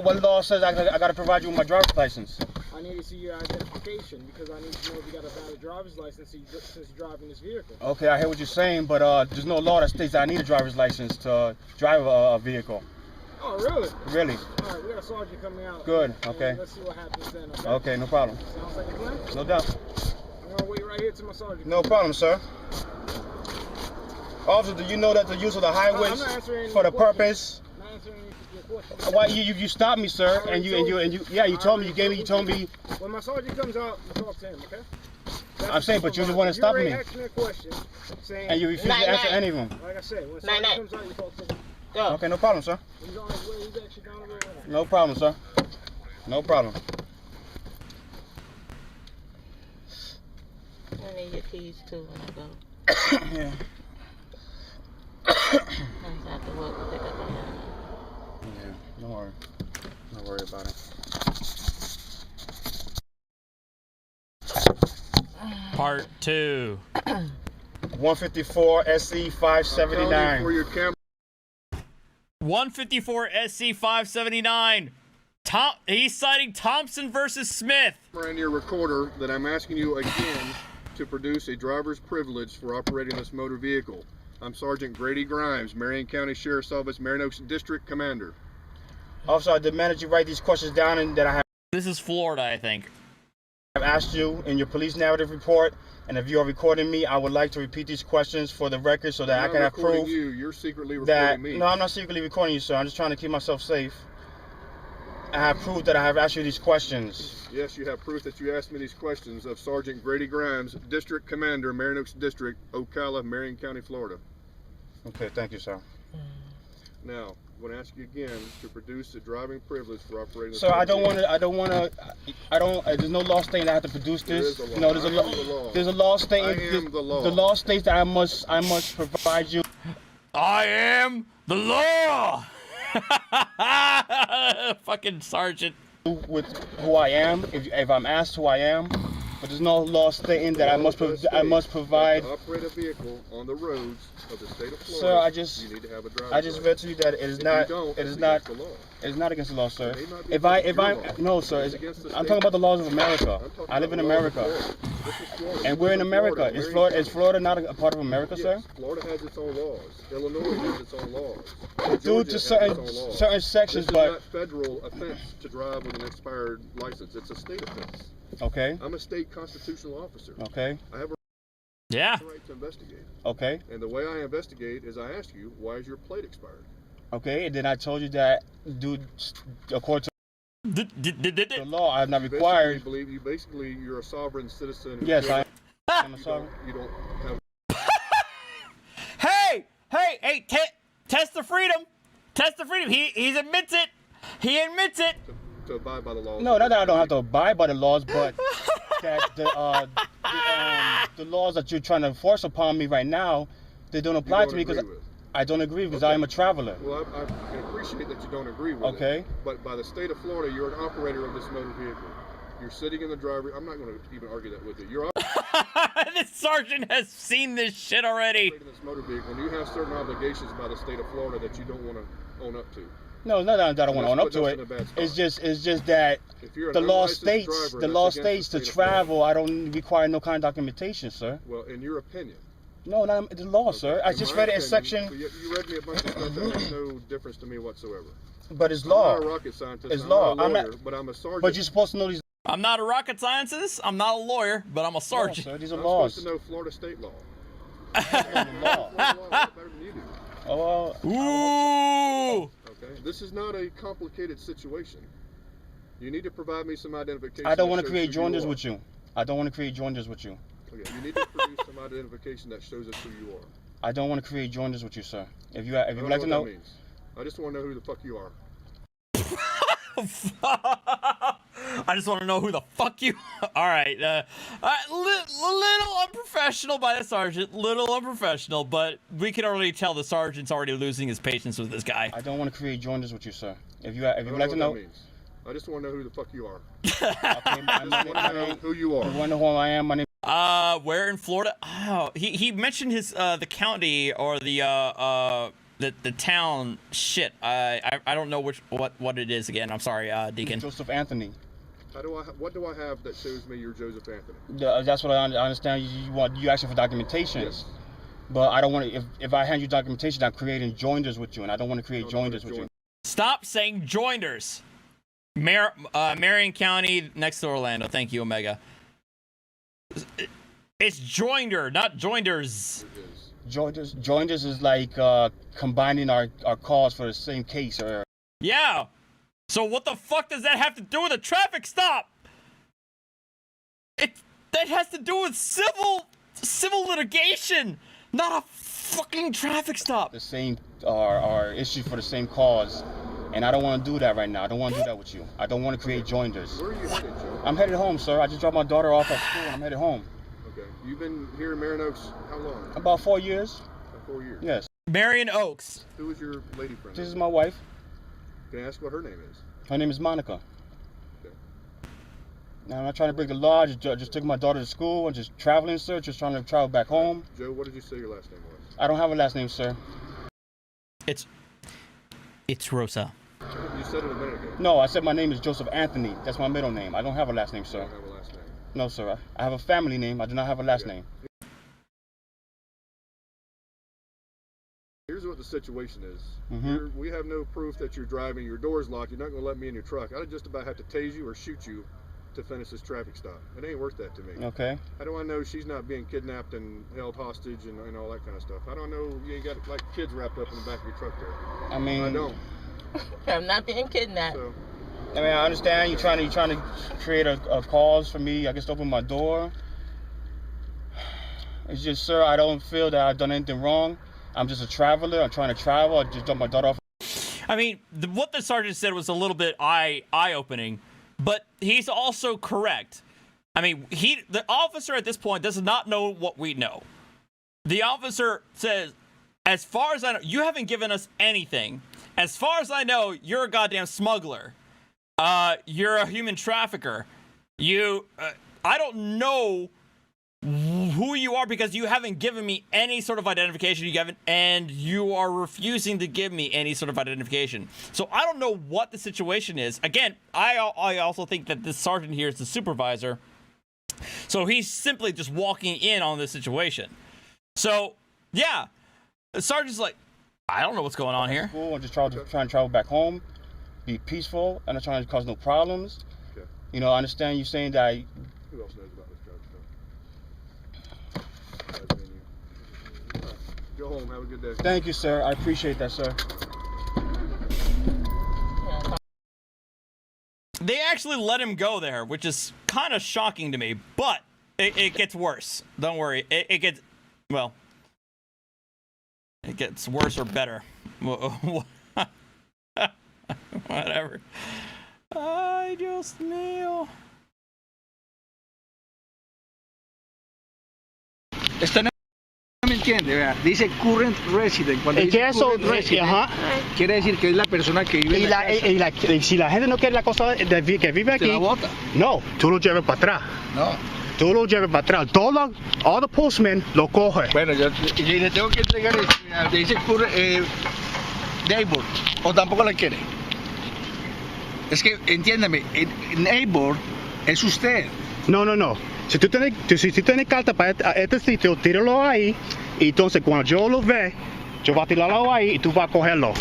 what law says I got to provide you with my driver's license? I need to see your identification because I need to know if you got a valid driver's license since you're driving this vehicle. Okay, I hear what you're saying, but there's no law that states that I need a driver's license to drive a vehicle. Oh, really? Really? All right, we got a sergeant coming out. Good, okay. Let's see what happens then, okay? Okay, no problem. Sounds like a plan? No doubt. I'm going to wait right here till my sergeant No problem, sir. Officer, do you know that the use of the highways for the purpose? I'm not answering your question. Why you stopped me, sir? And you told me. When my sergeant comes out, you talk to him, okay? I'm saying, but you just want to stop me. You asked me a question, saying, and you refuse to answer any of them. Like I said, when the sergeant comes out, you talk to him. Go. Okay, no problem, sir. He's on his way. He's actually down the road right now. No problem, sir. No problem. I need your keys too when I go. Yeah. I have to walk and pick up my Yeah, don't worry. Don't worry about it. Part 2. 154 SC 579. For your camera. 154 SC 579. He's citing Thompson versus Smith. And your recorder that I'm asking you again to produce a driver's privilege for operating this motor vehicle. I'm Sergeant Grady Grimes, Marion County Sheriff's Office, Marion Oaks District Commander. Also, I demanded you write these questions down and that I have. This is Florida, I think. I've asked you in your police narrative report, and if you are recording me, I would like to repeat these questions for the record so that I can have proof. You're secretly recording me. No, I'm not secretly recording you, sir. I'm just trying to keep myself safe. I have proof that I have asked you these questions. Yes, you have proof that you asked me these questions of Sergeant Grady Grimes, District Commander, Marion Oaks District, Ocala, Marion County, Florida. Okay, thank you, sir. Now, I'm going to ask you again to produce a driving privilege for operating. Sir, I don't want to. There's no law stating I have to produce this. There is a law. No, there's a law. There's a law stating. I am the law. The law states that I must provide you. I am the law. Fucking sergeant. With who I am, if I'm asked who I am, but there's no law stating that I must provide. To operate a vehicle on the roads of the state of Florida. Sir, you need to have a driver's I just read to you that it is not. It is not. It's not against the law, sir. No, sir. I'm talking about the laws of America. I live in America, and we're in America. Is Florida not a part of America, sir? Florida has its own laws. Illinois has its own laws. Due to certain sections, this but is not federal offense to drive with an expired license. It's a state offense. Okay. I'm a state constitutional officer. Okay. I have a right to investigate. Okay. And the way I investigate is I ask you, why is your plate expired? Okay, and then I told you that, dude, according to the law, I'm not required. You're a sovereign citizen. Yes, I am a sovereign. You don't have. Hey! Test the freedom. Test the freedom. He admits it. He admits it. To abide by the laws. No, not that I don't have to abide by the laws, but that the laws that you're trying to enforce upon me right now, they don't apply to me because I don't agree because I am a traveler. Well, I can appreciate that you don't agree with it. But by the state of Florida, you're an operator of this motor vehicle. You're sitting in the driver. I'm not going to even argue that with you. You're This sergeant has seen this shit already. Operating this motor vehicle, and you have certain obligations by the state of Florida that you don't want to own up to. No, it's not that I don't want to own up to it. It's just that the law states to travel, I don't require no kind of documentation, sir. Well, in your opinion. No, not the law, sir. I just read it in section. You read me a bunch of stuff that makes no difference to me whatsoever. But it's law. I'm not a rocket scientist. It's law. I'm not a lawyer, but I'm a sergeant. But you're supposed to know these. I'm not a rocket scientist. I'm not a lawyer, but I'm a sergeant. No, sir, these are I'm laws. supposed to know Florida state law. Law. Better than you do. Oh, Ooh. Okay. This is not a complicated situation. You need to provide me some identification. I don't want to create joinders with you. I don't want to create joinders with you. Okay. You need to produce some identification that shows us who you are. I don't want to create joinders with you, sir. If you would like to know. That means. I just want to know who the fuck you are. I just want to know who the fuck you. All right, little unprofessional by the sergeant. Little unprofessional, but we can already tell the sergeant's already losing his patience with this guy. I don't want to create joinders with you, sir. If you would like to know. That means. I just want to know who the fuck you are. Okay, I just want to know who you are. You want to know who I am? My name. Where in Florida? Oh, he mentioned his the county or the town. Shit, I don't know what it is again. I'm sorry, Deacon. Joseph Anthony. What do I have that shows me you're Joseph Anthony? That's what I understand. You asking for documentation. Yes. But I don't want to. If I hand you documentation, I'm creating joinders with you, and I don't want to create joinders with you. Stop saying joinders. Marion County next to Orlando. Thank you, Omega. It's joinder, not joinders. Joinders is like combining our calls for the same case. Or yeah. So what the fuck does that have to do with a traffic stop? That has to do with civil litigation, not a fucking traffic stop. The same are issued for the same cause, and I don't want to do that right now. I don't want to do that with you. I don't want to create joinders. Where are you headed, Joe? I'm headed home, sir. I just dropped my daughter off at school, and I'm headed home. Okay. You've been here in Marion Oaks how long? About 4 years. About 4 years. Yes. Marion Oaks. Who is your lady friend? This is my wife. Can I ask what her name is? Her name is Monica. Okay. Now, I'm not trying to break the law. I just took my daughter to school and just traveling, sir. Just trying to travel back home. Joe, what did you say your last name was? I don't have a last name, sir. It's Rosa. You said it a minute ago. No, I said my name is Joseph Anthony. That's my middle name. I don't have a last name, sir. You don't have a last name. No, sir. I have a family name. I do not have a last name. Here's what the situation is. Mhm. We have no proof that you're driving. Your door's locked. You're not going to let me in your truck. I'd just about have to tase you or shoot you to finish this traffic stop. It ain't worth that to me. Okay. How do I know she's not being kidnapped and held hostage and all that kind of stuff? How do I know you ain't got like kids wrapped up in the back of your truck there? I mean, I don't. I'm not being kidnapped. So, I mean, I understand you're trying to create a cause for me, I guess, to open my door. It's just, sir, I don't feel that I've done anything wrong. I'm just a traveler. I'm trying to travel. I just dropped my daughter off. I mean, what the sergeant said was a little bit eye-opening, but he's also correct. I mean, the officer at this point does not know what we know. The officer says, as far as I know, you haven't given us anything. As far as I know, you're a goddamn smuggler. You're a human trafficker. I don't know who you are because you haven't given me any sort of identification. And you are refusing to give me any sort of identification. So I don't know what the situation is. Again, I also think that this sergeant here is the supervisor. So he's simply just walking in on this situation. So, yeah. The sergeant's like, I don't know what's going on here. I'm just trying to travel back home, be peaceful, and I'm trying to cause no problems. okay. You know, I understand you saying that Who else knows about this drug stuff? All right. Go home. Have a good day. Thank you, sir. I appreciate that, sir. They actually let him go there, which is kind of shocking to me, but it gets worse. Don't worry. It gets, well, it gets worse or better. Whatever. Ay, Dios mío. Esta no me entiende, vea. Dice current resident. Cuando dice current resident, quiere decir que es la persona que vive en la casa. Y si la gente no quiere la cosa que vive aquí, ¿Se la bota? no, tú lo llevas para atrás. No. Tú lo llevas para atrás. All the postmen lo coge. Bueno, yo le tengo que entregar, dice current neighbor, o tampoco la quiere. Es que, entiéndeme, neighbor es usted. No. Si tú tienes carta para este sitio, tíralo ahí. Y entonces cuando yo lo ve, yo voy a tirarlo ahí y tú vas a cogerlo.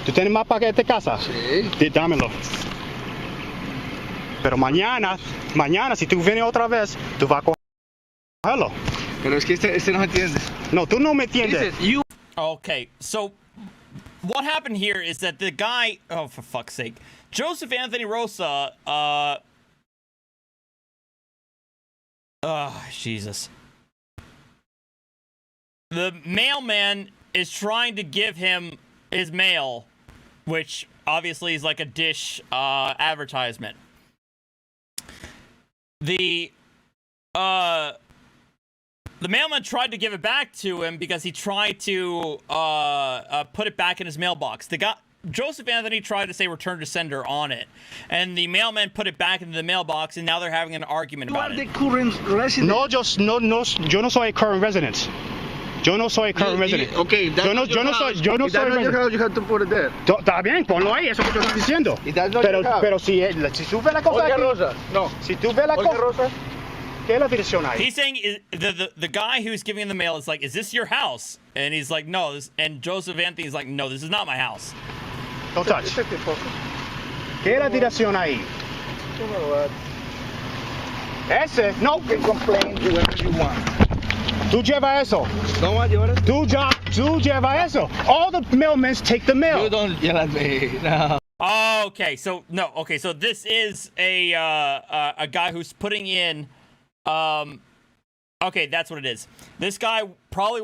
¿Tú tienes mapa de esta casa? Sí. Dámelo. Pero mañana, si tú vienes otra vez, tú vas a cogerlo. Pero es que este no me entiende. No, tú no me entiendes. Okay, so what happened here is that the guy, oh, for fuck's sake, Joseph Anthony Rosa, Jesus. The mailman is trying to give him his mail, which obviously is like a Dish advertisement. The mailman tried to give it back to him because he tried to put it back in his mailbox. Joseph Anthony tried to say return to sender on it, and the mailman put it back into the mailbox, and now they're having an argument about it. You are the current resident. No, yo no soy current resident. Yo no soy current resident. Okay, yo no soy resident. You have to put it there. Está bien, ponlo ahí, eso que yo estoy diciendo. Pero si tú ves la cosa Olga aquí, Rosa, no. Si tú ves la Olga cosa, Rosa. ¿qué es la dirección ahí? He's saying the guy who's giving him the mail is like, is this your house? And he's like, no. And Joseph Anthony's like, no, this is not my house. Don't touch. ¿Qué es la dirección ahí? Ese, no. You can complain whoever you want. Tú lleva eso. No voy a llevar eso. Tú lleva eso. All the mailmen take the mail. You don't yell at me. No. Okay, so this is a guy who's putting in, okay, that's what it is. This guy probably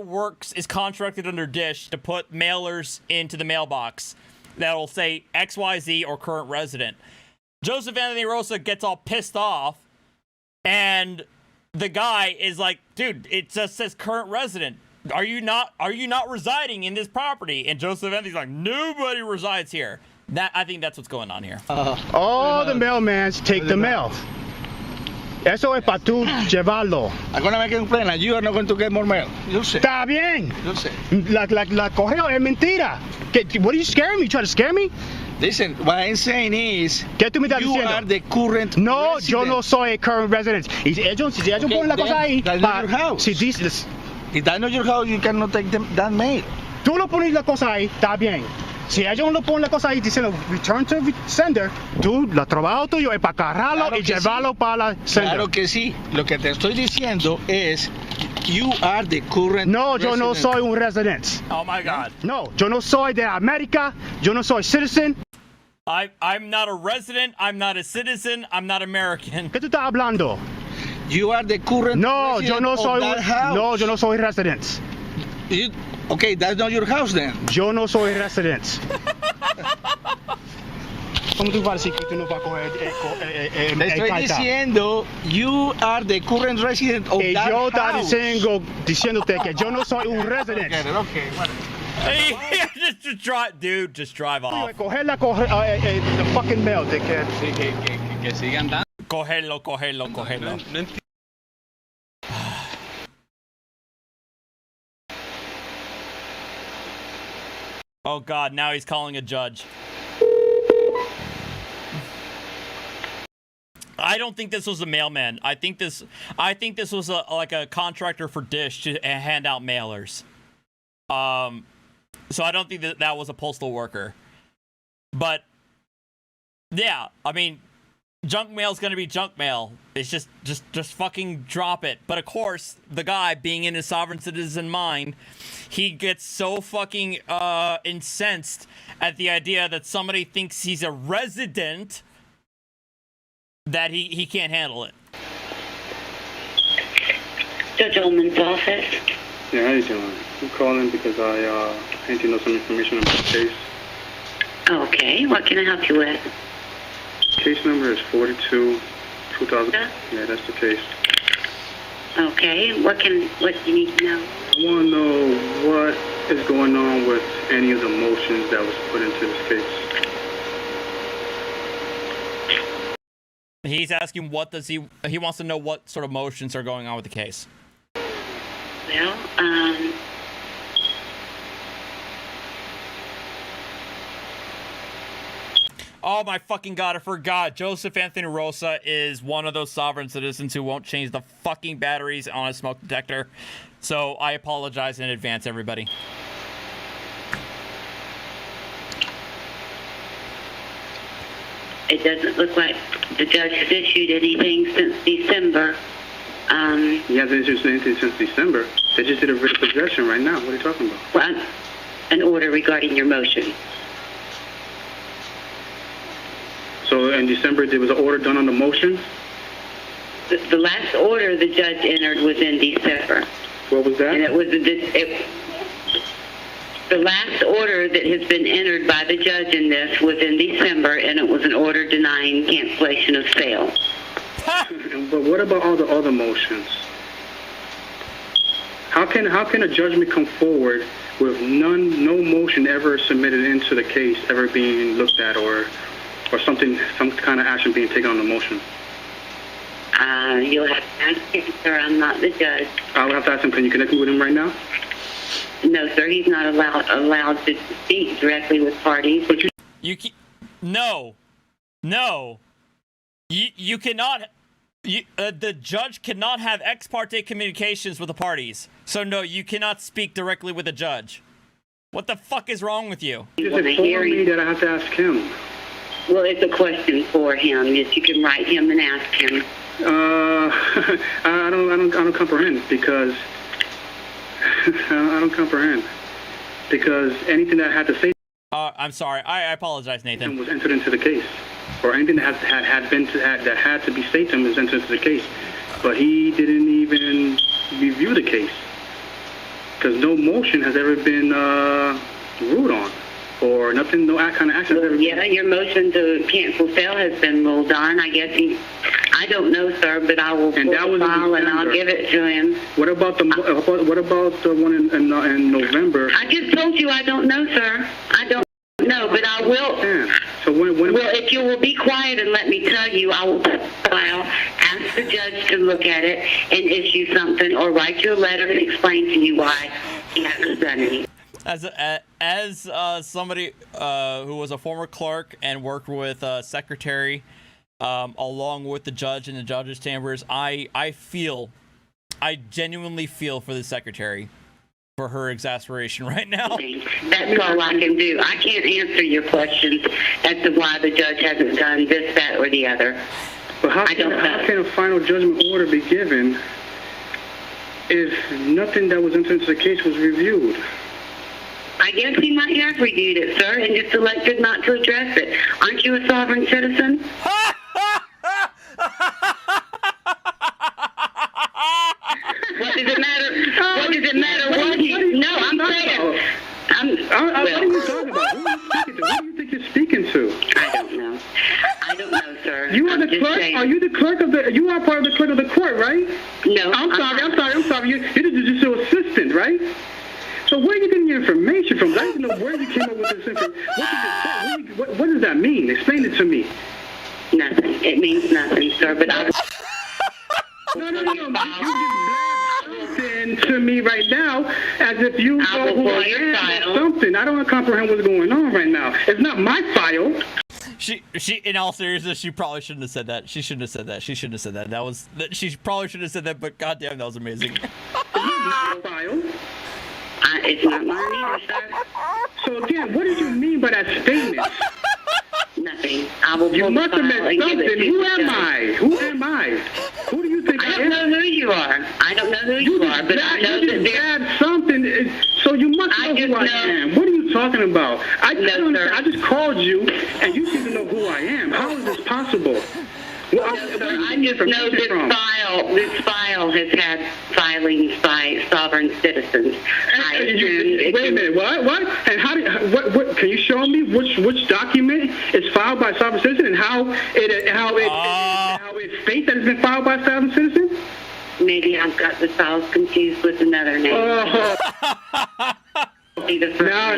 is contracted under Dish to put mailers into the mailbox that'll say XYZ or current resident. Joseph Anthony Rosa gets all pissed off, and the guy is like, dude, it just says current resident. Are you not residing in this property? And Joseph Anthony's like, nobody resides here. I think that's what's going on here. All the mailmen take the mail. Eso es para tú llevarlo. I'm gonna make it plain, and you are not going to get more mail. You'll see. Está bien. You'll see. La correo es mentira. What are you scaring me? You trying to scare me? Listen, what I'm saying is, ¿Qué tú me estás you diciendo? are the current No, resident. yo no soy current resident. Y si ellos ponen la cosa ahí, that's not your house. si dices, If that's not your house, you cannot take that mail. tú lo pones la cosa ahí, está bien. Si ellos no ponen la cosa ahí diciendo return to sender, tú, el trabajo tuyo es para agarrarlo Claro y que llevarlo sí. para la sender. Claro que sí. Lo que te estoy diciendo es, you are the current No, yo no resident. soy un resident. Oh my God. No, yo no soy de América, yo no soy citizen. I'm not a resident, I'm not a citizen, I'm not American. ¿Qué tú estás hablando? You are the current No, resident yo no of soy that house. no, yo no soy resident. Okay, that's not your house then. Yo no soy resident. ¿Cómo tú vas a decir que tú no vas a coger Te estoy carta? diciendo, you are the current resident of Y that yo house. está diciéndote que yo no soy un resident. Okay, whatever. just drive, dude, just drive off. Coger the fucking mail, dickhead. Que sigan dando. Cogerlo. Oh God, now he's calling a judge. I don't think this was a mailman. I think this was like a contractor for Dish to hand out mailers. So I don't think that was a postal worker. But yeah, I mean, junk mail is gonna be junk mail. It's just fucking drop it. But of course, the guy, being in his sovereign citizen mind, he gets so fucking incensed at the idea that somebody thinks he's a resident that he can't handle it. Judge Ullman's office. Yeah, how you doing? I'm calling because I need to know some information about the case. Okay, what can I help you with? Case number is 42, 2000. Yeah, that's the case. Okay, what do you need to know? I want to know what is going on with any of the motions that was put into this case. He's asking what does he wants to know what sort of motions are going on with the case. Well, Oh my fucking God, I forgot. Joseph Anthony Rosa is one of those sovereign citizens who won't change the fucking batteries on a smoke detector. So I apologize in advance, everybody. it doesn't look like the judge has issued anything since December. He hasn't issued anything since December. They just did a writ of possession right now. What are you talking about? Well, an order regarding your motion. So in December, there was an order done on the motion? The last order the judge entered was in December. What was that? And it was the last order that has been entered by the judge in this was in December, and it was an order denying cancellation of sale. But what about all the other motions? How can a judgment come forward with no motion ever submitted into the case ever being looked at, or something, some kind of action being taken on the motion? You'll have to ask him, sir. I'm not the judge. I would have to ask him. Can you connect me with him right now? No, sir. He's not allowed to speak directly with parties. But no. You cannot. The judge cannot have ex parte communications with the parties. So no, you cannot speak directly with the judge. What the fuck is wrong with you? He just informed me that I have to ask him. Well, it's a question for him. Yes, you can write him and ask him. I don't comprehend because I don't comprehend because anything that I had to say. I'm sorry. I apologize, Nathan. Was entered into the case, or anything that had to be stated was entered into the case, but he didn't even review the case because no motion has ever been ruled on. Or nothing, no kind of action. Yeah, your motion to cancel sale has been ruled on. I guess I don't know, sir, but I will pull the file and I'll give it to him. What about the one in November? I just told you I don't know, sir. I don't know, but I will. Yeah. So when well, if you will be quiet and let me tell you, I will pull the file ask the judge to look at it and issue something, or write you a letter and explain to you why he hasn't done anything. As somebody who was a former clerk and worked with secretary along with the judge in the judge's chambers, I genuinely feel for the secretary for her exasperation right now. That's all I can do. I can't answer your questions as to why the judge hasn't done this, that, or the other. But how can a final judgment order be given if nothing that was entered into the case was reviewed? I guess he might have reviewed it, sir, and just elected not to address it. Aren't you a sovereign citizen? What does it matter? What does it matter? No, I'm saying. What are you talking about? Who do you think you're speaking to? I don't know. I don't know, sir. You are the clerk. Are you the clerk of the? You are part of the clerk of the court, right? No. I'm sorry. You're the judicial assistant, right? So where are you getting your information from? I don't know where you came up with this information. What does that mean? Explain it to me. Nothing. It means nothing, sir. But I. No. You just blab something to me right now as if you know who I am or something. I don't comprehend what's going on right now. It's not my file. She, in all seriousness, she probably shouldn't have said that. She shouldn't have said that. She she probably shouldn't have said that, but goddamn, that was amazing. It's not my file. It's not mine either, sir. So again, what did you mean by that statement? Nothing. I will. You must have meant something. Who am I? Who do you think I am? I don't know who you are. I don't know who you are, but I know that there's something. So you must know who I am. What are you talking about? I just called you, and you seem to know who I am. How is this possible? Well, I just know this file has had filings by sovereign citizens. Wait a minute, what? And what? Can you show me which document is filed by sovereign citizen and how it states that it's been filed by sovereign citizen? Maybe I've got the files confused with another name.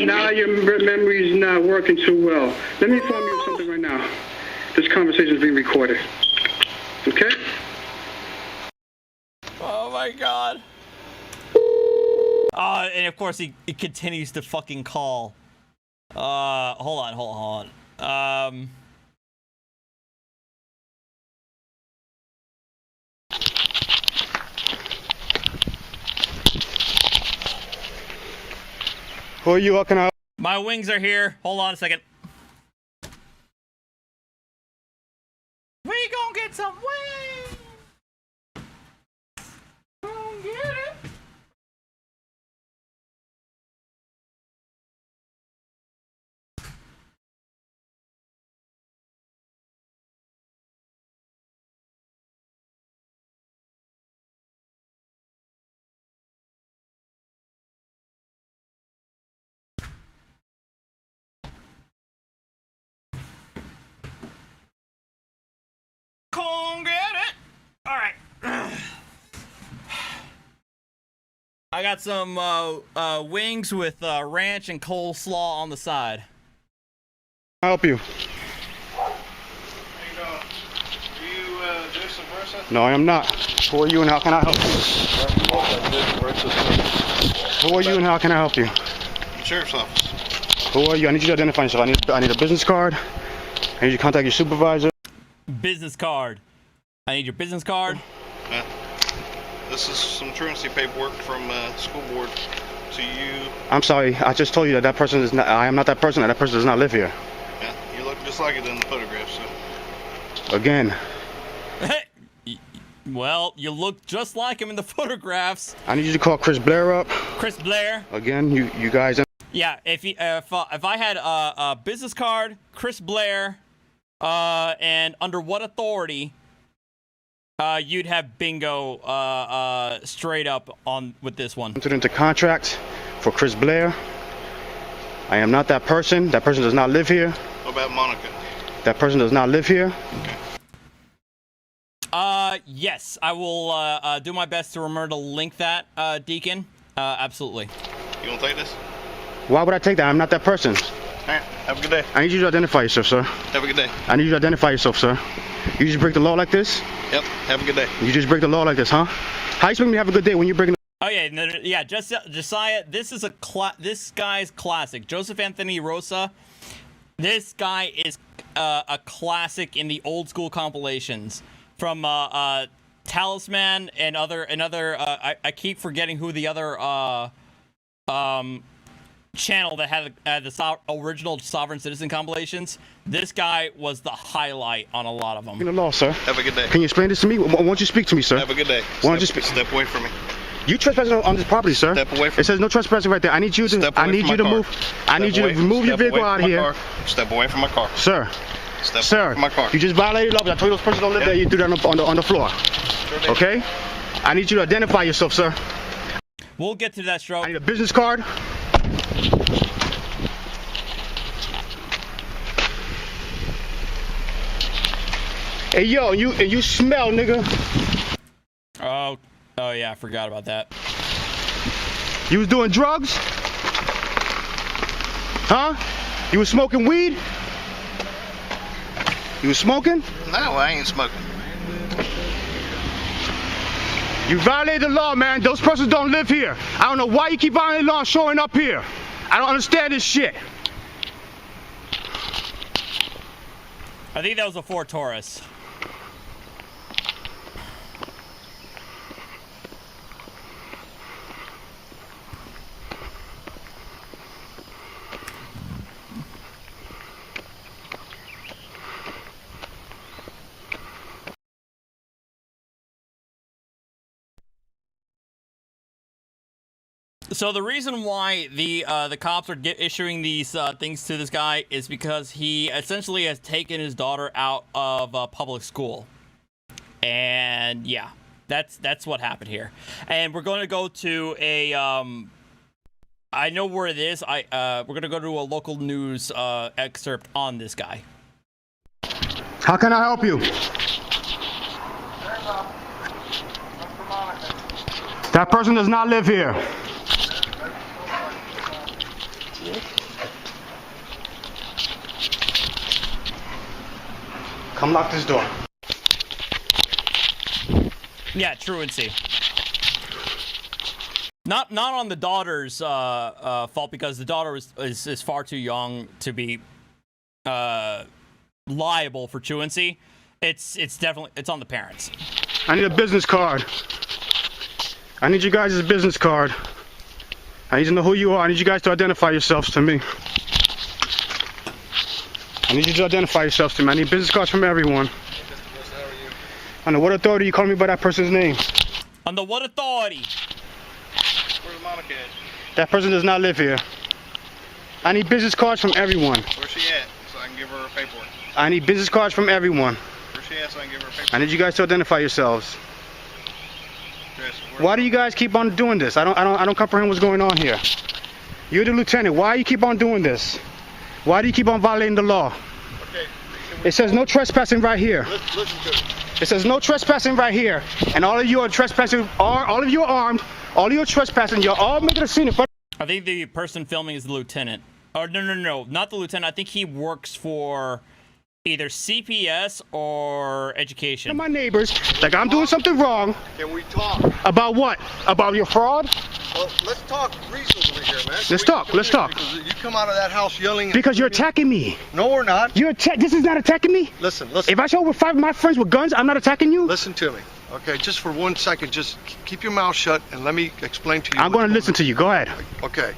Now your memory's not working too well. Let me inform you of something right now. This conversation is being recorded. Okay? Oh my god. And of course he continues to fucking call. Hold on. Who are you? How can I? My wings are here. Hold on a second. We gonna get some wings. Gonna get it. Come get it. All right. I got some wings with ranch and coleslaw on the side. I'll help you. How you doing? Are you Joseph Versa? No, I am not. Who are you and how can I help you? Who are you and how can I help you? Sheriff's office. Who are you? I need you to identify yourself. I need a business card. I need you to contact your supervisor. Business card. I need your business card. This is some truancy paperwork from school board to you. I'm sorry. I just told you that person is not. I am not that person. That person does not live here. Yeah, you look just like it in the photograph. So. Again. Well, you look just like him in the photographs. I need you to call Chris Blair up. Chris Blair. Again, you guys. Yeah, if I had a business card, Chris Blair, and under what authority, you'd have bingo straight up on with this one. Entered into contract for Chris Blair. I am not that person. That person does not live here. What about Monica? That person does not live here. Okay. Yes, I will do my best to remember to link that, Deacon. Absolutely. You want to take this? Why would I take that? I'm not that person. Have a good day. I need you to identify yourself, sir. Have a good day. I need you to identify yourself, sir. You just break the law like this? Yep. Have a good day. You just break the law like this, huh? How you expect me to have a good day when you're breaking? Oh yeah, yeah. Josiah, this is this guy's classic. Joseph Anthony Rosa. This guy is a classic in the old school compilations from Talisman and other. I keep forgetting who the other channel that had the original Sovereign Citizen compilations. This guy was the highlight on a lot of them. The law, sir. Have a good day. Can you explain this to me? Why don't you speak to me, sir? Have a good day. Why don't you speak? Step away from me. You trespassing on this property, sir. Step away from It says no trespassing right there. I need you to. I need you to move. I need you to move your vehicle out of here. Step away from my car. Sir. Step away from my car. You just violated law. I told you those persons don't live there. You do that on the floor. Okay. I need you to identify yourself, sir. We'll get to that, Stroke. I need a business card. Hey yo, you smell, nigga. Oh yeah, I forgot about that. You was doing drugs? Huh? You was smoking weed? You was smoking? No, I ain't smoking. You violated the law, man. Those persons don't live here. I don't know why you keep violating the law and showing up here. I don't understand this shit. I think that was a Ford Taurus. So the reason why the cops are issuing these things to this guy is because he essentially has taken his daughter out of public school, and yeah, that's what happened here. And we're going to go to a I know where it is. We're going to go to a local news excerpt on this guy. How can I help you? That person does not live here. Come lock this door. Yeah, truancy. Not on the daughter's fault, because the daughter is far too young to be liable for truancy. It's definitely on the parents. I need a business card. I need you guys' business card. I need to know who you are. I need you guys to identify yourselves to me. I need you to identify yourselves to me. I need business cards from everyone. Under what authority you call me by that person's name? Under what authority? Where's Monica at? That person does not live here. I need business cards from everyone. Where's she at? So I can give her her paperwork. I need business cards from everyone. Where's she at? So I can give her her paperwork. I need you guys to identify yourselves. Why do you guys keep on doing this? I don't comprehend what's going on here. You're the lieutenant. Why do you keep on doing this? Why do you keep on violating the law? Okay. It says no trespassing right here. Listen to me. It says no trespassing right here. And all of you are trespassing. All of you are armed. All of you are trespassing. You're all making a scene in front. I think the person filming is the lieutenant. Or no, not the lieutenant. I think he works for either CPS or education. My neighbors, like I'm doing something wrong. Can we talk? About what? About your fraud? Well, let's talk reasonably here, man. Let's talk. Let's talk. Because you come out of that house yelling. Because you're attacking me. No, we're not. This is not attacking me. Listen. If I show up with 5 of my friends with guns, I'm not attacking you. Listen to me. Okay, just for 1 second, just keep your mouth shut and let me explain to you. I'm going to listen to you. Go ahead. Okay.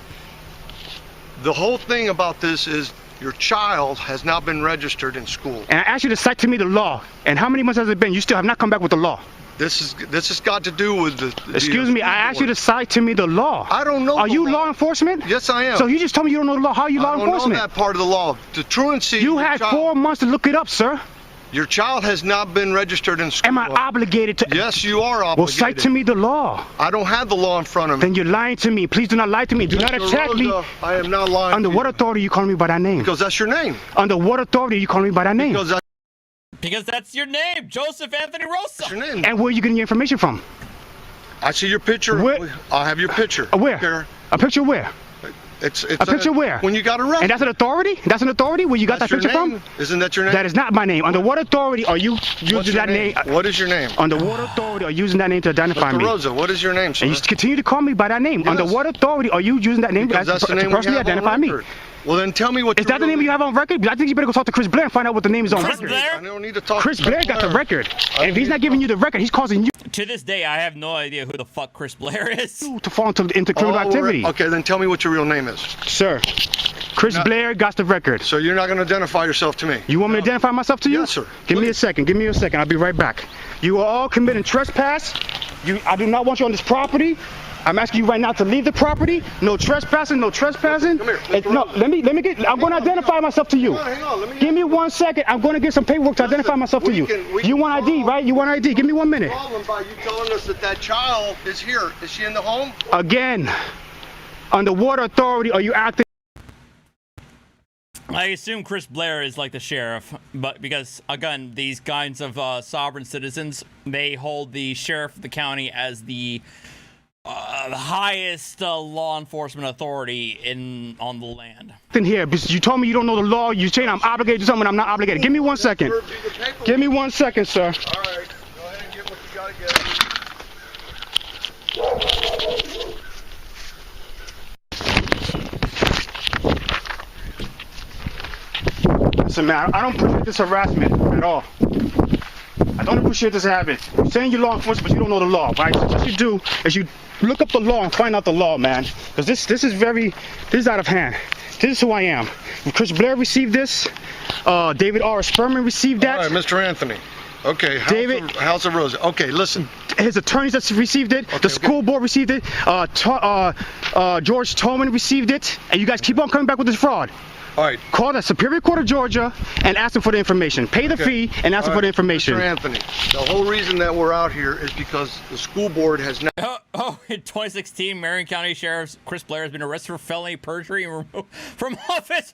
The whole thing about this is your child has not been registered in school. And I asked you to cite to me the law. And how many months has it been? You still have not come back with the law. This has got to do with the Excuse me, I asked you to cite to me the law. I don't know. Are you law enforcement? Yes, I am. So you just told me you don't know the law. How are you law enforcement? I don't know that part of the law. The truancy. You had 4 months to look it up, sir. Your child has not been registered in school. Am I obligated to? Yes, you are obligated. Well, cite to me the law. I don't have the law in front of me. Then you're lying to me. Please do not lie to me. Do not attack me. I am not lying. Under what authority are you calling me by that name? Because that's your name. Under what authority are you calling me by that name? Because that's your name, Joseph Anthony Rosa. That's your name. And where are you getting your information from? I see your picture. Where? I have your picture. Where? A picture where? It's a picture where? When you got arrested. And that's an authority? That's an authority where you got that picture from? Isn't that your name? That is not my name. Under what authority are you using that name? What is your name? Under what authority are you using that name to identify me? Mr. Rosa, what is your name, sir? And you continue to call me by that name. Yes. Under what authority are you using that name to personally identify me? Well, then tell me what. Is that the name you have on record? I think you better go talk to Chris Blair and find out what the name is on record. I don't need to talk. Chris Blair got the record. And if he's not giving you the record, he's causing you To this day, I have no idea who the fuck Chris Blair is. to fall into criminal activity. Okay, then tell me what your real name is. Sir, Chris Blair got the record. So you're not going to identify yourself to me? You want me to identify myself to you? Yes, sir. Give me a second. Give me a second. I'll be right back. You are all committing trespass. I do not want you on this property. I'm asking you right now to leave the property. No trespassing, no trespassing. Come here. No, let me get, I'm going to identify myself to you. Hang on, Give me 1 second. I'm going to get some paperwork to identify myself to you. You want ID, right? You want ID. Give me 1 minute. Problem by you telling us that child is here. Is she in the home? Again, under what authority are you acting? I assume Chris Blair is like the sheriff, but because, again, these kinds of sovereign citizens, they hold the sheriff of the county as the highest law enforcement authority on the land. In here, because you told me you don't know the law. You're saying I'm obligated to something I'm not obligated. Give me 1 second. Give me 1 second, sir. All right, go ahead and get what you got to get. Listen, man, I don't appreciate this harassment at all. I don't appreciate this habit. You're saying you're law enforcement, but you don't know the law, right? So what you do is you look up the law and find out the law, man. Because this is out of hand. This is who I am. Chris Blair received this. David R. Sperman received that. All right, Mr. Anthony. Okay, House of Rosa. Okay, listen. His attorneys that received it. The school board received it. George Tolman received it. And you guys keep on coming back with this fraud. All right. Call the Superior Court of Georgia and ask them for the information. Pay the fee and ask them for the information. Mr. Anthony, the whole reason that we're out here is because the school board has now... In 2016, Marion County Sheriff Chris Blair has been arrested for felony perjury and removed from office.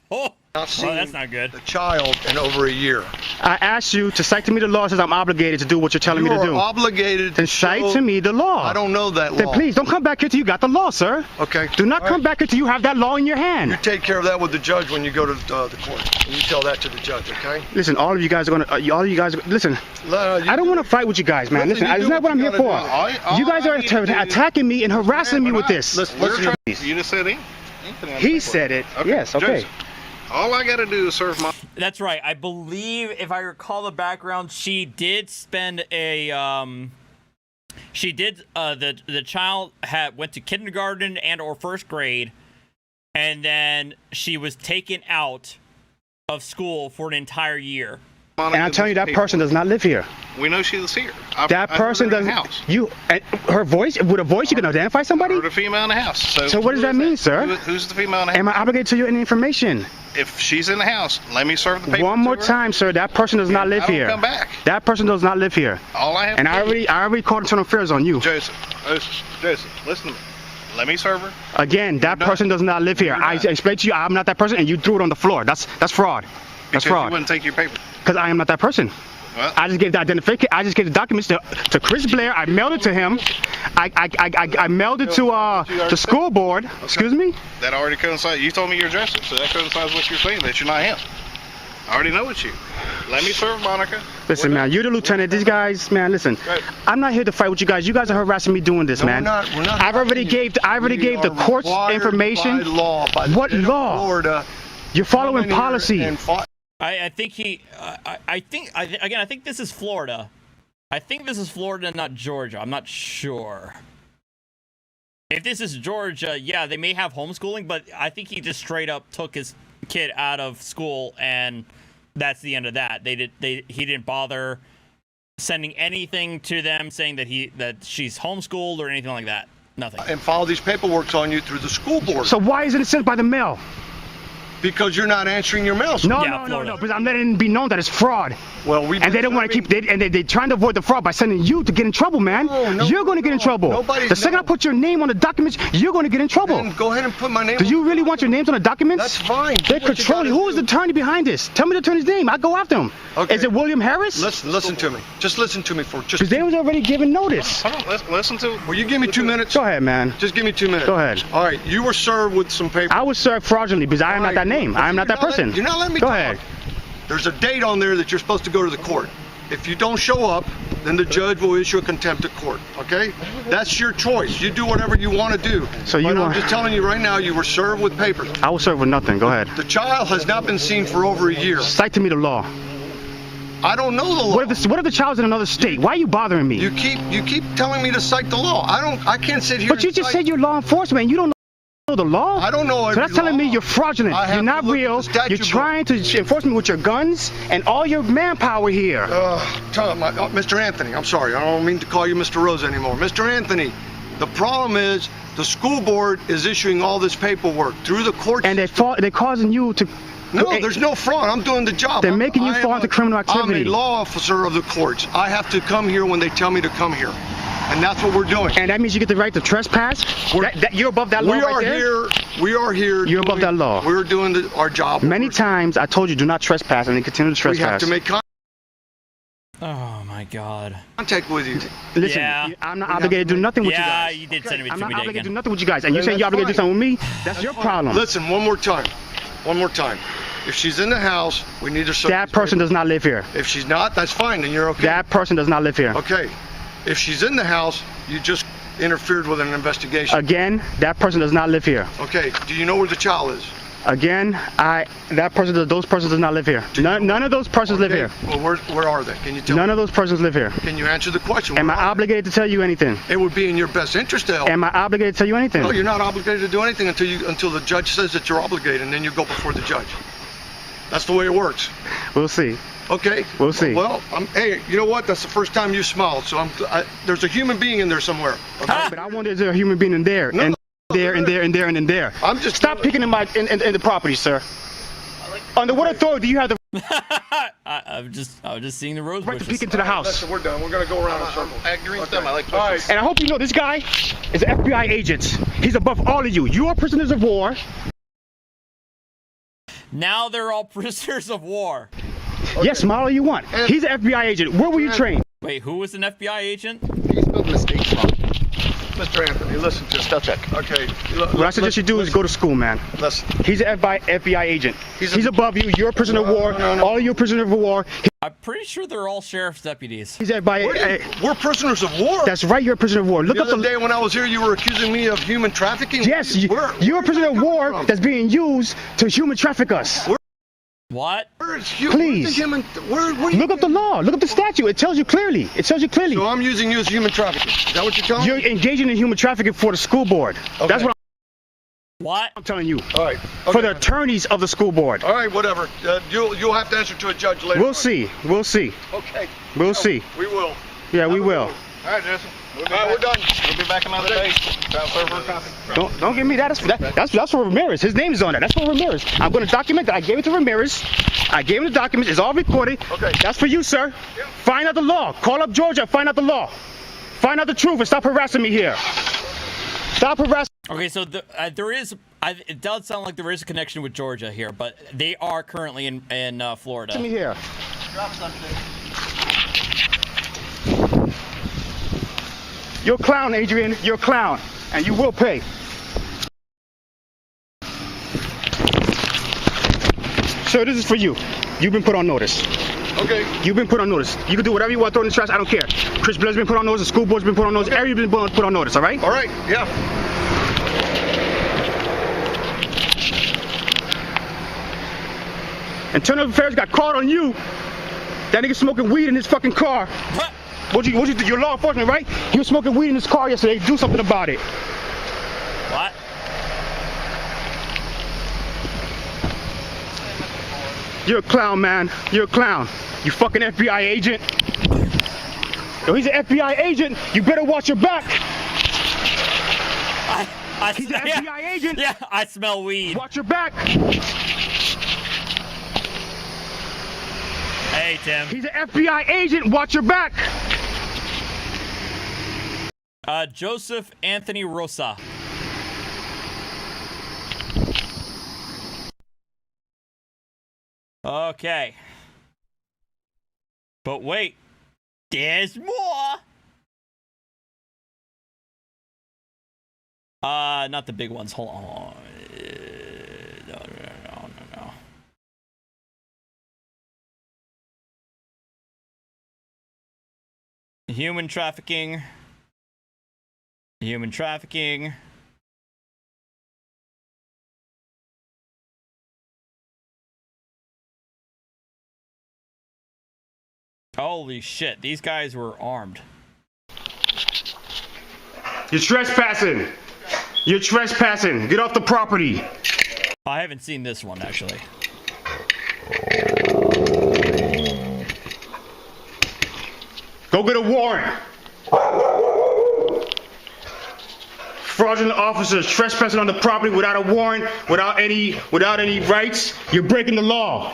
That's not good. The child in over a year. I asked you to cite to me the law, says I'm obligated to do what you're telling me to do. You are obligated to cite to me the law. I don't know that law. Then please, don't come back here till you got the law, sir. Okay. Do not come back here till you have that law in your hand. You take care of that with the judge when you go to the court. And you tell that to the judge, okay? Listen, all of you guys are going to, listen, I don't want to fight with you guys, man. Listen, that's not what I'm here for. You guys are attacking me and harassing me with this. Listen, you just said it. He said it. Yes, okay. All I gotta do is serve my... That's right. I believe, if I recall the background, she did spend a, the child went to kindergarten and or first grade, and then she was taken out of school for an entire year. And I'm telling you, that person does not live here. We know she was here. That person doesn't. Her voice, with a voice, you can identify somebody? Heard a female in the house. So what does that mean, sir? Who's the female in the house? Am I obligated to you any information? If she's in the house, let me serve the paper. One more time, sir. That person does not live here. Come back. That person does not live here. All I have. And I already called internal affairs on you. Joseph, listen to me. Let me serve her. Again, that person does not live here. I explained to you, I'm not that person, and you threw it on the floor. That's fraud. That's fraud. You wouldn't take your paper. Because I am not that person. Well, I just gave the identification. I just gave the documents to Chris Blair. I mailed it to him. I mailed it to the school board. Okay. Excuse me. That already coincides. You told me you're Joseph, so that coincides with what you're saying, that you're not him. I already know it's you. Let me serve Monica. Listen, man, you're the lieutenant. These guys, man, listen. Right. I'm not here to fight with you guys. You guys are harassing me doing this, man. We're not I already gave the court's information. By law, by the what law? Florida. You're following policy. I think I think this is Florida. I think this is Florida, not Georgia. I'm not sure. If this is Georgia, yeah, they may have homeschooling, but I think he just straight up took his kid out of school, and that's the end of that. He didn't bother sending anything to them saying that she's homeschooled or anything like that. Nothing. And follow these paperwork on you through the school board. So why isn't it sent by the mail? Because you're not answering your mail. No, because I'm letting it be known that it's fraud. Well, and they don't want to keep. They're trying to avoid the fraud by sending you to get in trouble, man. You're going to get in trouble. The second I put your name on the documents, you're going to get in trouble. Then go ahead and put my name. Do you really want your names on the documents? That's fine. They're controlling. Who is the attorney behind this? Tell me the attorney's name. I go after him. Okay. Is it William Harris? Listen to me. Just listen to me for just. Because they was already given notice. Hold on, listen to. Will you give me 2 minutes? Go ahead, man. Just give me 2 minutes. Go ahead. All right. You were served with some paper. I was served fraudulently because I am not that name. I am not that person. You're not letting me Go talk. ahead. There's a date on there that you're supposed to go to the court. If you don't show up, then the judge will issue a contempt of court. Okay? That's your choice. You do whatever you want to do. So but I'm just telling you right now, you were served with papers. I was served with nothing. Go ahead. The child has not been seen for over a year. Cite to me the law. I don't know the law. What if the child's in another state? Why are you bothering me? You keep telling me to cite the law. I can't sit here. But you just said you're law enforcement. You don't know the law. I don't know. So that's telling me you're fraudulent. You're not real. You're trying to enforce me with your guns and all your manpower here. Mr. Anthony, I'm sorry. I don't mean to call you Mr. Rose anymore. Mr. Anthony, the problem is the school board is issuing all this paperwork through the court. And they're causing you to. No, there's no fraud. I'm doing the job. They're making you fall into criminal activity. I'm a law officer of the courts. I have to come here when they tell me to come here. And that's what we're doing. And that means you get the right to trespass? You're above that law right there? We are here. You're above that law. We're doing our job. Many times I told you do not trespass and they continue to trespass. We have to make Oh my God. contact with you. Listen, I'm not obligated to do nothing with you guys. Yeah, you did send me to me. I'm not obligated to do nothing with you guys. And you're saying you're obligated to do something with me? That's your problem. Listen, one more time. One more time. If she's in the house, we need her. That person does not live here. If she's not, that's fine. Then you're okay. That person does not live here. Okay. If she's in the house, you just interfered with an investigation. Again, that person does not live here. Okay. Do you know where the child is? Again, those persons does not live here. None of those persons live here. Well, where are they? Can you tell me? None of those persons live here. Can you answer the question? Am I obligated to tell you anything? It would be in your best interest to help. Am I obligated to tell you anything? No, you're not obligated to do anything until the judge says that you're obligated, and then you go before the judge. That's the way it works. We'll see. Okay. We'll see. Well, hey, you know what? That's the first time you smiled. So there's a human being in there somewhere. Okay? But I wonder, is there a human being in there? No, there, and there, and there, and in there. I'm just stop picking in the property, sir. Under what authority do you have the I was just seeing the rose right to peek into the house? Listen, we're done. We're gonna go around in circles. I agree with them. I like questions. And I hope you know this guy is an FBI agent. He's above all of you. You are prisoners of war. Now they're all prisoners of war. Okay. Yes, smile all you want. He's an FBI agent. Where were you trained? Wait, who was an FBI agent? He spelled mistakes wrong. Mr. Anthony, listen to Spell check. Okay. What I suggest you do is go to school, man. Listen. He's an FBI agent. He's above you. You're a prisoner of war. No. All of you are prisoners of war. I'm pretty sure they're all sheriff's deputies. He's FBI. We're prisoners of war. That's right. You're a prisoner of war. Look the up other day when I was here, you were accusing me of human trafficking. Yes, you're a prisoner of war that's being used to human traffic us. What? Please. Look up the law. Look up the statute. It tells you clearly. So I'm using you as human trafficking. Is that what you're telling me? You're engaging in human trafficking for the school board. Okay. That's what I'm telling you. All right. Okay. For the attorneys of the school board. All right, whatever. You'll have to answer to a judge later. We'll see. Okay. We'll see. We will. Yeah, we will. All right, Jason. All right, we're done. We'll be back another day. Don't give me that. That's for Ramirez. His name is on that. That's for Ramirez. I'm going to document that. I gave it to Ramirez. I gave him the documents. It's all recorded. Okay. That's for you, sir. Yeah. Find out the law. Call up Georgia. Find out the law. Find out the truth and stop harassing me here. Stop harassing. Okay, so there is. It does sound like there is a connection with Georgia here, but they are currently in Florida. Let me here. Drop something. You're a clown, Adrian. You're a clown. And you will pay. Sir, this is for you. You've been put on notice. Okay. You've been put on notice. You can do whatever you want, throw in the trash. I don't care. Chris Blair's been put on notice. The school board's been put on notice. Okay. Everybody's been put on notice, all right? All right, yeah. Internal Affairs got caught on you. That nigga smoking weed in his fucking car. What you do? You're law enforcement, right? He was smoking weed in his car yesterday. Do something about it. What? You're a clown, man. You're a clown. You fucking FBI agent. Yo, he's an FBI agent. You better watch your back. He's an FBI agent. Yeah, I smell weed. Watch your back. Hey, Tim. He's an FBI agent. Watch your back. Joseph Anthony Rosa. Okay. But wait. There's more. Not the big ones. Hold on. No. Human trafficking. Holy shit, these guys were armed. You're trespassing. Get off the property. I haven't seen this one, actually. Go get a warrant. Fraudulent officers trespassing on the property without a warrant, without any rights. You're breaking the law.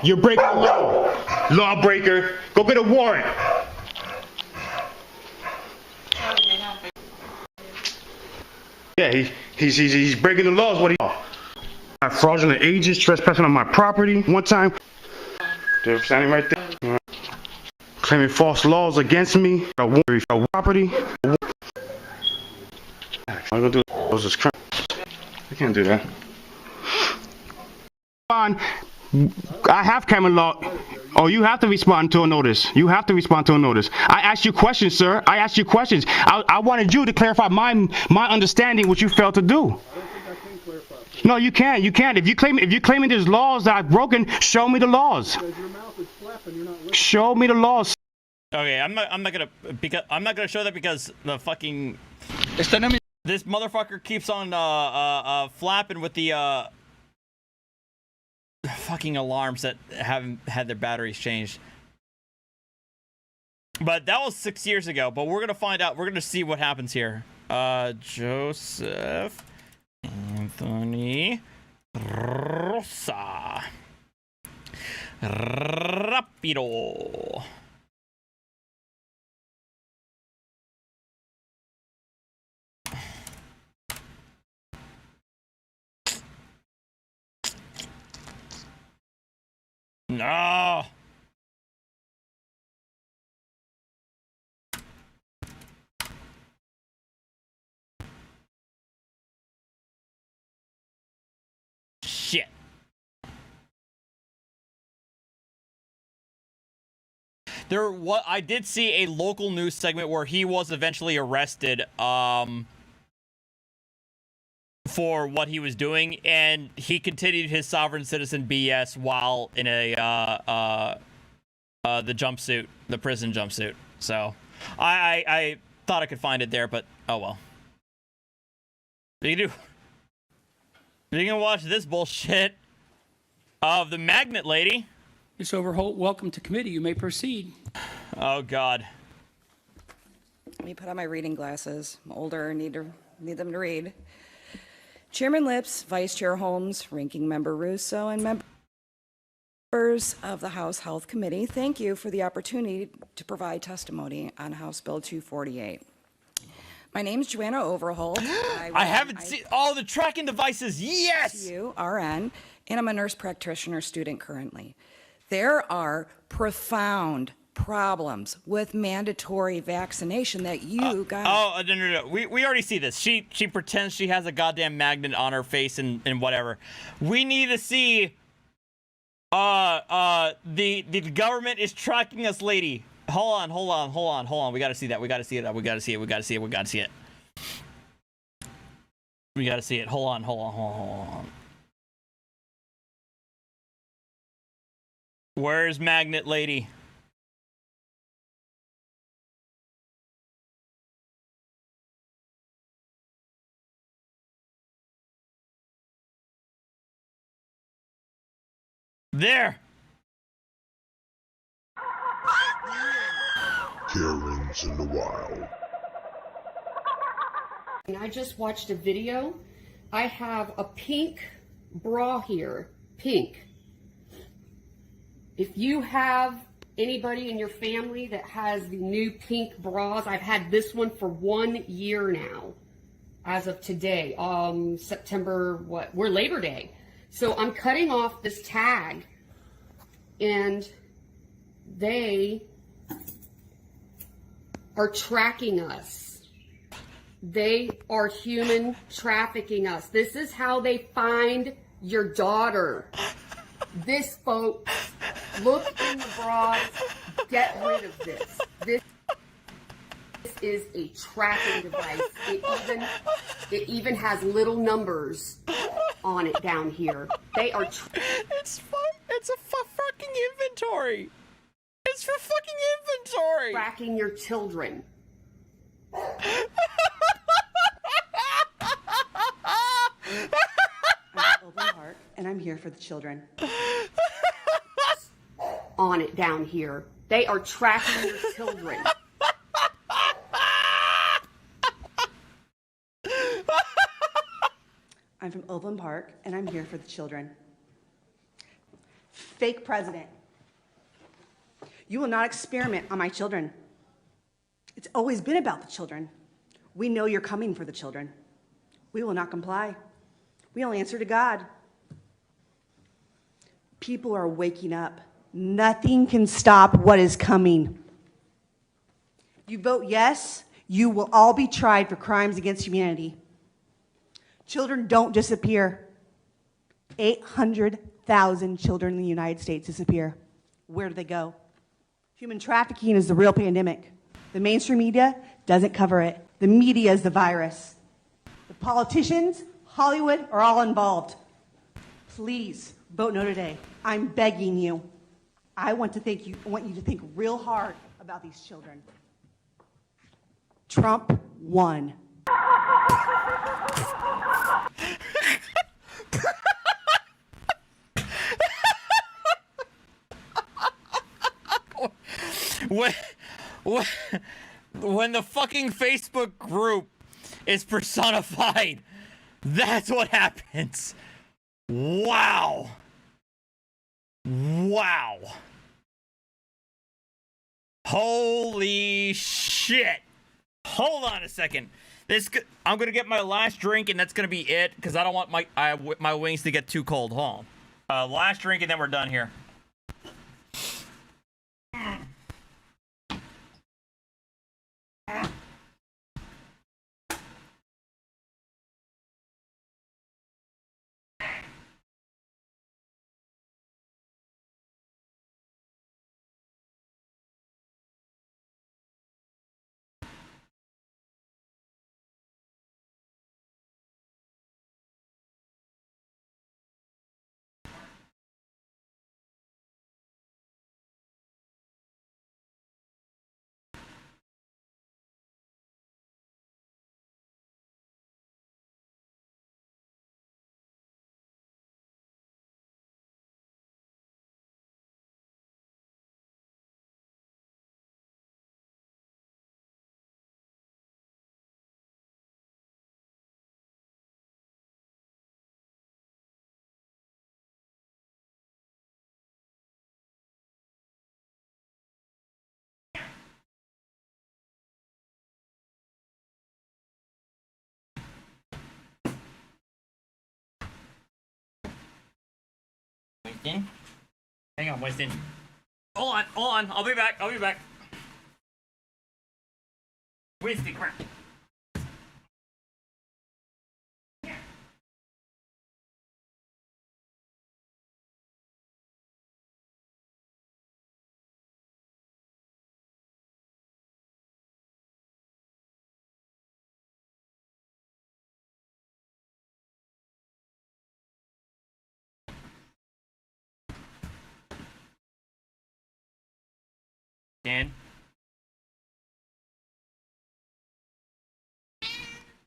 Lawbreaker. Go get a warrant. Yeah, he's breaking the laws. What fraudulent agents trespassing on my property. One time, they're standing right there, claiming false laws against me. A property. I'm gonna do this crime. I can't do that. I have camera law. Oh, you have to respond to a notice. I asked you questions, sir. I wanted you to clarify my understanding, which you failed to do. No, you can't. If you're claiming there's laws that I've broken, show me the laws. Show me the laws. Okay, I'm not gonna show that because the fucking this motherfucker keeps on flapping with the fucking alarms that haven't had their batteries changed. But that was 6 years ago. But we're gonna find out. We're gonna see what happens here. Joseph Anthony Rosa. Rapido. No. Shit. I did see a local news segment where he was eventually arrested for what he was doing, and he continued his sovereign citizen BS while in the jumpsuit, the prison jumpsuit. So I thought I could find it there, but oh well. You can watch this bullshit of the magnet lady. Ms. Overholt, welcome to committee. You may proceed. Oh God. Let me put on my reading glasses. I'm older, need them to read. Chairman Lips, Vice Chair Holmes, Ranking Member Russo, and members of the House Health Committee, thank you for the opportunity to provide testimony on House Bill 248. My name is Joanna Overholt. I haven't seen all the tracking devices. Yes! You, RN, and I'm a nurse practitioner student currently. There are profound problems with mandatory vaccination that you guys... No. We already see this. She pretends she has a goddamn magnet on her face and whatever. We need to see the government is tracking us, lady. Hold on. We gotta see that. We gotta see it. Hold on. Where's magnet lady? There. Karens in the wild. I just watched a video. I have a pink bra here. Pink. If you have Anybody in your family that has the new pink bras? I've had this one for 1 year now, as of today, September, we're Labor Day. So I'm cutting off this tag, and they are tracking us. They are human trafficking us. This is how they find your daughter. This, folks, look in the bras, get rid of this. This is a tracking device. It even has little numbers on it down here. They are. It's a fucking inventory. It's for fucking inventory. Tracking your children. I'm Open Heart, and I'm here for the children. On it down here. They are tracking your children. I'm from Overland Park, and I'm here for the children. Fake president. You will not experiment on my children. It's always been about the children. We know you're coming for the children. We will not comply. We will answer to God. People are waking up. Nothing can stop what is coming. You vote yes, you will all be tried for crimes against humanity. Children don't disappear. 800,000 children in the United States disappear. Where do they go? Human trafficking is the real pandemic. The mainstream media doesn't cover it. The media is the virus. The politicians, Hollywood, are all involved. Please vote no today. I'm begging you. I want you to think real hard about these children. Trump won. When the fucking Facebook group is personified, that's what happens. Wow. Wow. Holy shit. Hold on a second. I'm gonna get my last drink and that's gonna be it because I don't want my wings to get too cold. Hold on. Last drink and then we're done here. Winston? Hang on, Winston. Hold on. I'll be back. Winston, crap. Dan?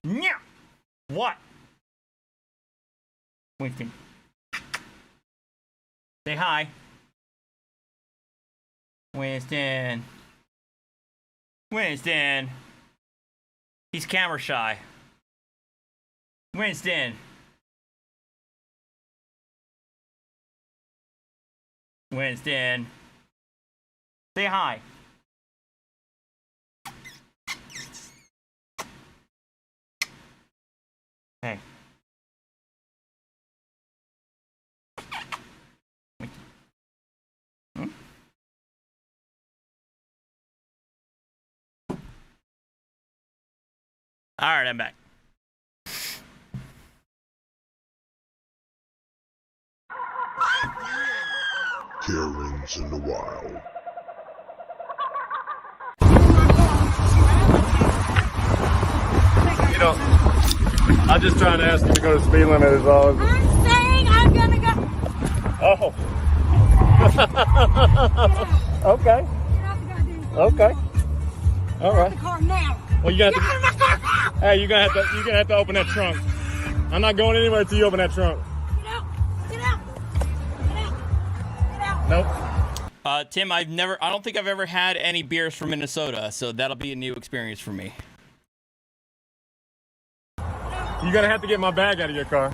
Yeah. What? Winston. Say hi. Winston. He's camera shy. Winston. Say hi. Hey. Hmm? All right, I'm back. Karens in the wild. You know, I'm just trying to ask you to go to speed limit is all. I'm saying I'm gonna go. Oh. Okay. Okay. All right. Car now. Well, you got to. Hey, you're gonna have to open that trunk. I'm not going anywhere until you open that trunk. Get out. Nope. Tim, I don't think I've ever had any beers from Minnesota, so that'll be a new experience for me. You're gonna have to get my bag out of your car.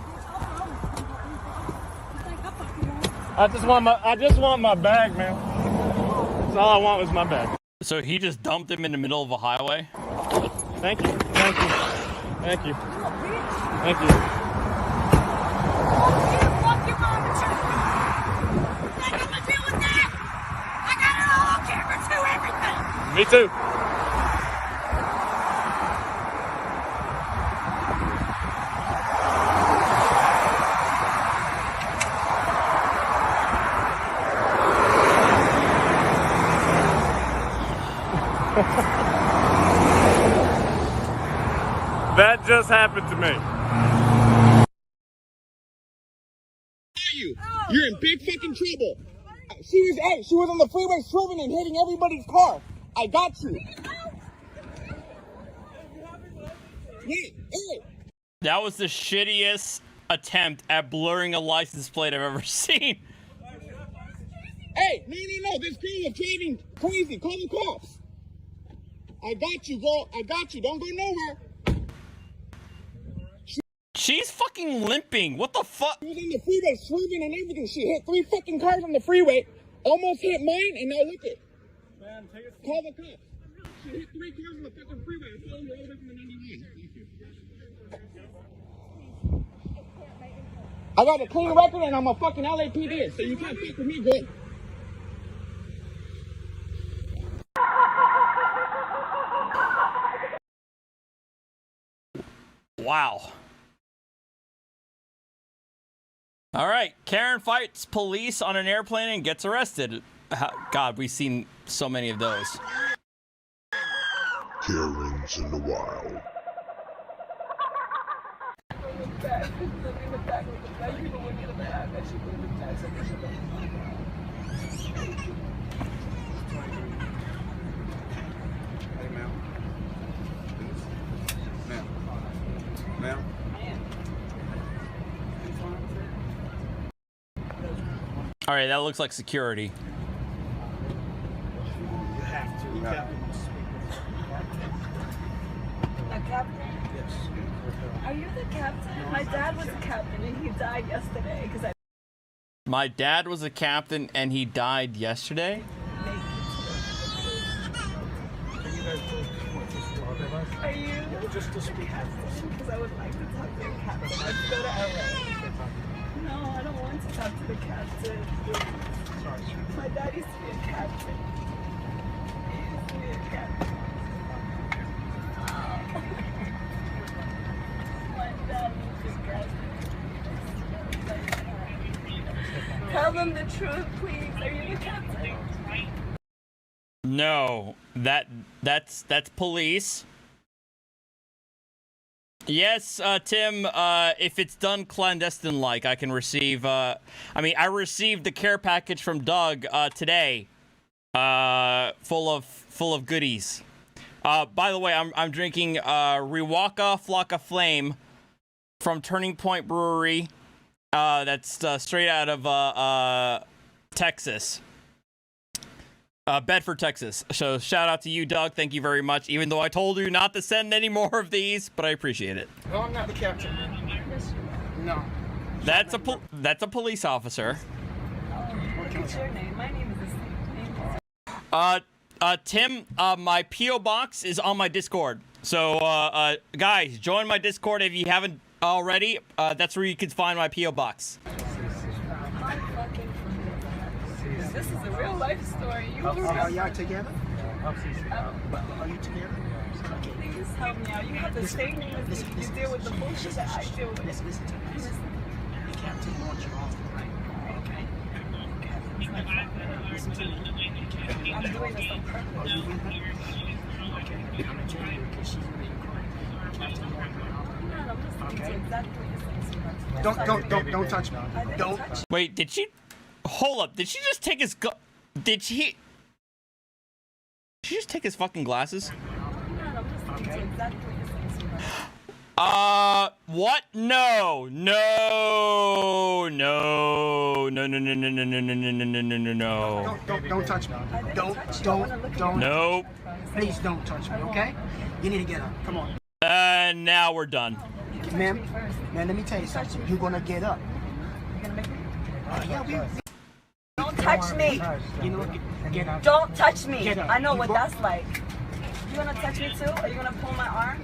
I just want my bag, man. That's all I want was my bag. So he just dumped him in the middle of a highway? Thank you. Thank you. Thank you. Thank you. Me too. That just happened to me. You're in big fucking trouble. She was on the freeway swerving and hitting everybody's car. I got you. That was the shittiest attempt at blurring a license plate I've ever seen. Hey, no, this girl is driving crazy. Call the cops. I got you, girl. I got you. Don't go nowhere. She's fucking limping. What the fuck? She was on the freeway swerving and everything. She hit 3 fucking cars on the freeway, almost hit mine, and now look it. Man, call the cops. She hit 3 cars on the fucking freeway. I'm telling you all the way from the 99. Thank you. I got a clean record and I'm a fucking LAPD, so you can't fuck with me, good. Wow. All right, Karen fights police on an airplane and gets arrested. God, we've seen so many of those. Karens in the wild. Ma'am. All right, that looks like security. You have to. A captain? Yes. Are you the captain? My dad was a captain and he died yesterday because I. My dad was a captain and he died yesterday? Are you? Just to speak. Because I would like to talk to the captain. Let's go to LA. No, I don't want to talk to the captain. My dad used to be a captain. He used to be a captain. My dad was a captain. Tell them the truth, please. Are you the captain? No, that's police. Yes, Tim, if it's done clandestine-like, I can receive, I received the care package from Doug, today, full of goodies. By the way, I'm drinking, Riwaka Flocka Flame from Turning Point Brewery, that's, straight out of, Texas. Bedford, Texas. So shout out to you, Doug. Thank you very much. Even though I told you not to send any more of these, but I appreciate it. No, I'm not the captain. No. That's a police officer. What's your name? My name is the same name. Tim, my P.O. box is on my Discord. So, guys, join my Discord if you haven't already. That's where you can find my P.O. box. This is a real life story. Are y'all together? Are you together? Please help me out. You have the same name as me. You deal with the bullshit that I deal with. Listen to me. The captain wants you off the plane. Okay? Listen to me. I'm doing this on purpose. Are you with her? Okay. I'm going to tell you because she's really important. Captain wants you off the plane. I'm listening to exactly what you're saying. Don't touch me. Don't. Wait, did she... Hold up, did she just take his Did she just take his fucking glasses? What? No. Don't touch me. Don't. Nope. Please don't touch me, okay? You need to get up. Come on. Now we're done. Ma'am, let me tell you something. You're gonna get up. Don't touch me. You know, get up. Don't touch me. Get up. I know what that's like. You gonna touch me too? Are you gonna pull my arm?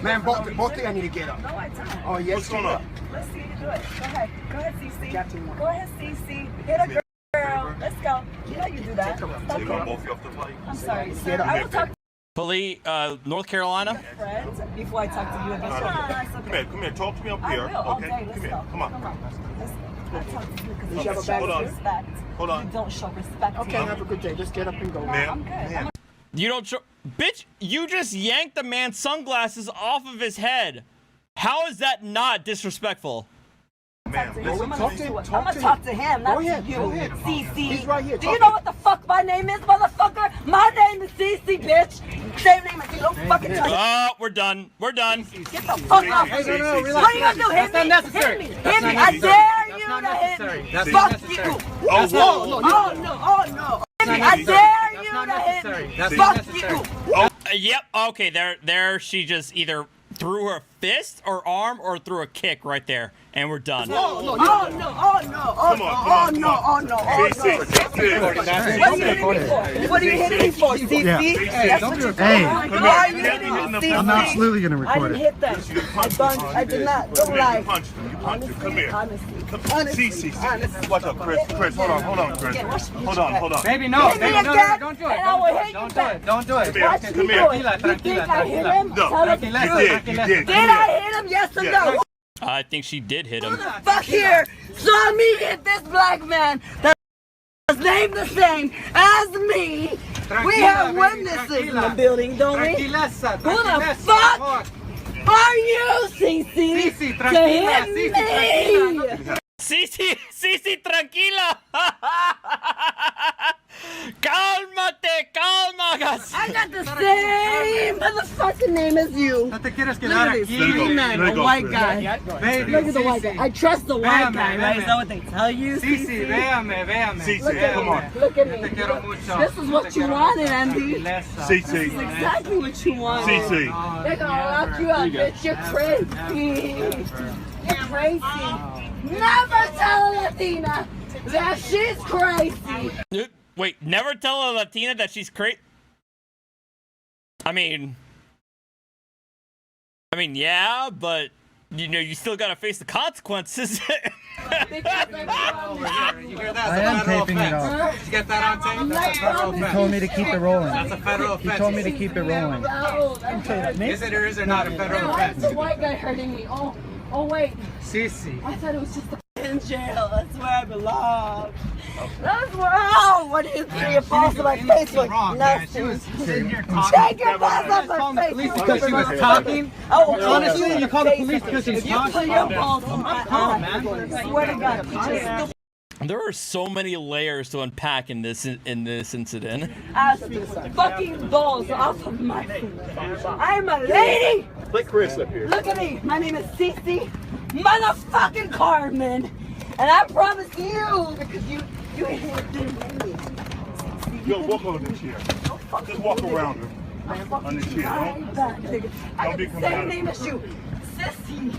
Man, both of you need to get up. No, I don't. Oh, yes, What's going on? Let's see you do it. Go ahead. Go ahead, CC. Go ahead, CC. Hit a girl. Let's go. You know you do that. Stop it. I'm sorry, sir. I will talk to Police, North Carolina. friends before I talk to you again. Come here, talk to me up here. I will all Okay, day. Let's come here, go. come on. I talk to you because You have a you bag show of respect. Hold on. You don't show respect. Okay, have a good day. Just get up and go. I'm good. You don't show... Bitch, you just yanked the man's sunglasses off of his head. How is that not disrespectful? I'm gonna talk to him, not to you. CC. He's right here. Do you know what the fuck my name is, motherfucker? My name is CC, bitch. Same name as you. Don't fucking touch me. Oh, we're done. We're done. Get the fuck off. Hey, no, relax. What are you gonna do? Hit me? Hit me. Hit me. I dare you to hit me. Fuck you. Oh no. Hit me. I dare you to hit me. Fuck you. Yep. Okay. There. She just either threw her fist or arm or threw a kick right there, and we're done. Oh no. What are you hitting me for, CC? Hey, Why are you hitting me, CC? I'm absolutely gonna I record didn't it. hit them. I did not. Don't lie. You punched him. Come here. Honestly. See. Watch out, Chris. Chris, hold on, Chris. Hold on. Baby, no. Hit me again, Don't do and I will hit you back. Don't do it. Watch me do it. You think I hit him? Tell us the truth. You did. Did I hit him? Yes or no? I think she did hit him. Who the fuck here saw me hit this black man that's named the same as me? We have witnesses in the building, don't we? Who the fuck are you, CC, to hit me? Cici, tranquila. Calma. I got the same motherfucking name as you. No te quieres Look quedar at this aquí. green man, a white guy. Baby, Look at the white guy. I trust the white guy, right? véame. Is that what they tell you? Sí, véame. Look at me. Look at me. Te quiero mucho. This is what you wanted, Andy. This CC. is exactly what you wanted. CC. They're gonna lock you up, bitch. You're crazy. You're crazy. Never tell a Latina that she's crazy. Wait, never tell a Latina that she's crazy. I mean, yeah, but you still gotta face the consequences. You hear that? I am taping it off. Did you get that on tape? That's a federal offense. He told me to keep it rolling. That's a federal offense. He told me to keep it rolling. Is it or is it not a federal Why is offense? the white guy hurting me? Oh wait. Cici. I thought it was just in jail. That's where I belong. That's where. Oh, what do you think? Your balls on my face look nasty. She was sitting here talking. Take your balls off my face. Because she was talking? Oh, honestly, you call the police because she was you put talking? your balls on my calm, eyes. man. I swear to God, you just There are so many layers to unpack in this incident. ass fucking balls off of my feet. I'm a lady. Let Chris up here. Look at me. My name is Cece motherfucking Carmen. And I promise you, because you didn't me. Yo, walk over the chair. Just walk around her. On the chair. I got the same name as you. Sissy.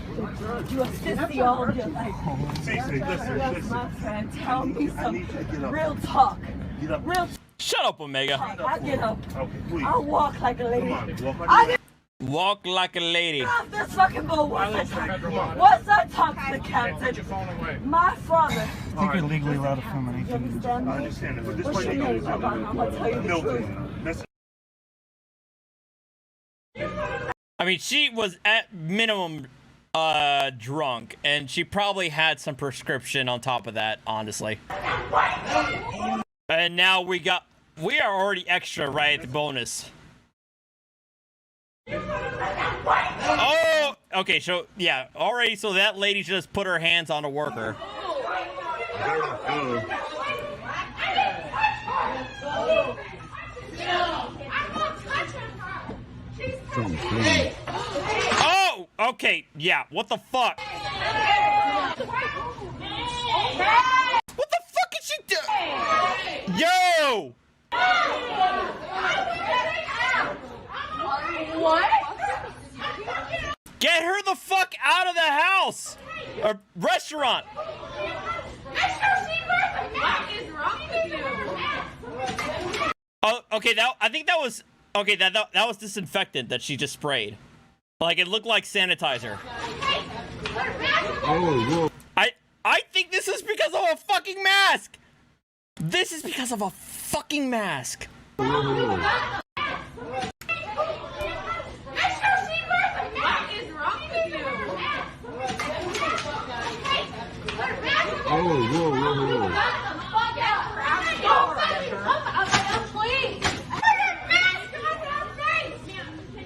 You a sissy all your life. Cece, listen. My friend, tell me some real talk. Real Shut up, Omega. I get up. Okay, please. I walk like a lady. Come on, walk like I a get Walk like a lady. off this fucking boat once I talk to the captain. My father. I think you're legally allowed to film anything. I understand it, but this What's might your be name, Baba? I'm gonna tell you the truth. Milton. That's I mean, she was at minimum drunk, and she probably had some prescription on top of that, honestly. And now we are already extra right at the bonus. Oh, okay, so yeah, already, so that lady just put her hands on a worker. Oh, okay, yeah, what the fuck? What the fuck is she doing? Yo! What? Get her the fuck out of the house! Or restaurant! What is wrong with you? Oh, okay, I think that was... Okay, that was disinfectant that she just sprayed. Like, it looked like sanitizer. Oh, I think this is because of a fucking mask! This is because of a fucking mask!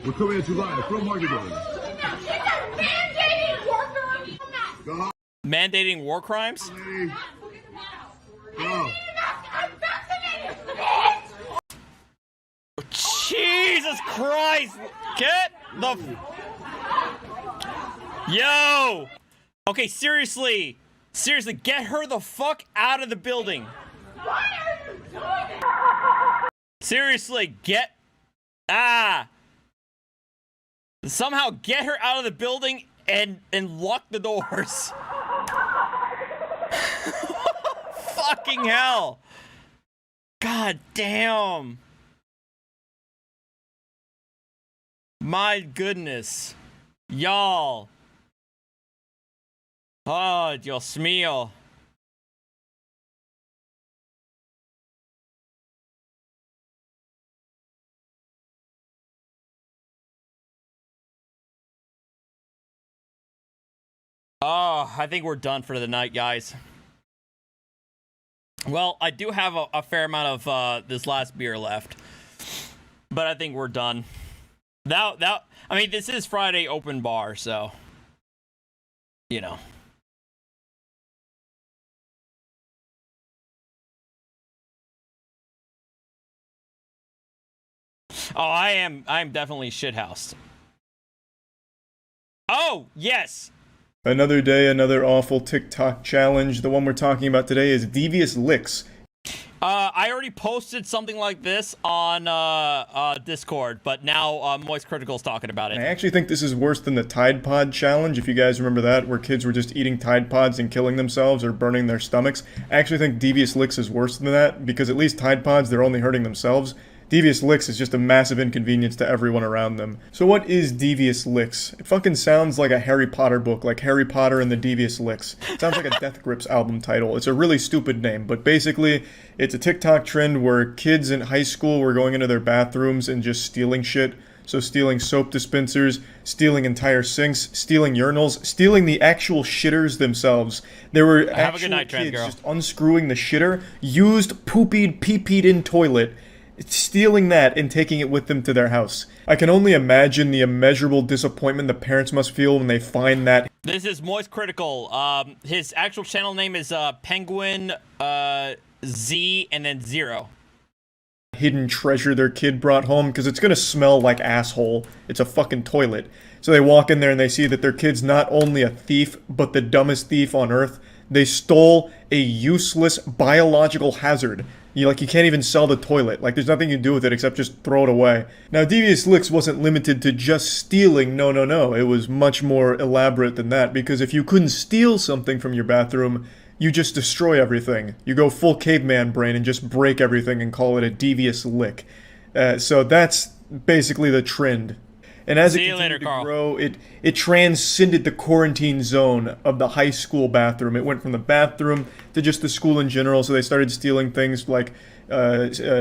We're coming at you live from Margaret. Mandating war crimes? Jesus Christ! Get the... Yo! Okay, seriously, get her the fuck out of the building. Seriously, somehow get her out of the building and lock the doors. Fucking hell. God damn. My goodness. Y'all. Oh, Dios mío. Oh, I think we're done for the night, guys. Well, I do have a fair amount of this last beer left, but I think we're done. I mean, this is Friday open bar, so, you know. Oh, I'm definitely shithoused. Oh, yes. Another day, another awful TikTok challenge. The one we're talking about today is Devious Licks. I already posted something like this on Discord, but now Moist Critical's talking about it. I actually think this is worse than the Tide Pod challenge, if you guys remember that, where kids were just eating Tide Pods and killing themselves or burning their stomachs. I actually think Devious Licks is worse than that, because at least Tide Pods, they're only hurting themselves. Devious Licks is just a massive inconvenience to everyone around them. So what is Devious Licks? It fucking sounds like a Harry Potter book, like Harry Potter and the Devious Licks. It sounds like a Death Grips album title. It's a really stupid name, but basically, it's a TikTok trend where kids in high school were going into their bathrooms and just stealing shit. So stealing soap dispensers, stealing entire sinks, stealing urinals, stealing the actual shitters themselves. There were actual kids just unscrewing the shitter, used poopied, pee-peed in toilet, stealing that and taking it with them to their house. I can only imagine the immeasurable disappointment the parents must feel when they find that. This is Moist Critical. His actual channel name is Penguin Z and then 0. Hidden treasure their kid brought home, because it's gonna smell like asshole. It's a fucking toilet. So they walk in there and they see that their kid's not only a thief, but the dumbest thief on earth. They stole a useless biological hazard. You can't even sell the toilet. Like, there's nothing you can do with it except just throw it away. Now, Devious Licks wasn't limited to just stealing. No. It was much more elaborate than that, because if you couldn't steal something from your bathroom, you just destroy everything. You go full caveman brain and just break everything and call it a devious lick. So that's basically the trend. And as it continued to grow, it transcended the quarantine zone of the high school bathroom. It went from the bathroom to just the school in general, so they started stealing things like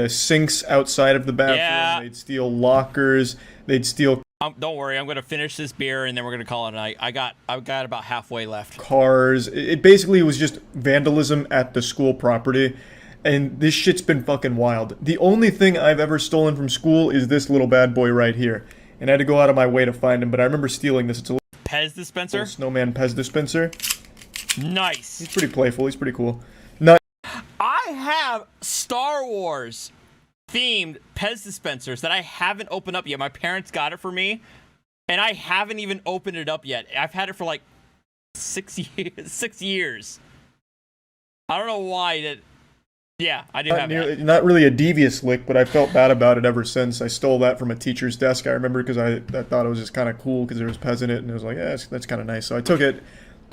sinks outside of the bathroom. Yeah. They'd steal lockers. They'd steal... Don't worry, I'm going to finish this beer, and then we're going to call it a night. I've got about halfway left. Cars. It basically was just vandalism at the school property. And this shit's been fucking wild. The only thing I've ever stolen from school is this little bad boy right here. And I had to go out of my way to find him, but I remember stealing this. It's a Pez dispenser? little snowman Pez dispenser. Nice. He's pretty playful. He's pretty cool. I have Star Wars themed Pez dispensers that I haven't opened up yet. My parents got it for me, and I haven't even opened it up yet. I've had it for like 6 years. 6 years. I don't know why that. Yeah, I do have that. Not really a devious lick, but I felt bad about it ever since. I stole that from a teacher's desk. I remember because I thought it was just kind of cool because there was Pez in it, and it was like, yeah, that's kind of nice. So I took it.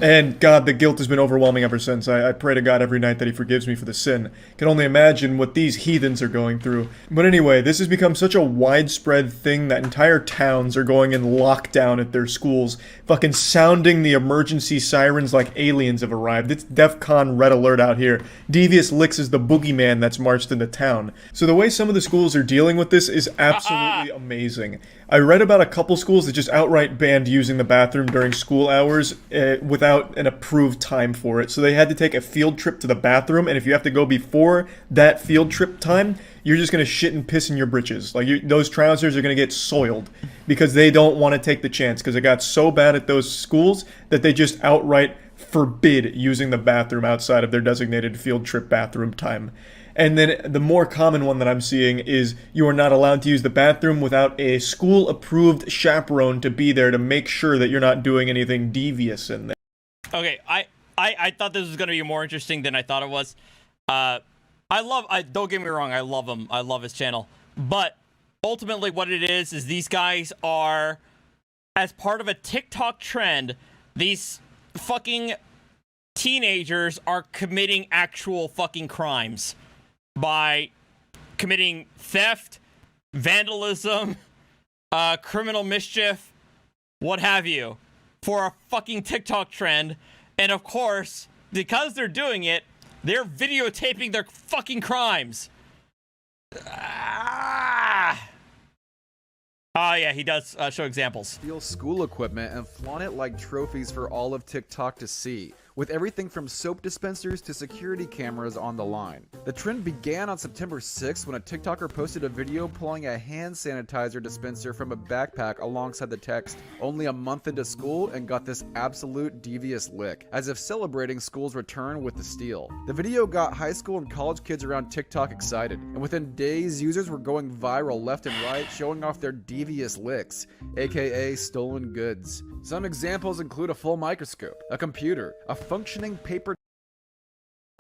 And God, the guilt has been overwhelming ever since. I pray to God every night that he forgives me for the sin. Can only imagine what these heathens are going through. But anyway, this has become such a widespread thing that entire towns are going in lockdown at their schools, fucking sounding the emergency sirens like aliens have arrived. It's DEFCON red alert out here. Devious Licks is the boogeyman that's marched into town. So the way some of the schools are dealing with this is absolutely amazing. I read about a couple schools that just outright banned using the bathroom during school hours without an approved time for it. So they had to take a field trip to the bathroom, and if you have to go before that field trip time, you're just going to shit and piss in your britches. Like, those trousers are going to get soiled because they don't want to take the chance because it got so bad at those schools that they just outright forbid using the bathroom outside of their designated field trip bathroom time. And then the more common one that I'm seeing is you are not allowed to use the bathroom without a school-approved chaperone to be there to make sure that you're not doing anything devious in there. Okay, I thought this was going to be more interesting than I thought it was. Don't get me wrong, I love him. I love his channel. But ultimately what it is these guys are, as part of a TikTok trend, these fucking teenagers are committing actual fucking crimes by committing theft, vandalism, criminal mischief, what have you, for a fucking TikTok trend. And of course, because they're doing it, they're videotaping their fucking crimes. Oh yeah, he does show examples. Steal school equipment and flaunt it like trophies for all of TikTok to see, with everything from soap dispensers to security cameras on the line. The trend began on September 6th when a TikToker posted a video pulling a hand sanitizer dispenser from a backpack alongside the text, "Only a month into school," and got this absolute devious lick, as if celebrating school's return with the steal. The video got high school and college kids around TikTok excited, and within days, users were going viral left and right, showing off their devious licks, aka stolen goods. Some examples include a full microscope, a computer, a functioning paper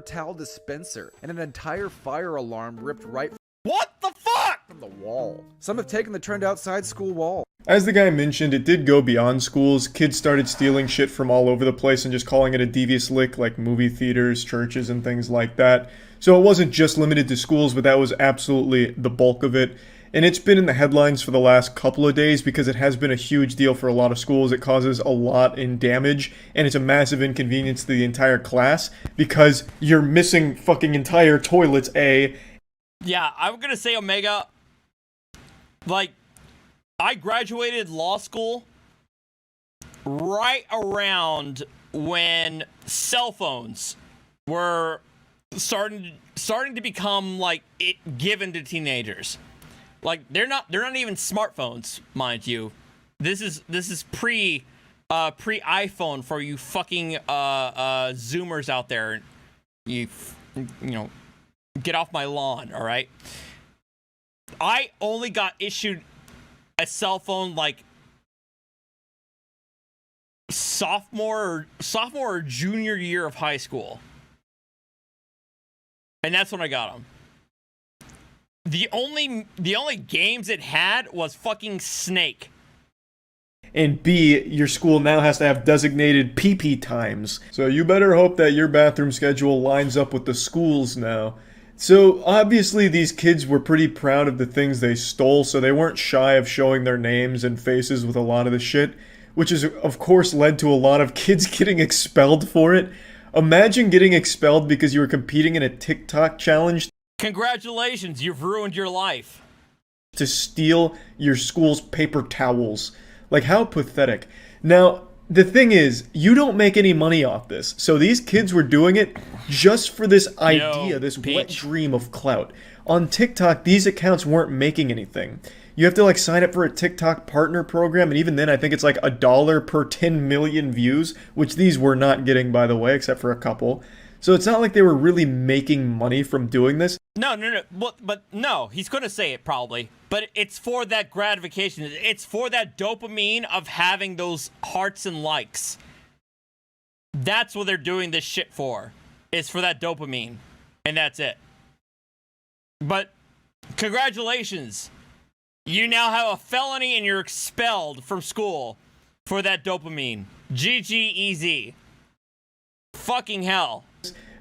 towel dispenser, and an entire fire alarm ripped right from the wall. Some have taken the trend outside school wall. As the guy mentioned, it did go beyond schools. Kids started stealing shit from all over the place and just calling it a devious lick, like movie theaters, churches, and things like that. So it wasn't just limited to schools, but that was absolutely the bulk of it. And it's been in the headlines for the last couple of days because it has been a huge deal for a lot of schools. It causes a lot in damage, and it's a massive inconvenience to the entire class because you're missing fucking entire toilets, Yeah, I'm gonna say, Omega, like, I graduated law school right around when cell phones were starting to become, like, given to teenagers. Like, they're not even smartphones, mind you. This is pre iPhone for you fucking Zoomers out there. You know, get off my lawn, all right? I only got issued a cell phone like sophomore or junior year of high school, and that's when I got them. The only games it had was fucking Snake. and B, your school now has to have designated pee-pee times. So you better hope that your bathroom schedule lines up with the school's now. So obviously these kids were pretty proud of the things they stole, so they weren't shy of showing their names and faces with a lot of the shit, which has of course led to a lot of kids getting expelled for it. Imagine getting expelled because you were competing in a TikTok challenge. Congratulations, you've ruined your life. To steal your school's paper towels. Like, how pathetic. Now, the thing is, you don't make any money off this. So these kids were doing it just for this idea, this wet dream of clout. On TikTok, these accounts weren't making anything. You have to like sign up for a TikTok partner program, and even then I think it's like $1 per 10 million views, which these were not getting, by the way, except for a couple. So it's not like they were really making money from doing this. No. Well, but no, he's going to say it probably. But it's for that gratification. It's for that dopamine of having those hearts and likes. That's what they're doing this shit for. It's for that dopamine. And that's it. But congratulations. You now have a felony and you're expelled from school for that dopamine. GG. Fucking hell.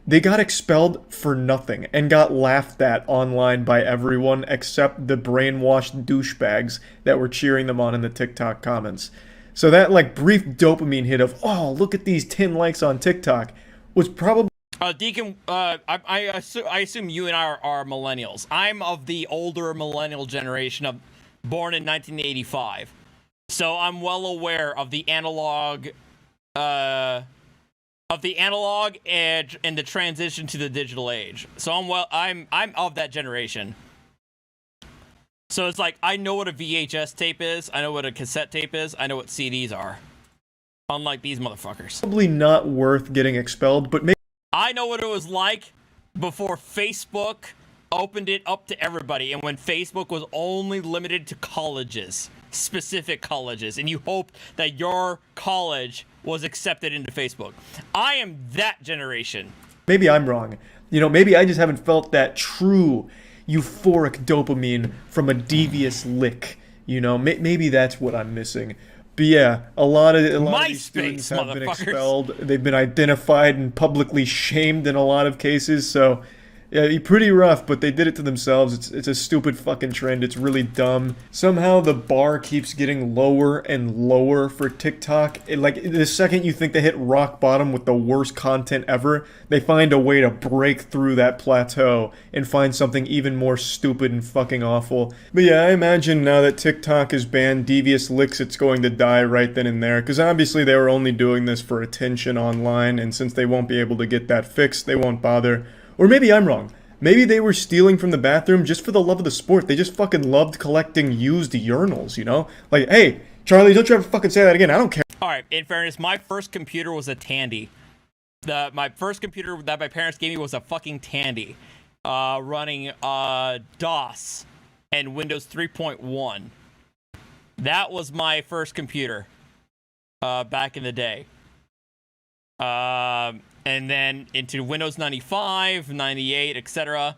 They got expelled for nothing and got laughed at online by everyone except the brainwashed douchebags that were cheering them on in the TikTok comments. So that like brief dopamine hit of, oh, look at these 10 likes on TikTok was probably... Deacon, I assume you and I are millennials. I'm of the older millennial generation, born in 1985. So I'm well aware of the analog edge and the transition to the digital age. So I'm of that generation. So it's like I know what a VHS tape is, I know what a cassette tape is, I know what CDs are. Unlike these motherfuckers. Probably not worth getting expelled, but maybe I know what it was like before Facebook opened it up to everybody, and when Facebook was only limited to colleges, specific colleges, and you hoped that your college was accepted into Facebook. I am that generation. Maybe I'm wrong. You know, maybe I just haven't felt that true euphoric dopamine from a devious lick. You know, maybe that's what I'm missing. But yeah, a lot of these students have been expelled. They've been identified and publicly shamed in a lot of cases. So yeah, pretty rough, but they did it to themselves. It's a stupid fucking trend. It's really dumb. Somehow the bar keeps getting lower and lower for TikTok. Like, the second you think they hit rock bottom with the worst content ever, they find a way to break through that plateau and find something even more stupid and fucking awful. But yeah, I imagine now that TikTok has banned devious licks, it's going to die right then and there. Because obviously they were only doing this for attention online, and since they won't be able to get that fixed, they won't bother. Or maybe I'm wrong. Maybe they were stealing from the bathroom just for the love of the sport. They just fucking loved collecting used urinals, you know? Like, hey, Charlie, don't you ever fucking say that again. I don't care. Alright, in fairness, my first computer was a Tandy. My first computer that my parents gave me was a fucking Tandy. Running DOS and Windows 3.1. That was my first computer. Back in the day. And then into Windows 95, 98, etc.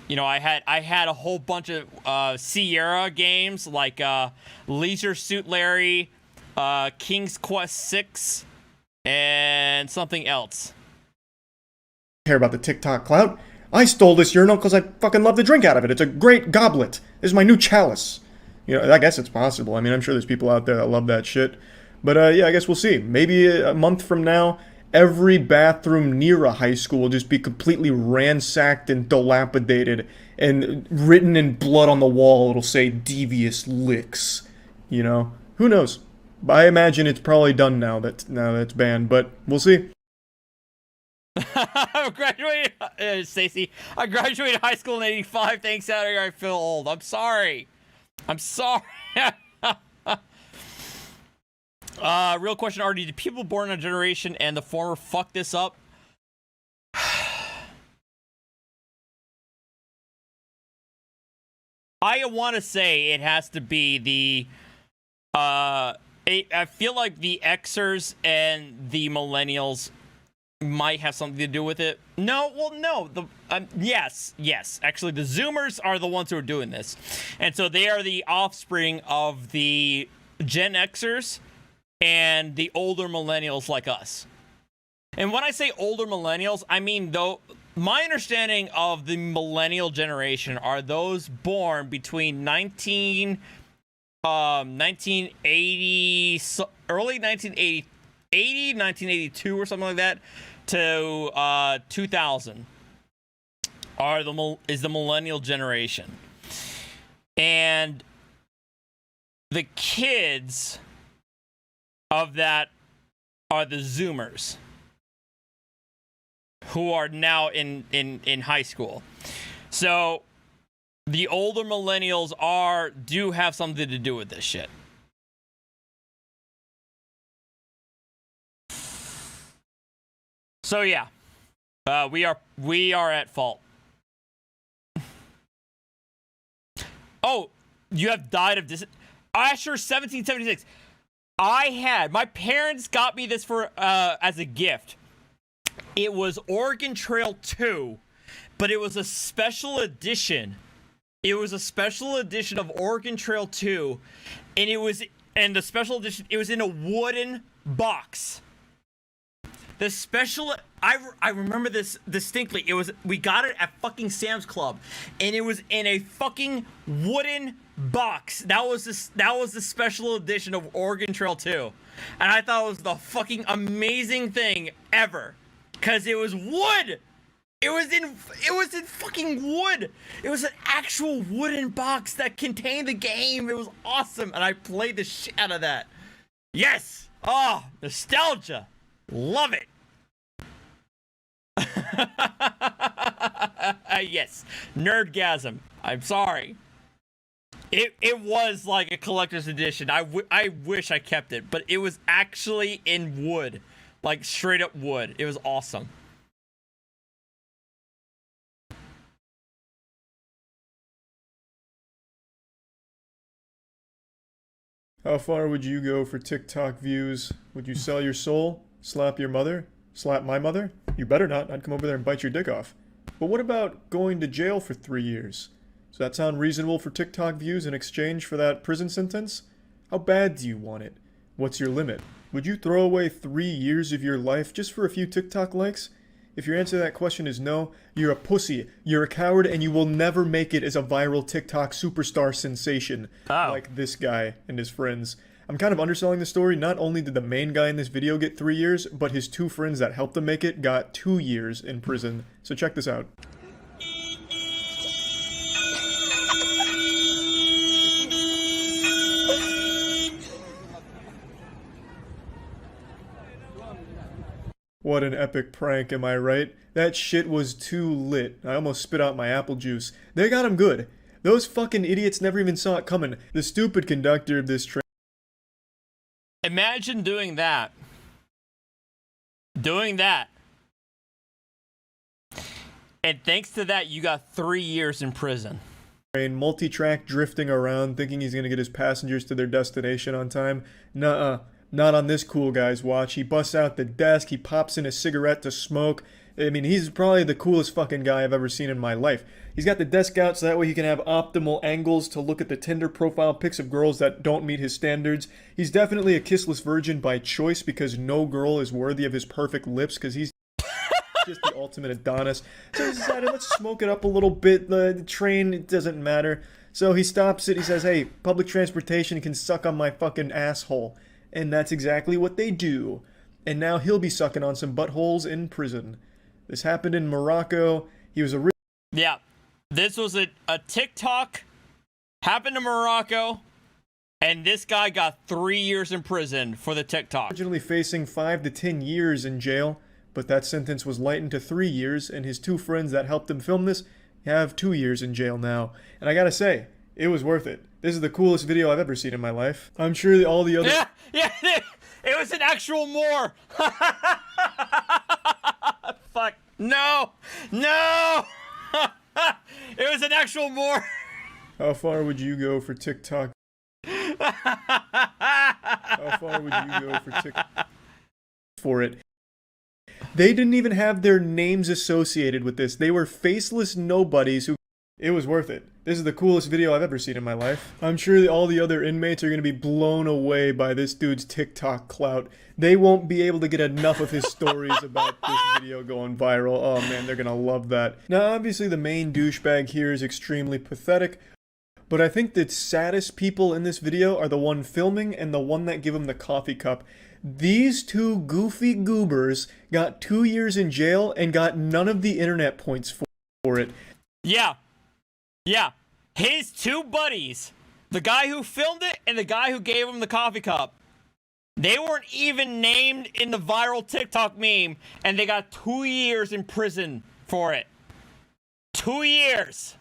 You know, I had a whole bunch of Sierra games like Leisure Suit Larry, King's Quest 6, and something else. Care about the TikTok clout? I stole this urinal because I fucking love to drink out of it. It's a great goblet. This is my new chalice. You know, I guess it's possible. I mean, I'm sure there's people out there that love that shit. But yeah, I guess we'll see. Maybe a month from now, every bathroom near a high school will just be completely ransacked and dilapidated, and written in blood on the wall it'll say devious licks. You know, who knows? I imagine it's probably done now that it's banned, but we'll see. I graduated, Stacy. I graduated high school in '85. Thanks, out here. I feel old. I'm sorry. Real question, Artie, did people born in a generation and the former fuck this up? I want to say it has to be the, I feel like the Xers and the Millennials might have something to do with it. No, well, no. Yes. Actually, the Zoomers are the ones who are doing this. And so they are the offspring of the Gen Xers and the older millennials like us. And when I say older millennials, I mean, though, my understanding of the millennial generation are those born between 1980, early 1980, 1982 or something like that, to 2000 is the millennial generation. And the kids of that are the Zoomers, who are now in high school. So the older millennials do have something to do with this shit. So yeah, we are at fault. Oh, you have died of Asher 1776. My parents got me this for as a gift. It was Oregon Trail 2, but it was a special edition. It was a special edition of Oregon Trail 2, and the special edition, it was in a wooden box. The special, I remember this distinctly. We got it at fucking Sam's Club, and it was in a fucking wooden box. That was the special edition of Oregon Trail 2, and I thought it was the fucking amazing thing ever, cause it was wood. It was in fucking wood. It was an actual wooden box that contained the game. It was awesome, and I played the shit out of that. Yes. Oh, nostalgia. Love it. Yes, nerdgasm. I'm sorry. It was like a collector's edition. I wish I kept it, but it was actually in wood, like straight up wood. It was awesome. How far would you go for TikTok views? Would you sell your soul? Slap your mother? Slap my mother? You better not. I'd come over there and bite your dick off. But what about going to jail for 3 years? Does that sound reasonable for TikTok views in exchange for that prison sentence? How bad do you want it? What's your limit? Would you throw away 3 years of your life just for a few TikTok likes? If your answer to that question is no, you're a pussy, you're a coward, and you will never make it as a viral TikTok superstar sensation like this guy and his friends. I'm kind of underselling the story. Not only did the main guy in this video get 3 years, but his 2 friends that helped him make it got 2 years in prison. So check this out. What an epic prank, am I right? That shit was too lit. I almost spit out my apple juice. They got him good. Those fucking idiots never even saw it coming. The stupid conductor of this train. Imagine doing that. And thanks to that, you got 3 years in prison. Multi-track drifting around, thinking he's gonna get his passengers to their destination on time. Nuh-uh. Not on this cool guy's watch. He busts out the desk, he pops in a cigarette to smoke. I mean, he's probably the coolest fucking guy I've ever seen in my life. He's got the desk out so that way he can have optimal angles to look at the Tinder profile pics of girls that don't meet his standards. He's definitely a kissless virgin by choice because no girl is worthy of his perfect lips because he's just the ultimate Adonis. So he decided, let's smoke it up a little bit. The train, it doesn't matter. So he stops it, he says, hey, public transportation can suck on my fucking asshole. And that's exactly what they do. And now he'll be sucking on some buttholes in prison. This happened in Morocco. He was a... Yeah. This was a TikTok. Happened in Morocco. And this guy got 3 years in prison for the TikTok. Originally facing 5 to 10 years in jail. But that sentence was lightened to 3 years. And his 2 friends that helped him film this have 2 years in jail now. And I gotta say, it was worth it. This is the coolest video I've ever seen in my life. I'm sure that all the other... Yeah, it was an actual more. Fuck. No. It was an actual more. How far would you go for TikTok? How far would you go for TikTok? For it. They didn't even have their names associated with this. They were faceless nobodies who... It was worth it. This is the coolest video I've ever seen in my life. I'm sure all the other inmates are going to be blown away by this dude's TikTok clout. They won't be able to get enough of his stories about this video going viral. Oh man, they're going to love that. Now obviously the main douchebag here is extremely pathetic, but I think the saddest people in this video are the one filming and the one that give him the coffee cup. These two goofy goobers got 2 years in jail and got none of the internet points for it. Yeah. Yeah. His two buddies, the guy who filmed it and the guy who gave him the coffee cup, they weren't even named in the viral TikTok meme, and they got 2 years in prison for it. 2 years.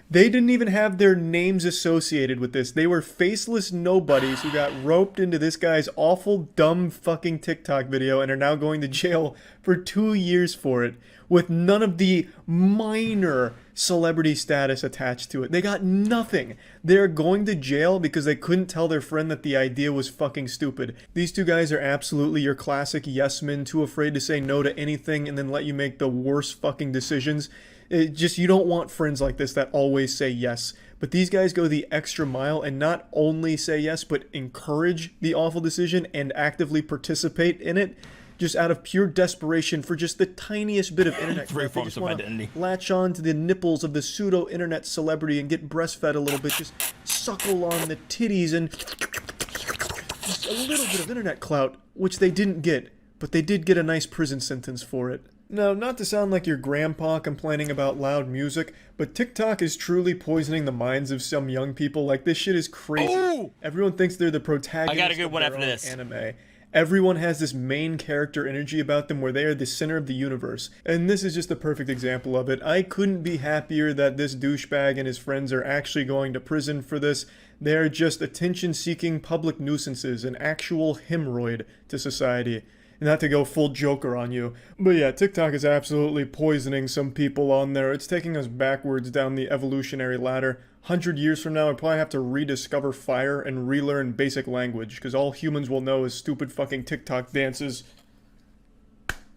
They didn't even have their names associated with this. They were faceless nobodies who got roped into this guy's awful, dumb fucking TikTok video and are now going to jail for 2 years for it, with none of the minor celebrity status attached to it. They got nothing. They're going to jail because they couldn't tell their friend that the idea was fucking stupid. These two guys are absolutely your classic yes men, too afraid to say no to anything and then let you make the worst fucking decisions. You don't want friends like this that always say yes. But these guys go the extra mile and not only say yes, but encourage the awful decision and actively participate in it, just out of pure desperation for just the tiniest bit of internet. Three forms of identity. Latch on to the nipples of the pseudo-internet celebrity and get breastfed a little bit. Just suckle on the titties and just a little bit of internet clout, which they didn't get, but they did get a nice prison sentence for it. Now, not to sound like your grandpa complaining about loud music, but TikTok is truly poisoning the minds of some young people. Like, this shit is crazy. Ooh! Everyone thinks they're the protagonist I got a good of one their after own this. anime. Everyone has this main character energy about them where they are the center of the universe. And this is just a perfect example of it. I couldn't be happier that this douchebag and his friends are actually going to prison for this. They're just attention-seeking public nuisances, an actual hemorrhoid to society. Not to go full Joker on you. But yeah, TikTok is absolutely poisoning some people on there. It's taking us backwards down the evolutionary ladder. 100 years from now, I probably have to rediscover fire and relearn basic language, because all humans will know is stupid fucking TikTok dances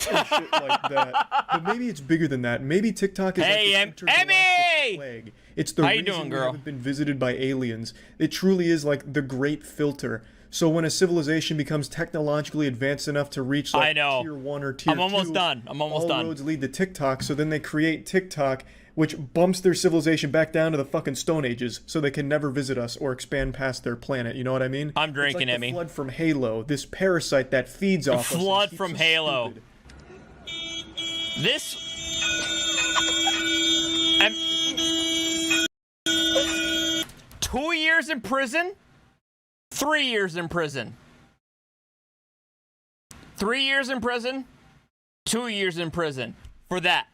and shit like that. But maybe it's bigger than that. Maybe TikTok is like this intergalactic plague. It's the reason we haven't been visited by aliens. It truly is like the great filter. So when a civilization becomes technologically advanced enough to reach like tier 1 or tier 2, I'm almost done. all roads lead to TikTok. So then they create TikTok, which bumps their civilization back down to the fucking Stone Ages, so they can never visit us or expand past their planet. You know what I mean? I'm drinking, it's like the flood from Halo, this parasite that feeds off us. The flood from Halo. Stupid. This. 2 years in prison. 3 years in prison. 3 years in prison. 2 years in prison. For that.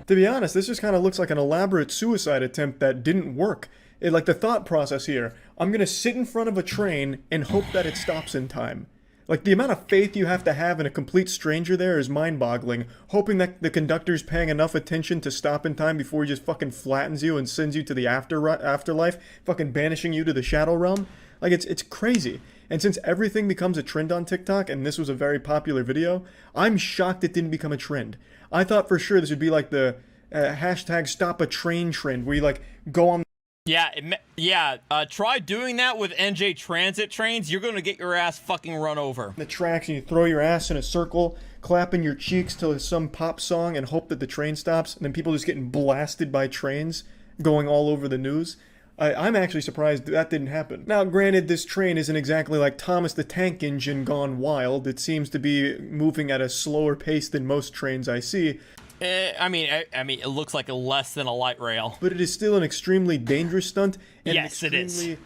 To be honest, this just kind of looks like an elaborate suicide attempt that didn't work. Like the thought process here, I'm going to sit in front of a train and hope that it stops in time. Like, the amount of faith you have to have in a complete stranger there is mind-boggling, hoping that the conductor's paying enough attention to stop in time before he just fucking flattens you and sends you to the afterlife, fucking banishing you to the shadow realm. Like, it's crazy. And since everything becomes a trend on TikTok, and this was a very popular video, I'm shocked it didn't become a trend. I thought for sure this would be like the hashtag stop a train trend, where you, like, go on... Try doing that with NJ Transit trains. You're gonna get your ass fucking run over. The tracks, and you throw your ass in a circle, clapping your cheeks to some pop song and hope that the train stops, and then people just getting blasted by trains going all over the news. I'm actually surprised that didn't happen. Now, granted, this train isn't exactly like Thomas the Tank Engine gone wild. It seems to be moving at a slower pace than most trains I see. I mean, it looks like less than a light rail. But it is still an extremely dangerous stunt and an extremely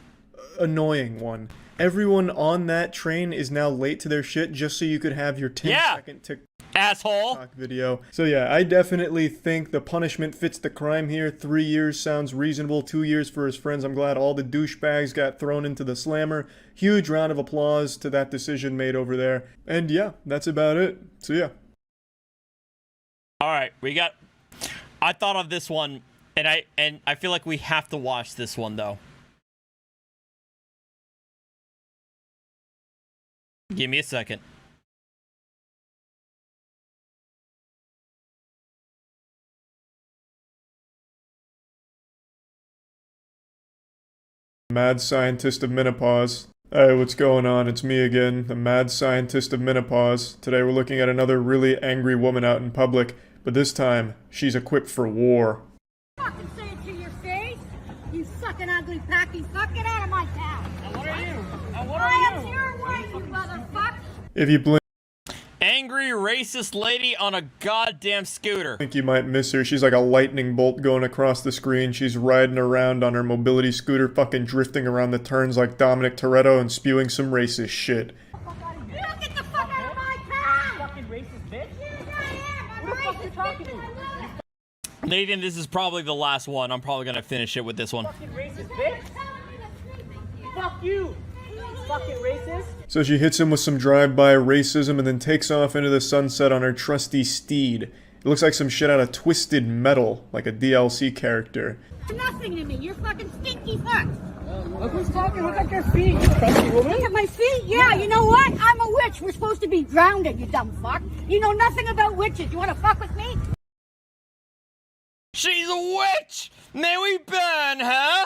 annoying one. Everyone on that train is now late to their shit just so you could have your 10-second TikTok video. So yeah, I definitely think the punishment fits the crime here. 3 years sounds reasonable. 2 years for his friends. I'm glad all the douchebags got thrown into the slammer. Huge round of applause to that decision made over there. And yeah, that's about it. So yeah. All right, I thought of this one, and I feel like we have to watch this one though. Give me a second. mad scientist of menopause. Hey, what's going on? It's me again, the mad scientist of menopause. Today we're looking at another really angry woman out in public, but this time, she's equipped for war. Fucking say it to your face, you fucking ugly packy fuck, get out of my town. And what are you? And what are you? I am your wife, you motherfucker. If you blink, angry racist lady on a goddamn scooter. I think you might miss her. She's like a lightning bolt going across the screen. She's riding around on her mobility scooter, fucking drifting around the turns like Dominic Toretto and spewing some racist shit. You get the fuck out of my town! Fucking racist bitch? Yes, I am. I'm racist bitch. Nathan, this is probably the last one. I'm probably gonna finish it with this one. Fucking racist bitch? Fuck you! Fucking racist? So she hits him with some drive-by racism and then takes off into the sunset on her trusty steed. It looks like some shit out of Twisted Metal, like a DLC character. Nothing to me, you're fucking stinky fuck! Look who's talking, look at their feet, you crusty woman. Look at my feet? Yeah, you know what? I'm a witch, we're supposed to be grounded, you dumb fuck. You know nothing about witches, you wanna fuck with me? She's a witch! May we burn her?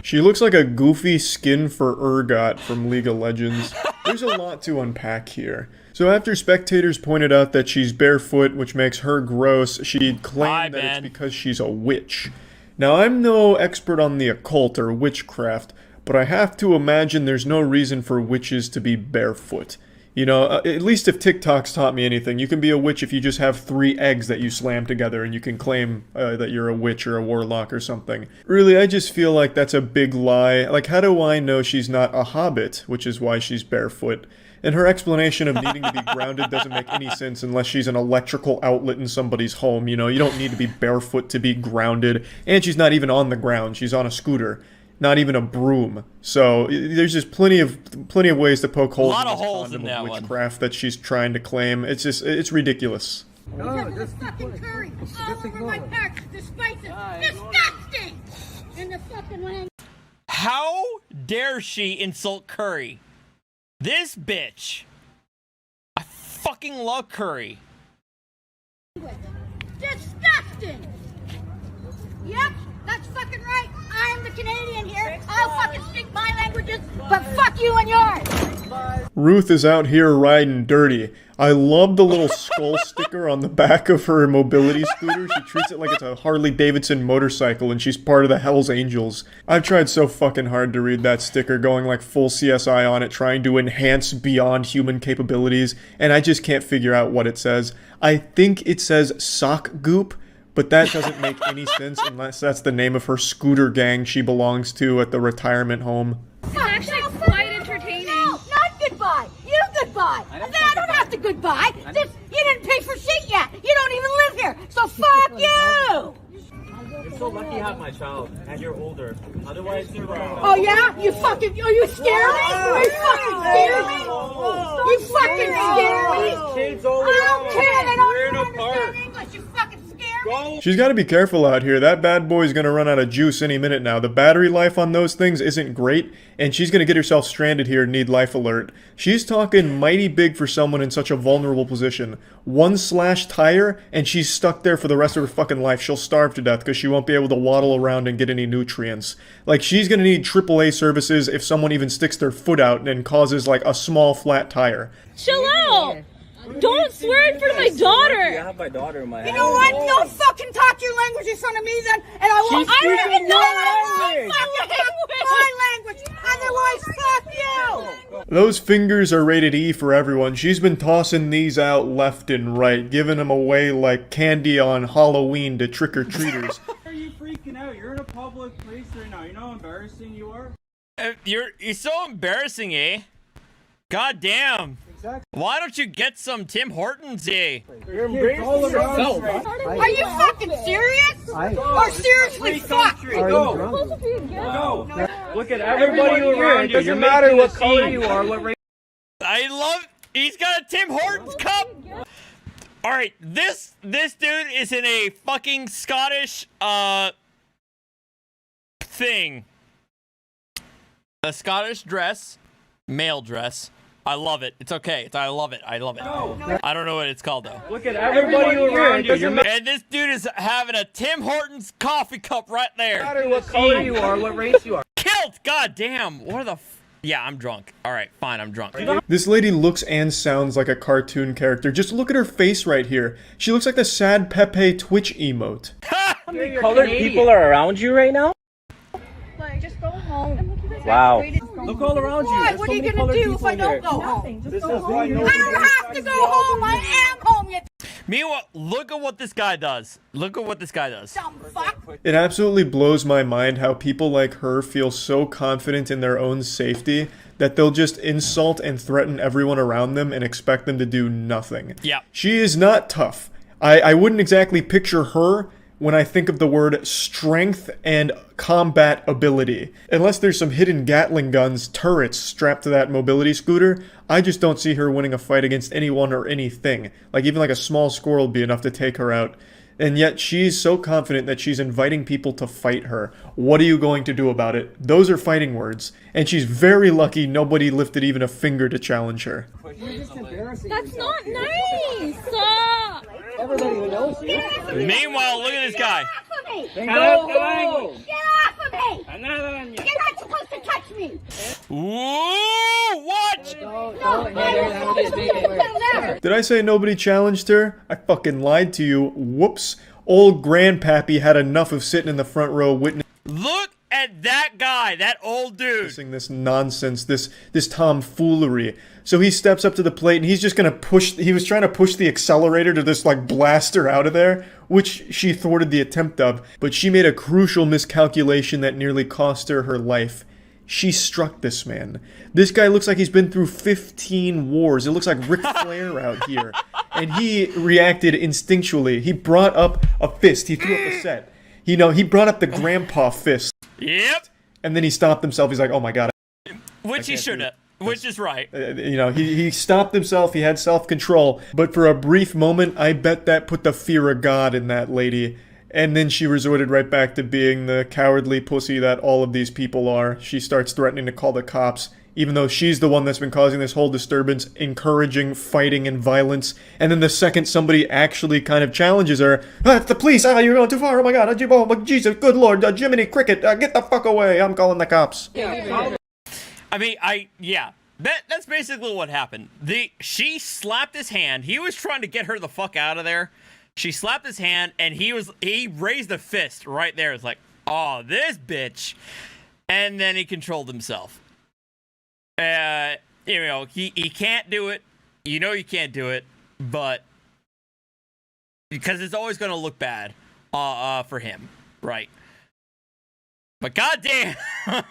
She looks like a goofy skin for Urgot from League of Legends. There's a lot to unpack here. So after spectators pointed out that she's barefoot, which makes her gross, she claimed that it's because she's a witch. Now, I'm no expert on the occult or witchcraft, but I have to imagine there's no reason for witches to be barefoot. You know, at least if TikTok's taught me anything, you can be a witch if you just have 3 eggs that you slam together and you can claim that you're a witch or a warlock or something. Really, I just feel like that's a big lie. Like, how do I know she's not a hobbit, which is why she's barefoot? And her explanation of needing to be grounded doesn't make any sense unless she's an electrical outlet in somebody's home. You know, you don't need to be barefoot to be grounded. And she's not even on the ground, she's on a scooter. Not even a broom. So there's just plenty of ways to poke holes in this condom of witchcraft that she's trying to claim. It's just, it's ridiculous. No, just fucking curry all over my parts. The spices, disgusting. And the fucking lang. How dare she insult curry? This bitch. I fucking love curry. Disgusting. Yep, that's fucking right. I'm the Canadian here. I'll fucking speak my languages, but fuck you and yours. Ruth is out here riding dirty. I love the little skull sticker on the back of her mobility scooter. She treats it like it's a Harley-Davidson motorcycle and she's part of the Hells Angels. I've tried so fucking hard to read that sticker, going like full CSI on it, trying to enhance beyond human capabilities, and I just can't figure out what it says. I think it says sock goop, but that doesn't make any sense unless that's the name of her scooter gang she belongs to at the retirement home. It's actually quite entertaining. No, not goodbye. You goodbye. I don't have to goodbye. You didn't pay for shit yet. You don't even live here. So fuck you. You're so lucky you have my child, and you're older. Otherwise, you're Oh yeah? You fucking, are you scared me? You fucking scared me? You fucking scared me? Kids all I don't care. They We're in don't a understand park. English. You fucking scared me? She's got to be careful out here. That bad boy's going to run out of juice any minute now. The battery life on those things isn't great, and she's going to get herself stranded here and need life alert. She's talking mighty big for someone in such a vulnerable position. 1 slash tire, and she's stuck there for the rest of her fucking life. She'll starve to death because she won't be able to waddle around and get any nutrients. Like, she's going to need AAA services if someone even sticks their foot out and causes, like, a small flat tire. Chill out. Don't swear in front of my daughter. I have my daughter in my house. You know what? Don't fucking talk your language in front of me then, and I won't. I don't even know my language. Otherwise, fuck you. Those fingers are rated E for everyone. She's been tossing these out left and right, giving them away like candy on Halloween to trick-or-treaters. Why are you freaking out? You're in a public place right now. You know how embarrassing you are? You're so embarrassing, eh? God damn. Exactly. Why don't you get some Tim Hortons, eh? You're embarrassing yourself. Are you fucking serious? Or seriously fuck? Go. Look at everybody around you. Doesn't matter what color you are, what race. I love. He's got a Tim Hortons cup. All right, this dude is in a fucking Scottish thing. A Scottish dress, male dress. I love it. It's okay. I love it. I love it. I don't know what it's called though. Look at everybody around you. And this dude is having a Tim Hortons coffee cup right there. No matter what color you are, what race you are. killed! God damn! What the Yeah, I'm drunk. Alright, fine, I'm drunk. This lady looks and sounds like a cartoon character. Just look at her face right here. She looks like the sad Pepe Twitch emote. How many colored people are around you right now? Just go home. Wow. Look all around you. What are you going to do if I don't go home? I don't have to go home. I am home yet. Meanwhile, look at what this guy does. Look at what this guy does. Dumb fuck. It absolutely blows my mind how people like her feel so confident in their own safety that they'll just insult and threaten everyone around them and expect them to do nothing. Yeah. She is not tough. I wouldn't exactly picture her when I think of the word strength and combat ability. Unless there's some hidden Gatling guns turrets strapped to that mobility scooter, I just don't see her winning a fight against anyone or anything. Like even like a small squirrel would be enough to take her out. And yet she's so confident that she's inviting people to fight her. What are you going to do about it? Those are fighting words. And she's very lucky nobody lifted even a finger to challenge her. That's not nice. Everybody who knows you. Meanwhile, look at this guy. Get off of me! Get off of me! You're not supposed to touch me! Ooh, what? Did I say nobody challenged her? I fucking lied to you. Whoops. Old Grandpappy had enough of sitting in the front row witnessing Look at that guy, that old dude. This nonsense, this tomfoolery. So he steps up to the plate and he's just gonna push, he was trying to push the accelerator to just like blast her out of there, which she thwarted the attempt of, but she made a crucial miscalculation that nearly cost her her life. She struck this man. This guy looks like he's been through 15 wars. It looks like Ric Flair out here. And he reacted instinctually. He brought up a fist. He threw up a set. You know, he brought up the grandpa fist. Yep. And then he stopped himself. He's like, oh my god. Which he should have. Which is right. You know, he stopped himself. He had self-control. But for a brief moment, I bet that put the fear of God in that lady. And then she resorted right back to being the cowardly pussy that all of these people are. She starts threatening to call the cops, even though she's the one that's been causing this whole disturbance, encouraging fighting and violence. And then the second somebody actually kind of challenges her, it's the police, you're going too far, oh my god, oh Jesus, good lord, Jiminy Cricket, get the fuck away, I'm calling the cops. I mean, that's basically what happened. She slapped his hand, he was trying to get her the fuck out of there. She slapped his hand, and he raised a fist right there. It's like, oh, this bitch. And then he controlled himself. You know, he can't do it. You know you can't do it, but because it's always going to look bad for him, right? But goddamn! Go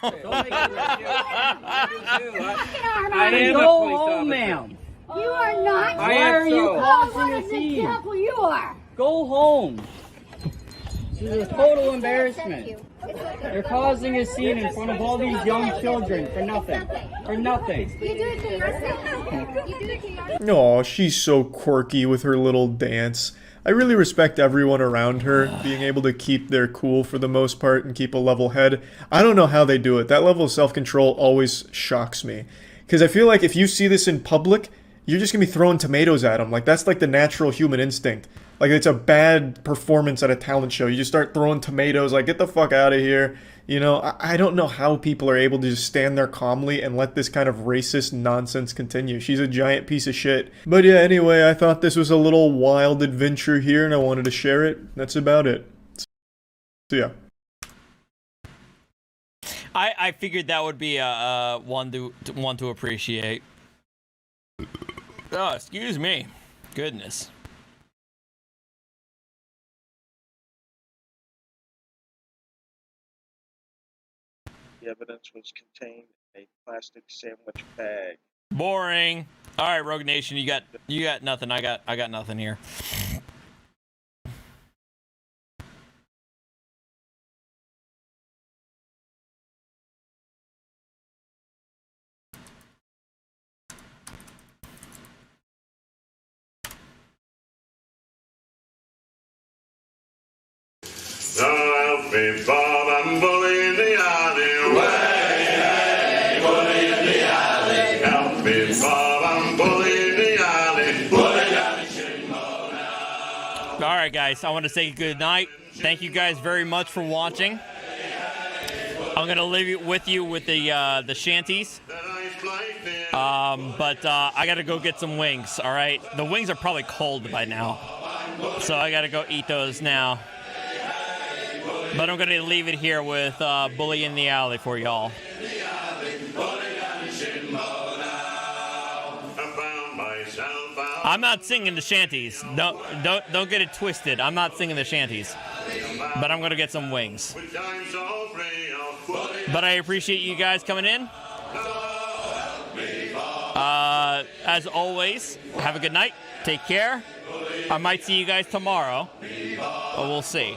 home, ma'am. You are not. Why are you causing a scene? Example, you are. Go home. This is a total embarrassment. You're causing a scene in front of all these young children for nothing. For nothing. You do it to yourself. You do it to yourself. Aw, she's so quirky with her little dance. I really respect everyone around her being able to keep their cool for the most part and keep a level head. I don't know how they do it. That level of self-control always shocks me. Because I feel like if you see this in public, you're just gonna be throwing tomatoes at them. Like, that's like the natural human instinct. Like, it's a bad performance at a talent show. You just start throwing tomatoes, like, get the fuck out of here. You know, I don't know how people are able to just stand there calmly and let this kind of racist nonsense continue. She's a giant piece of shit. But yeah, anyway, I thought this was a little wild adventure here, and I wanted to share it. That's about it. So yeah. I figured that would be one to appreciate. Oh, excuse me. Goodness. The evidence was contained in a plastic sandwich bag. Boring. All right, Rogue Nation, you got nothing. I got nothing here. Help me, Bob, I'm bully in the alley. Way, hey, bully in the alley. Help me, Bob, I'm bully in the alley. Bully down the All right, guys, I want to say good night. Thank you guys very much for watching. I'm gonna leave it with you with the shanties. But I gotta go get some wings. All right, the wings are probably cold by now, so I gotta go eat those now. But I'm gonna leave it here with Bully in the Alley for y'all. I'm not singing the shanties. Don't get it twisted. I'm not singing the shanties. But I'm gonna get some wings. But I appreciate you guys coming in. As always, have a good night. Take care. I might see you guys tomorrow, but we'll see.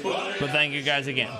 But thank you guys again.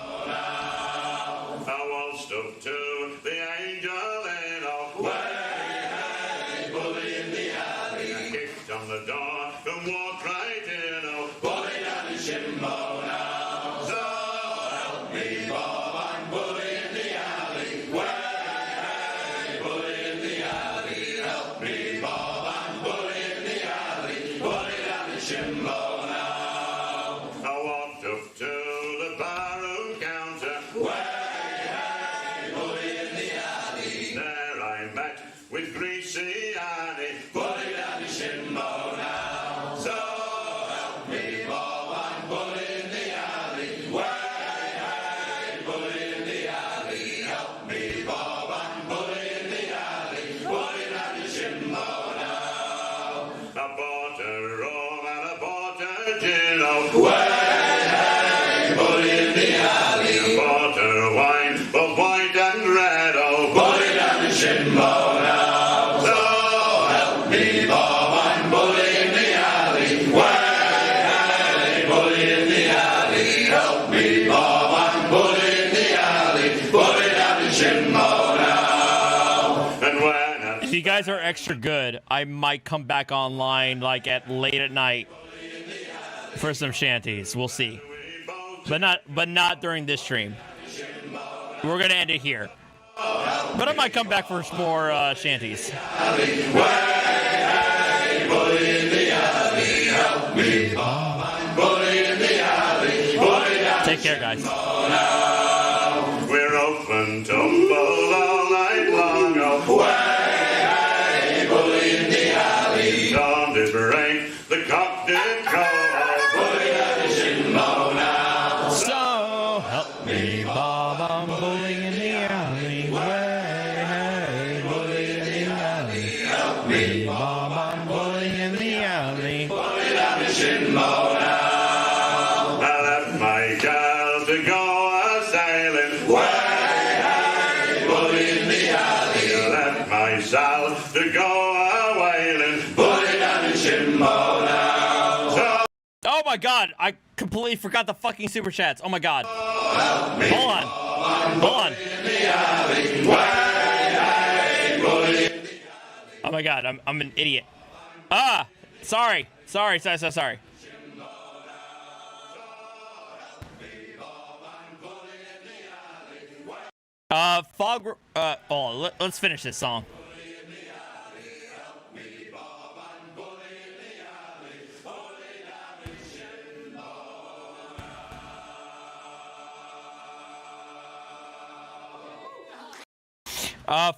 If you guys are extra good, I might come back online like at late at night for some shanties. We'll see, but not during this stream. We're gonna end it here, but I might come back for some more shanties. Take care, guys. We're open tumble all night long. Away, bully in the alley. Dawn did break, the cock did crow. Bully down the shinmo now. So help me, Bob, I'm bullying in the alley. Way, bully in the alley. Help me, Bob, I'm bullying in the alley. Bully down the shinmo now. I left my gal to go a-sailing. Way, bully in the alley. I left myself to go a-whaling. Bully down the shinmo now. So Oh my god, I completely forgot the fucking super chats. Oh my god. Hold on. Oh my god, I'm an idiot. Sorry. Let's finish this song.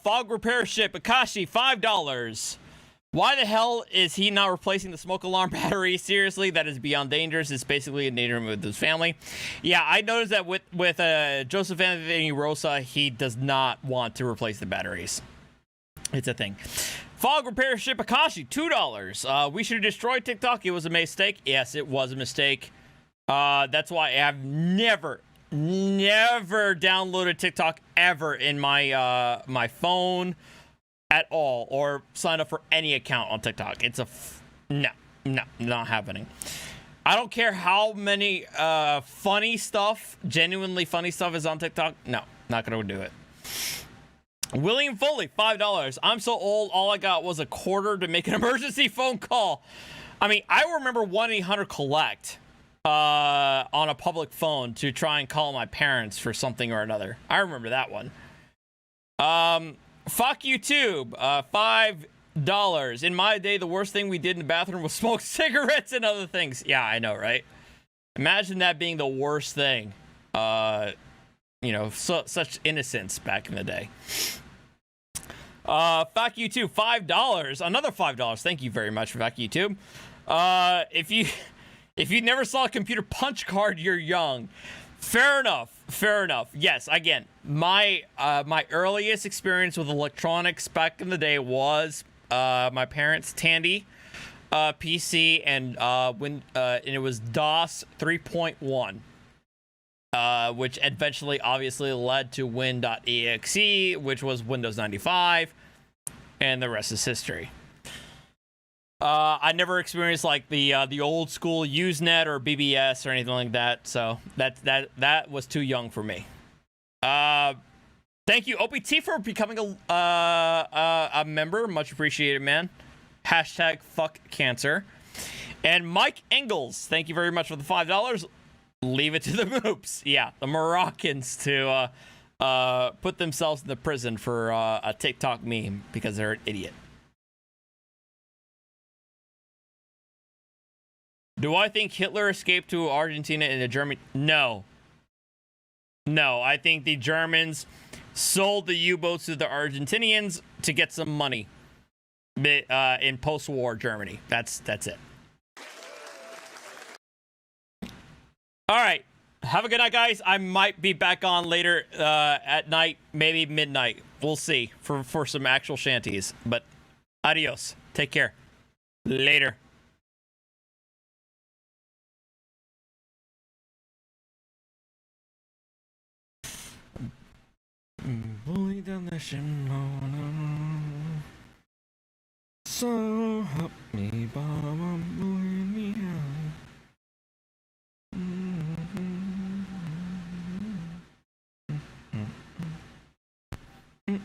Fog repair ship, Akashi, $5. Why the hell is he not replacing the smoke alarm battery? Seriously, that is beyond dangerous. It's basically a danger with his family. Yeah, I noticed that with Joseph Anthony Rosa, he does not want to replace the batteries. It's a thing. Fog repair ship, Akashi, $2. We should have destroyed TikTok. It was a mistake. Yes, it was a mistake. That's why I have never downloaded TikTok ever in my my phone at all, or signed up for any account on TikTok. It's no, not happening. I don't care how many genuinely funny stuff is on TikTok. No, not gonna do it. William Foley, $5. I'm so old, all I got was a quarter to make an emergency phone call. I mean, I remember 1-800-COLLECT on a public phone to try and call my parents for something or another. I remember that one. Fuck YouTube, $5. In my day, the worst thing we did in the bathroom was smoke cigarettes and other things. Yeah, I know, right? Imagine that being the worst thing. such innocence back in the day. Back YouTube, $5. Another $5. Thank you very much for back YouTube. If you never saw a computer punch card, you're young. Fair enough. Yes, again, my earliest experience with electronics back in the day was my parents' Tandy PC, and it was DOS 3.1, which eventually obviously led to Win.exe, which was Windows 95, and the rest is history. I never experienced like the old school Usenet or BBS or anything like that, so that was too young for me. Thank you, OPT, for becoming a member. Much appreciated, man. Hashtag fuck cancer. And Mike Engels, thank you very much for the $5. Leave it to the moops. Yeah, the Moroccans to put themselves in the prison for a TikTok meme because they're an idiot. Do I think Hitler escaped to Argentina and Germany? No. I think the Germans sold the U-boats to the Argentinians to get some money in post-war Germany. That's it. All right. Have a good night, guys. I might be back on later at night, maybe midnight. We'll see for some actual shanties. But adios. Take care. Later. Bully down the chimney. So help me, Baba, bully me out.